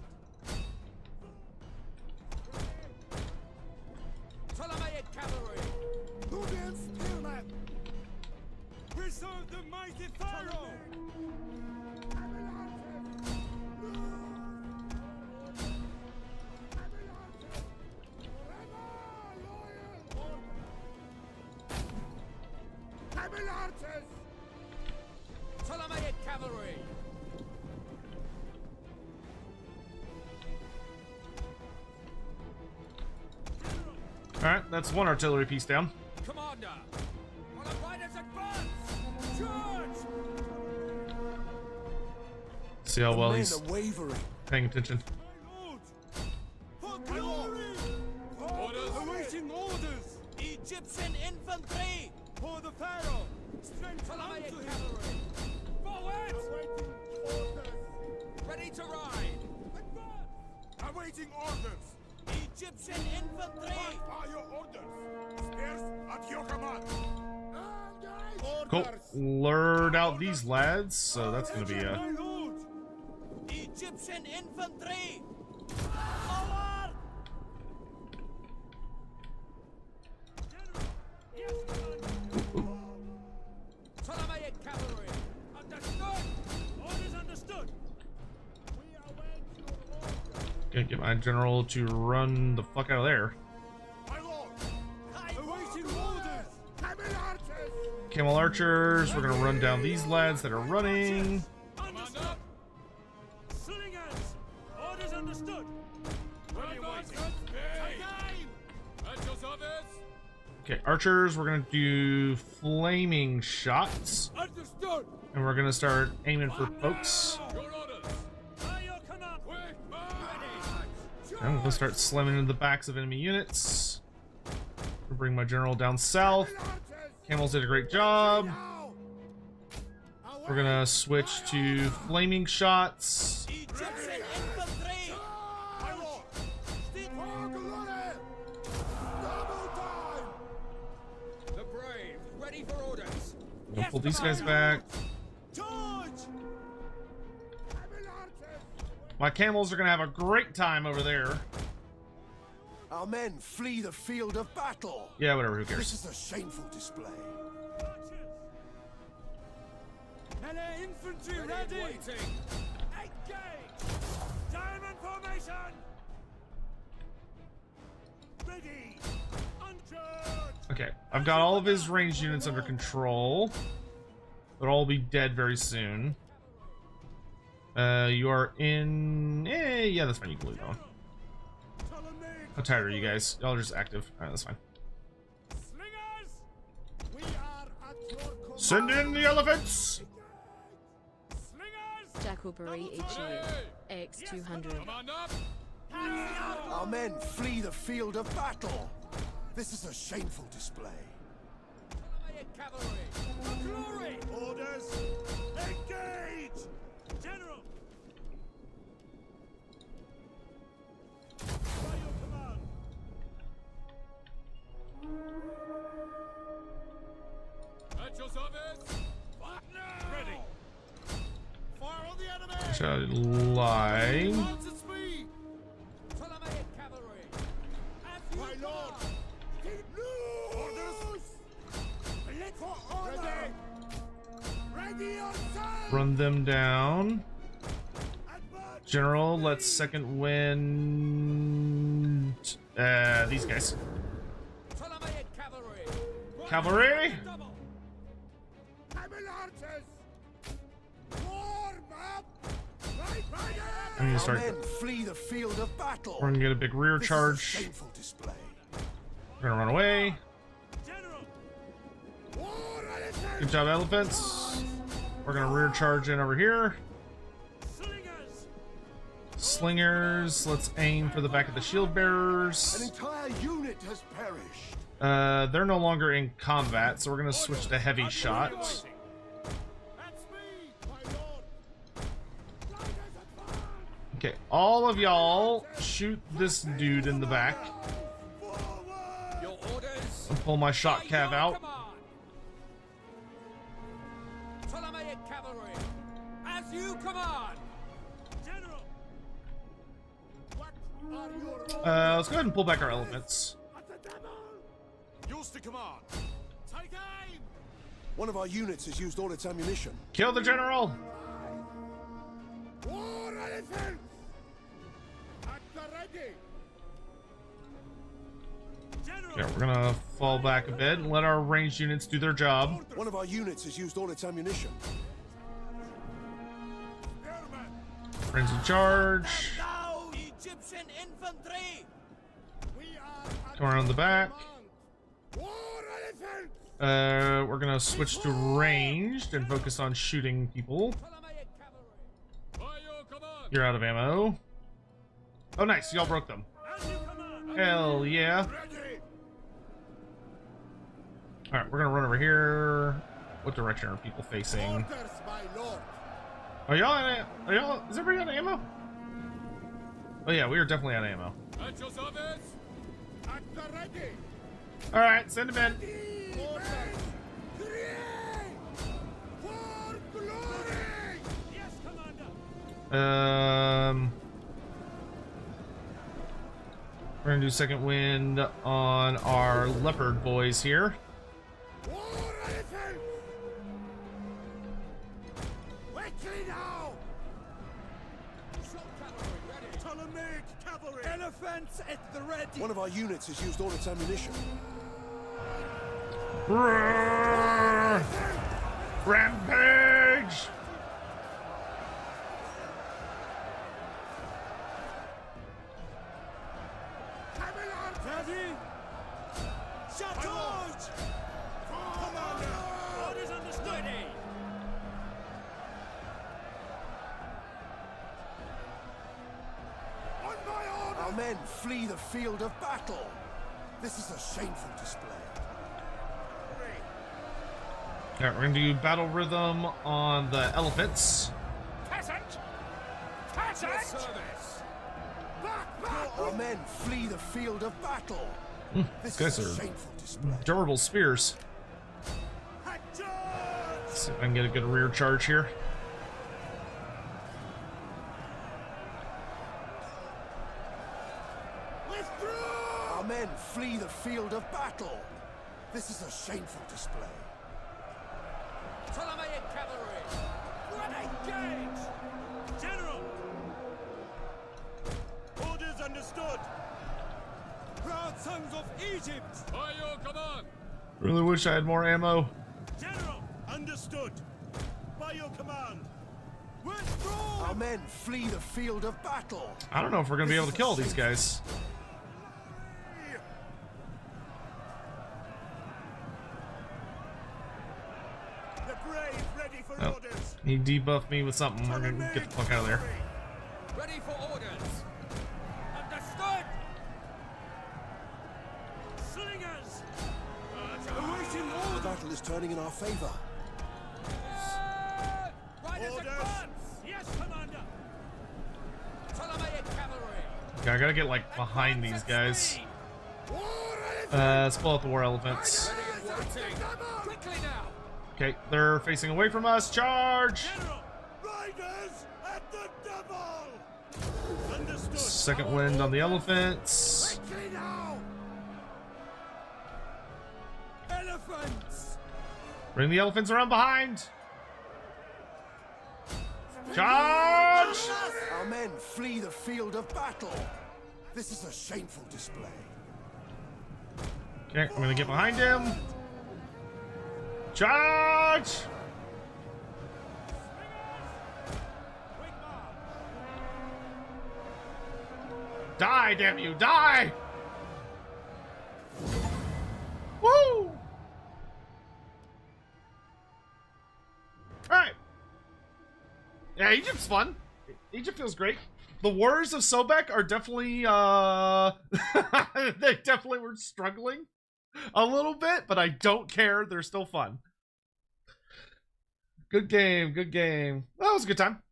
Ptolemaic cavalry. Nubian spearmen. Preserve the mighty Pharaoh. Camel archers. Camel archers. Forever loyal. Camel archers. Ptolemaic cavalry. All right, that's one artillery piece down. Commander. On the riders advance. Charge. See how well Men he's are wavering. paying attention. My lord. For glory. Orders. Awaiting orders. Egyptian infantry. For the Pharaoh. Strength Ptolemaic cavalry. Forward. Awaiting orders. Ready to ride. Advance. Awaiting orders. Egyptian infantry. What are your orders? Spears at your command. Cool. Lured out these lads, so that's gonna be My lord. Egyptian infantry. Forward. Yes, Ptolemaic cavalry. Understood. Orders understood. We await your order. gonna get my general to run the fuck out of there. My lord. Awaiting orders. Camel archers. Camel archers, we're gonna run down these lads that are running. Understood. Slingers. Orders understood. What are you waiting? Again. At your service. Okay, archers, we're gonna do flaming shots, Understood. and we're gonna start aiming for folks. Your orders. By your command. Quick. Ready. I'm gonna start slamming into the backs of enemy units. We'll bring my general down south. Camels did a great job. We're gonna switch to flaming shots. Egyptian infantry. My lord. For glory. Double time. The brave. Ready for orders. We'll pull these guys back. Charge. Camel archers. My camels are gonna have a great time over there. Our men flee the field of battle. Yeah, whatever, who This cares? is a shameful display. Melee infantry ready. Waiting. Engage. Diamond formation. Ready. Uncharged. Okay, I've got all of his ranged units under control. They'll all be dead very soon. You are in... yeah, that's fine, you can leave that one. How tired are you guys? Y'all are just active. Alright, that's fine. Slingers. We are at your command. Send in the elephants! Slingers. Jackalberry HE X200. Command up. Our men flee the field of battle. This is a shameful display. Ptolemaic cavalry. For glory. Orders. Engage. General. By your command. At your service. Ready. Fire on the enemy. Should I lie? Advance at speed. Ptolemaic cavalry. As you My lord. Orders. Let for order. Ready yourself. Run them down. Advance. General, let's second wind... these guys. Ptolemaic cavalry. Cavalry? Double. Camel archers. Warm up. Right, I need to Our start... men flee the field of battle. We're gonna get a big rear This is a charge. shameful display. We're gonna run away. General! War elephants! Good job, elephants. We're gonna rear charge in over here. Slingers! Slingers. Let's aim for the back of the shield An bearers. entire unit has perished. They're no longer in combat, so we're gonna switch to heavy shot. That's me, my lord! Riders advance! Okay, all of y'all shoot this dude in the back. Forward! Your orders. And pull my shot By cav your out. command. Ptolemaic cavalry. As you command. General! What are your orders? Let's go ahead and pull back our elephants. At the devil! Yours to command. Take aim! One of our units has used all its ammunition. Kill the general. War elephants! At the ready! General! Okay, we're gonna fall back a bit and let our ranged units do their job. One of our units has used all its ammunition. Spearman! Frenzy charge. Now, Egyptian infantry. We are at Come around the back. command. War elephants! We're gonna switch to ranged and focus on shooting people. Ptolemaic cavalry. By your command. You're out of ammo. Oh, nice. Y'all broke them. As you command! Hell yeah. Ready! All right, we're gonna run over here. What direction are people facing? Orders, my lord! Are y'all? Is everybody out of ammo? Oh yeah, we are definitely out of ammo. At your service. At the ready! All right, send them in. Orders! Create! For glory! Yes, Commander! We're gonna do second wind on our leopard boys here. War elephants! Quickly now! Shot cavalry ready. Ptolemaic cavalry! Elephants at the ready. One of our units has used all its ammunition. Roar! Rampage! Camelot! Ready. Charge! Commander! Orders understood! Ready. On my order! Our men flee the field of battle. This is a shameful display. All right, we're gonna do battle rhythm on the elephants. Peasant! Peasant! Service. Back, back! Our men flee the field of battle. This guys is a are shameful display. Durable spears. At charge! Let's see if I can get a good rear charge here. Withdraw! Our men flee the field of battle. This is a shameful display. Ptolemaic cavalry. Renegade. General! Orders understood! Proud sons of Egypt. By your command. Really wish I had more ammo. General! Understood! By your command! Withdraw. Our men flee the field of battle. I don't know if we're gonna be able to kill these guys. The brave ready for Oh. orders! He debuffed me with something. We're gonna get the fuck out of there. Ready for orders. Understood. Slingers! Awaiting The orders. battle is turning in our favor. Riders Orders! advance. Yes, Commander! Ptolemaic cavalry. Okay, I gotta get like behind these guys. War elephant! Let's pull out the war elephants. Ready and waiting. Quickly now. Okay, they're facing away from us. Charge! General! Riders at the double! Understood! Second wind on the elephants. Quickly now! Elephants. Bring the elephants around behind. Charge! Our men flee the field of battle. This is a shameful display. Okay, I'm gonna get behind him. Charge! Die, damn you, die! Yeah, Egypt's fun. Egypt feels great. The Warriors of Sobek are definitely, they definitely were struggling a little bit, but I don't care. They're still fun. Good game, good game. That was a good time.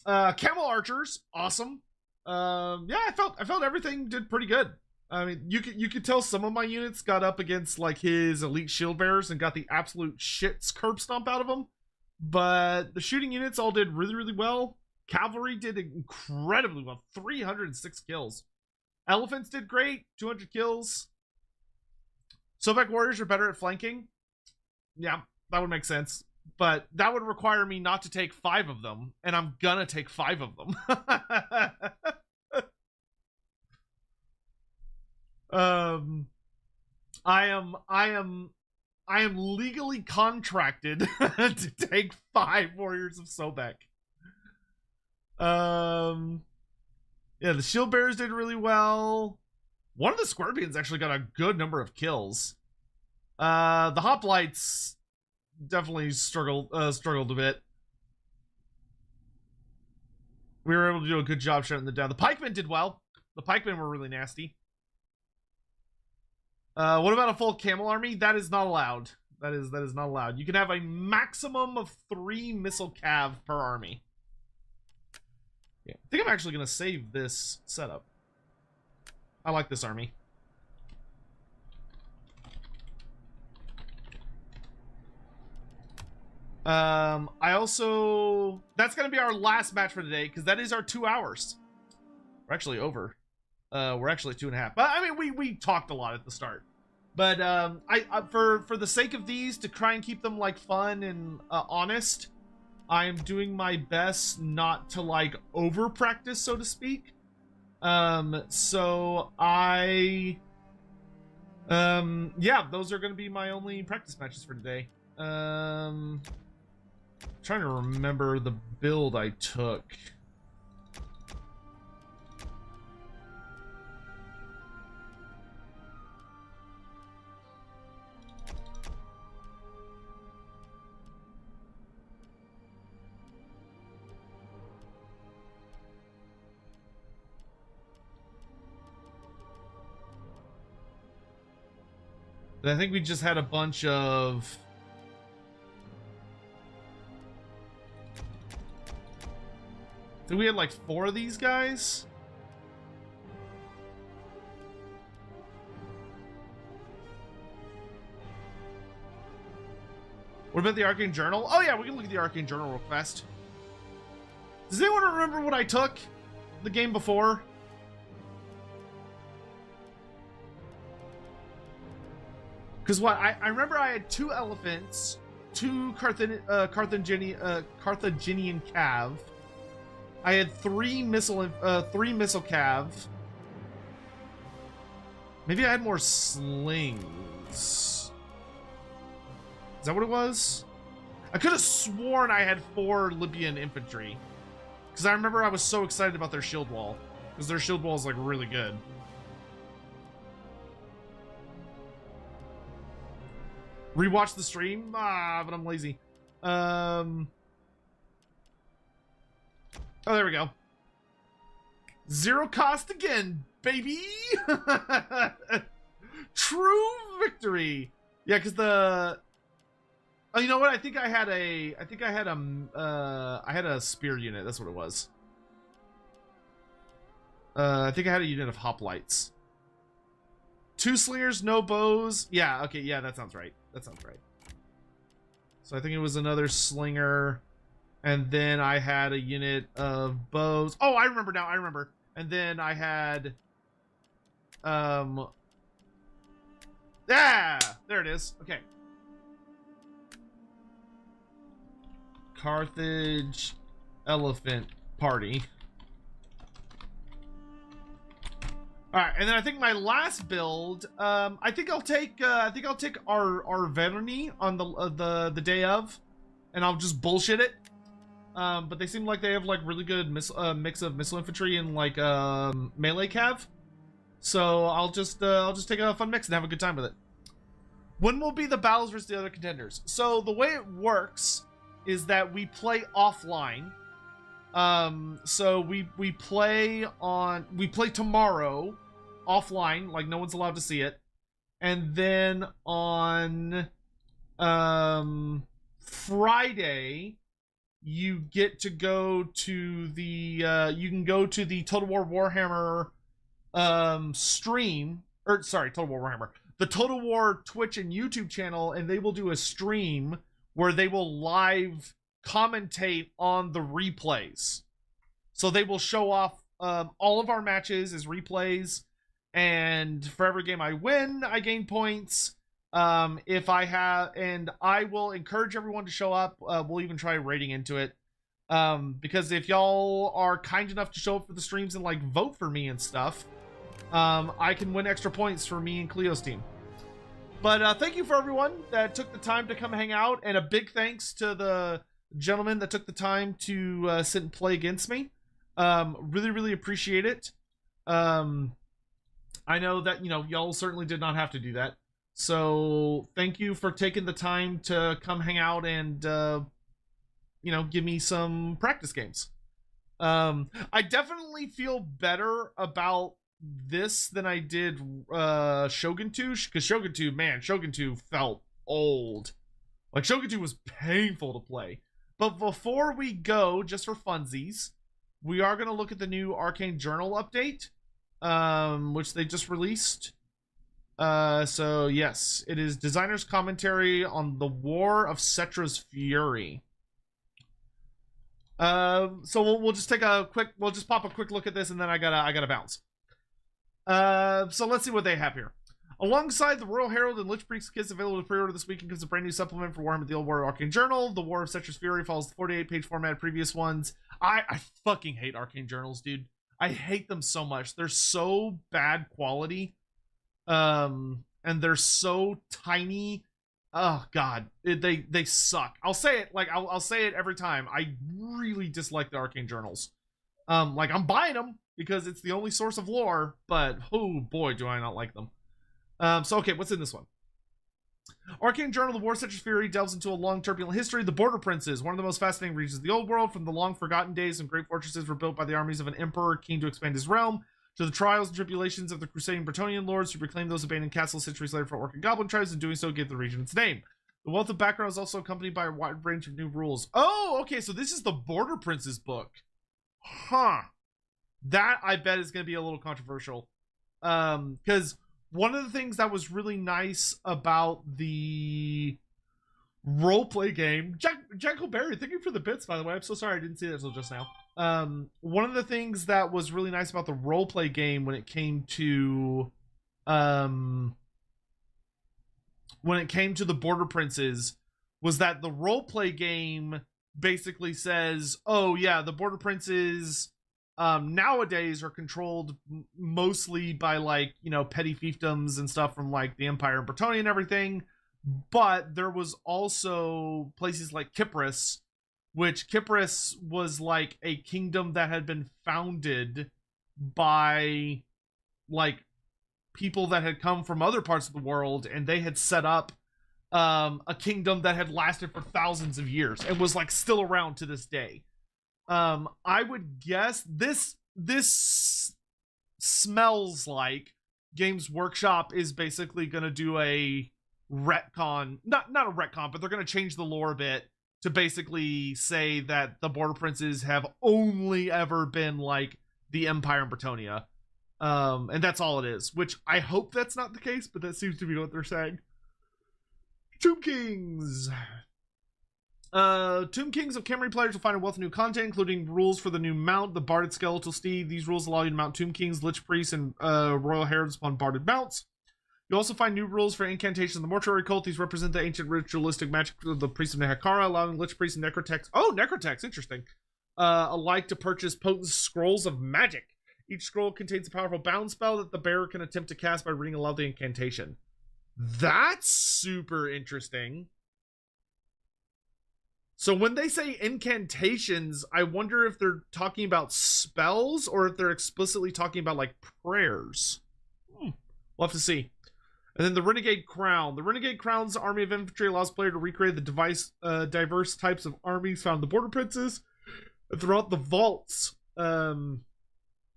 Camel Archers, awesome. Yeah, I felt everything did pretty good. I mean, you could tell some of my units got up against like his elite shield bearers and got the absolute shits curb stomp out of them. But the shooting units all did really, really well. Cavalry did incredibly well, 306 kills. Elephants did great, 200 kills. Sobek Warriors are better at flanking. Yeah, that would make sense. But that would require me not to take 5 of them, and I'm gonna take 5 of them. I am legally contracted to take 5 Warriors of Sobek. Yeah, the shield bearers did really well. One of the scorpions actually got a good number of kills. The hoplites definitely struggled a bit. We were able to do a good job shutting them down. The pikemen did well. The pikemen were really nasty. What about a full camel army? That is not allowed. That is not allowed. You can have a maximum of 3 missile cav per army. Yeah, I think I'm actually gonna save this setup. I like this army. I also... That's going to be our last match for today, because that is our 2 hours. We're actually over. We're actually 2.5. But, I mean, we talked a lot at the start. But, for the sake of these, to try and keep them, like, fun and honest, I am doing my best not to, like, over-practice, so to speak. So I... yeah, those are going to be my only practice matches for today. Trying to remember the build I took. I think we just had a bunch of... I think we had like 4 of these guys. What about the Arcane Journal? Oh yeah, we can look at the Arcane Journal real fast. Does anyone remember what I took the game before? Because what I remember, I had 2 elephants, 2 Carthaginian cav. I had 3 missile cav. Maybe I had more slings. Is that what it was? I could have sworn I had 4 Libyan infantry, because I remember I was so excited about their shield wall, because their shield wall is like really good. Rewatch the stream? Ah, but I'm lazy. Oh, there we go. 0 cost again, baby! True victory! Yeah, because the... Oh, you know what? I think I had a spear unit. That's what it was. I think I had a unit of hoplites. 2 slingers, no bows. Yeah, okay, yeah, that sounds right. That sounds right. So I think it was another slinger, and then I had a unit of bows. Oh, I remember now. I remember. And then I had, yeah, there it is. Okay. Carthage elephant party. All right, and then I think my last build, I think I'll take our Verni on the day of, and I'll just bullshit it. But they seem like they have like really good mix of missile infantry and like melee cav. So I'll just take a fun mix and have a good time with it. When will be the battles versus the other contenders? So the way it works is that we play offline. So we play tomorrow offline, like no one's allowed to see it. And then on Friday, you get to go to the you can go to the Total War Warhammer stream, or sorry, Total War Warhammer, the Total War Twitch and YouTube channel, and they will do a stream where they will live commentate on the replays. So they will show off all of our matches as replays, and for every game I win, I gain points. If I have, and I will encourage everyone to show up. We'll even try rating into it. Because if y'all are kind enough to show up for the streams and like vote for me and stuff, I can win extra points for me and Cleo's team. But thank you for everyone that took the time to come hang out, and a big thanks to the gentleman that took the time to sit and play against me. Really, really appreciate it. I know that, you know, y'all certainly did not have to do that. So thank you for taking the time to come hang out and, you know, give me some practice games. I definitely feel better about this than I did Shogun 2, because Shogun 2, man, Shogun 2 felt old. Like, Shogun 2 was painful to play. But before we go, just for funsies, we are going to look at the new Arcane Journal update, which they just released. So yes, it is designer's commentary on the War of Cetra's Fury. So we'll just take a quick, we'll just pop a quick look at this, and then I gotta bounce. So let's see what they have here. Alongside the Royal Herald and Lich Priest kits available to pre-order this week, and gives a brand new supplement for Warhammer: The Old War Arcane Journal. The War of Cetra's Fury follows the 48-page format of previous ones. I fucking hate Arcane Journals, dude. I hate them so much. They're so bad quality. And they're so tiny. Oh god, they suck. I'll say it, like I'll say it every time. I really dislike the Arcane Journals. Like, I'm buying them because it's the only source of lore, but oh boy, do I not like them. So okay, what's in this one? Arcane Journal: The War of Cetra's Fury delves into a long turbulent history. The Border Princes, one of the most fascinating regions of the old world. From the long forgotten days when great fortresses were built by the armies of an emperor keen to expand his realm, to the trials and tribulations of the crusading Bretonnian lords who reclaimed those abandoned castles centuries later for orc and goblin tribes, and doing so gave the region its name. The wealth of background is also accompanied by a wide range of new rules. Oh, okay, so this is the Border Princes book. Huh. That, I bet, is going to be a little controversial. Because one of the things that was really nice about the roleplay game... Jack Colberry, thank you for the bits, by the way. I'm so sorry I didn't see that until just now. One of the things that was really nice about the roleplay game when it came to the Border Princes was that the roleplay game basically says, oh yeah, the Border Princes nowadays are controlled mostly by, like, you know, petty fiefdoms and stuff from like the Empire and Bretonnia and everything, but there was also places like Kypris, which Kypris was like a kingdom that had been founded by like people that had come from other parts of the world, and they had set up a kingdom that had lasted for thousands of years and was like still around to this day. I would guess this smells like Games Workshop is basically going to do a retcon, not a retcon, but they're going to change the lore a bit to basically say that the Border Princes have only ever been like the Empire and Bretonnia. And that's all it is, which I hope that's not the case, but that seems to be what they're saying. Tomb Kings. Tomb Kings of Camry players will find a wealth of new content, including rules for the new mount, the Barded Skeletal Steed. These rules allow you to mount Tomb Kings, Lich Priests, and Royal Heralds upon Barded mounts. You'll also find new rules for incantations of the Mortuary Cult. These represent the ancient ritualistic magic of the Priest of Nehekara, allowing Lich Priests and Necrotex, interesting, alike to purchase potent scrolls of magic. Each scroll contains a powerful bound spell that the bearer can attempt to cast by reading aloud the incantation. That's super interesting. So when they say incantations, I wonder if they're talking about spells or if they're explicitly talking about like prayers. We'll have to see. And then the Renegade Crown. The Renegade Crown's army of infantry allows player to recreate the diverse types of armies found in the Border Princes. throughout the vaults.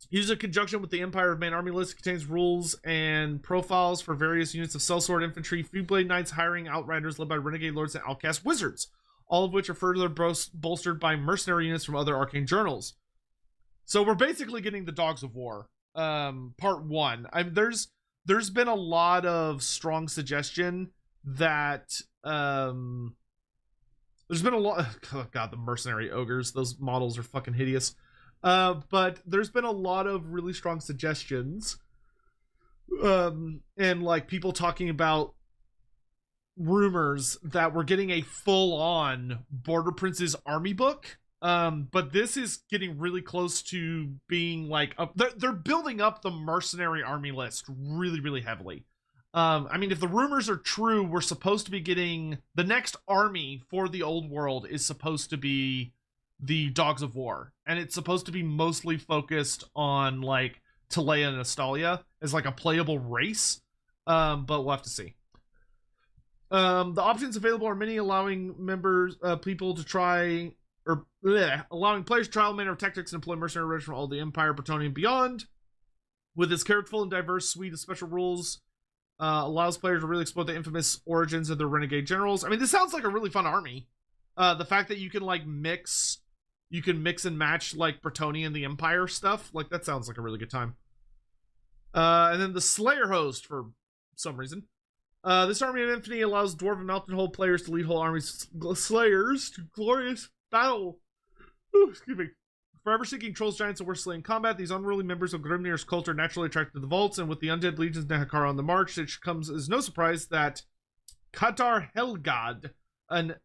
Used in conjunction with the Empire of Man army list, contains rules and profiles for various units of sellsword infantry, Freeblade Knights, hiring outriders led by renegade lords and outcast wizards, all of which are further bolstered by mercenary units from other Arcane Journals. So we're basically getting the Dogs of War, part 1. There's been a lot of strong suggestion that there's been a lot. Oh god, the mercenary ogres; those models are fucking hideous. But there's been a lot of really strong suggestions, and like people talking about rumors that we're getting a full-on Border Prince's army book. But this is getting really close to being like they're building up the mercenary army list really, really heavily. I mean, if the rumors are true, we're supposed to be getting the next army for the old world is supposed to be the Dogs of War, and it's supposed to be mostly focused on like Talea and Astalia as like a playable race, but we'll have to see. The options available are many, allowing people to try, or allowing players to trial manner of tactics and employ mercenary raiders from all the Empire, Bretonnia, and beyond. With its careful and diverse suite of special rules, allows players to really explore the infamous origins of their renegade generals. I mean, this sounds like a really fun army. The fact that you can like mix and match like Bretonnia and the Empire stuff, like that sounds like a really good time. And then the Slayer host for some reason. This army of infamy allows Dwarven Mountain Hold players to lead whole armies Slayers to glorious battle. Ooh, excuse me. Forever seeking trolls, giants, and worse slaying combat, these unruly members of Grimnir's cult are naturally attracted to the vaults, and with the undead legions and Nehakar on the march, it comes as no surprise that Katar Helgad, an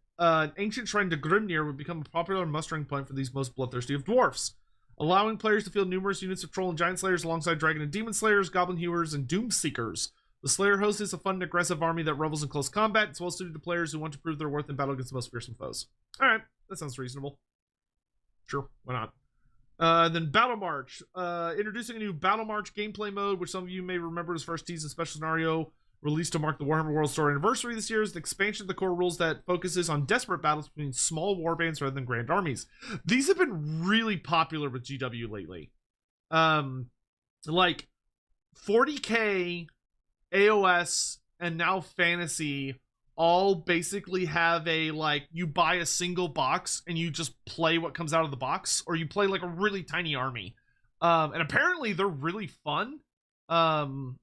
ancient shrine to Grimnir, would become a popular mustering point for these most bloodthirsty of dwarfs, allowing players to field numerous units of troll and giant slayers alongside dragon and demon slayers, goblin hewers, and doom seekers. The Slayer host is a fun and aggressive army that revels in close combat. It's well suited to players who want to prove their worth in battle against the most fearsome foes. Alright, that sounds reasonable. Sure, why not? Then Battle March. Introducing a new Battle March gameplay mode, which some of you may remember as first teased in special scenario released to mark the Warhammer World Story anniversary this year, is the expansion of the core rules that focuses on desperate battles between small warbands rather than grand armies. These have been really popular with GW lately. Like 40k, AOS, and now Fantasy all basically have a, like, you buy a single box and you just play what comes out of the box, or you play like a really tiny army. And apparently they're really fun. The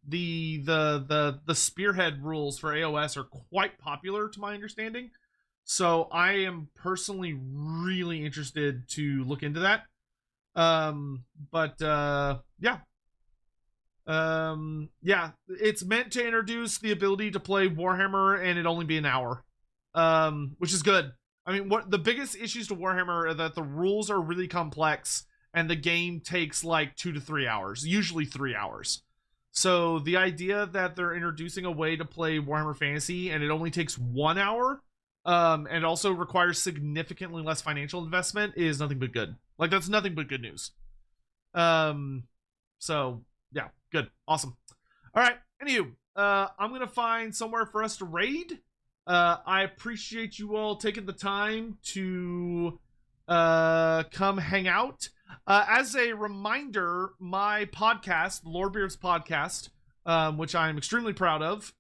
spearhead rules for AOS are quite popular to my understanding. So I am personally really interested to look into that. Yeah, it's meant to introduce the ability to play Warhammer and it only be an hour, which is good. I mean, what the biggest issues to Warhammer are that the rules are really complex and the game takes like 2 to 3 hours, usually 3 hours. So the idea that they're introducing a way to play Warhammer Fantasy and it only takes 1 hour, and also requires significantly less financial investment is nothing but good. Like, that's nothing but good news. So yeah, good. Awesome. All right. Anywho, I'm going to find somewhere for us to raid. I appreciate you all taking the time to come hang out. As a reminder, my podcast, Lorebeard's podcast, which I'm extremely proud of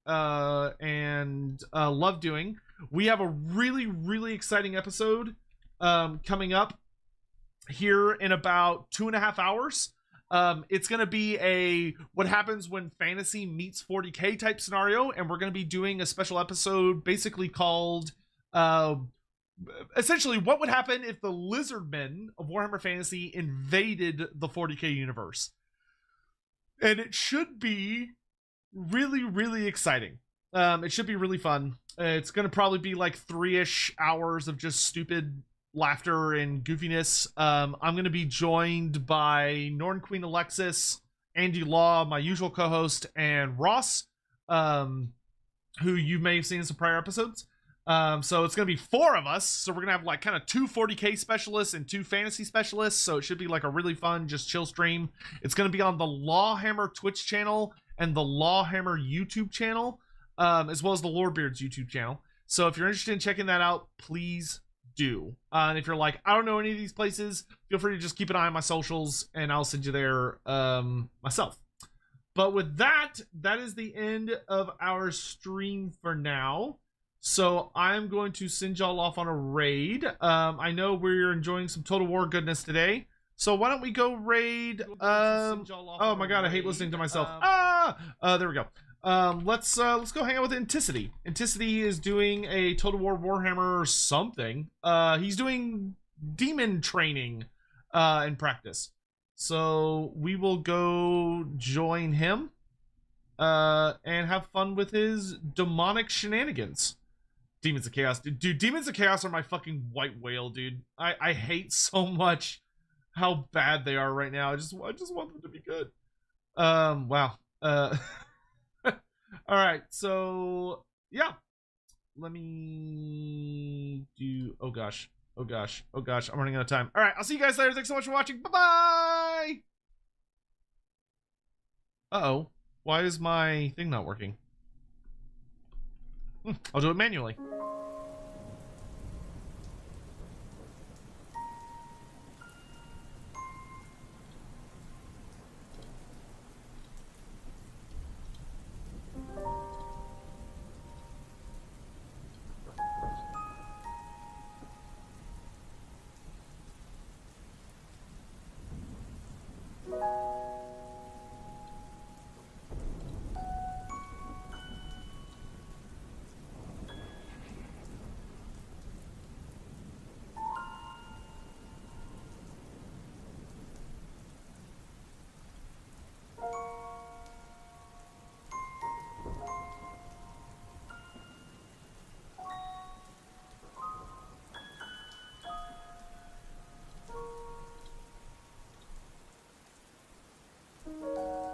and love doing, we have a really, really exciting episode coming up here in about 2.5 hours. It's going to be a what happens when fantasy meets 40k type scenario, and we're going to be doing a special episode basically called essentially what would happen if the Lizardmen of Warhammer Fantasy invaded the 40k universe. And it should be really, really exciting. It should be really fun. It's going to probably be like 3-ish hours of just stupid laughter and goofiness. I'm going to be joined by Norn Queen Alexis, Andy Law, my usual co-host, and Ross, who you may have seen in some prior episodes. So it's going to be 4 of us. So we're going to have like kind of 2 40k specialists and 2 fantasy specialists. So it should be like a really fun, just chill stream. It's going to be on the Lawhammer Twitch channel and the Lawhammer YouTube channel, as well as the Lorebeards YouTube channel. So if you're interested in checking that out, please do. And if you're like, I don't know any of these places, feel free to just keep an eye on my socials and I'll send you there myself. But with that, that is the end of our stream for now. So I'm going to send y'all off on a raid. I know we're enjoying some Total War goodness today. So why don't we go raid? Oh my god, I hate listening to myself. There we go. Let's go hang out with Anticity. Anticity is doing a Total War Warhammer or something. He's doing demon training in practice. So we will go join him and have fun with his demonic shenanigans. Demons of Chaos, dude. Demons of Chaos are my fucking white whale, dude. I hate so much how bad they are right now. I just want them to be good. Wow. All right. So yeah, let me do. Oh gosh. Oh gosh. Oh gosh. I'm running out of time. All right. I'll see you guys later. Thanks so much for watching. Bye bye. Uh-oh. Why is my thing not working? I'll do it manually.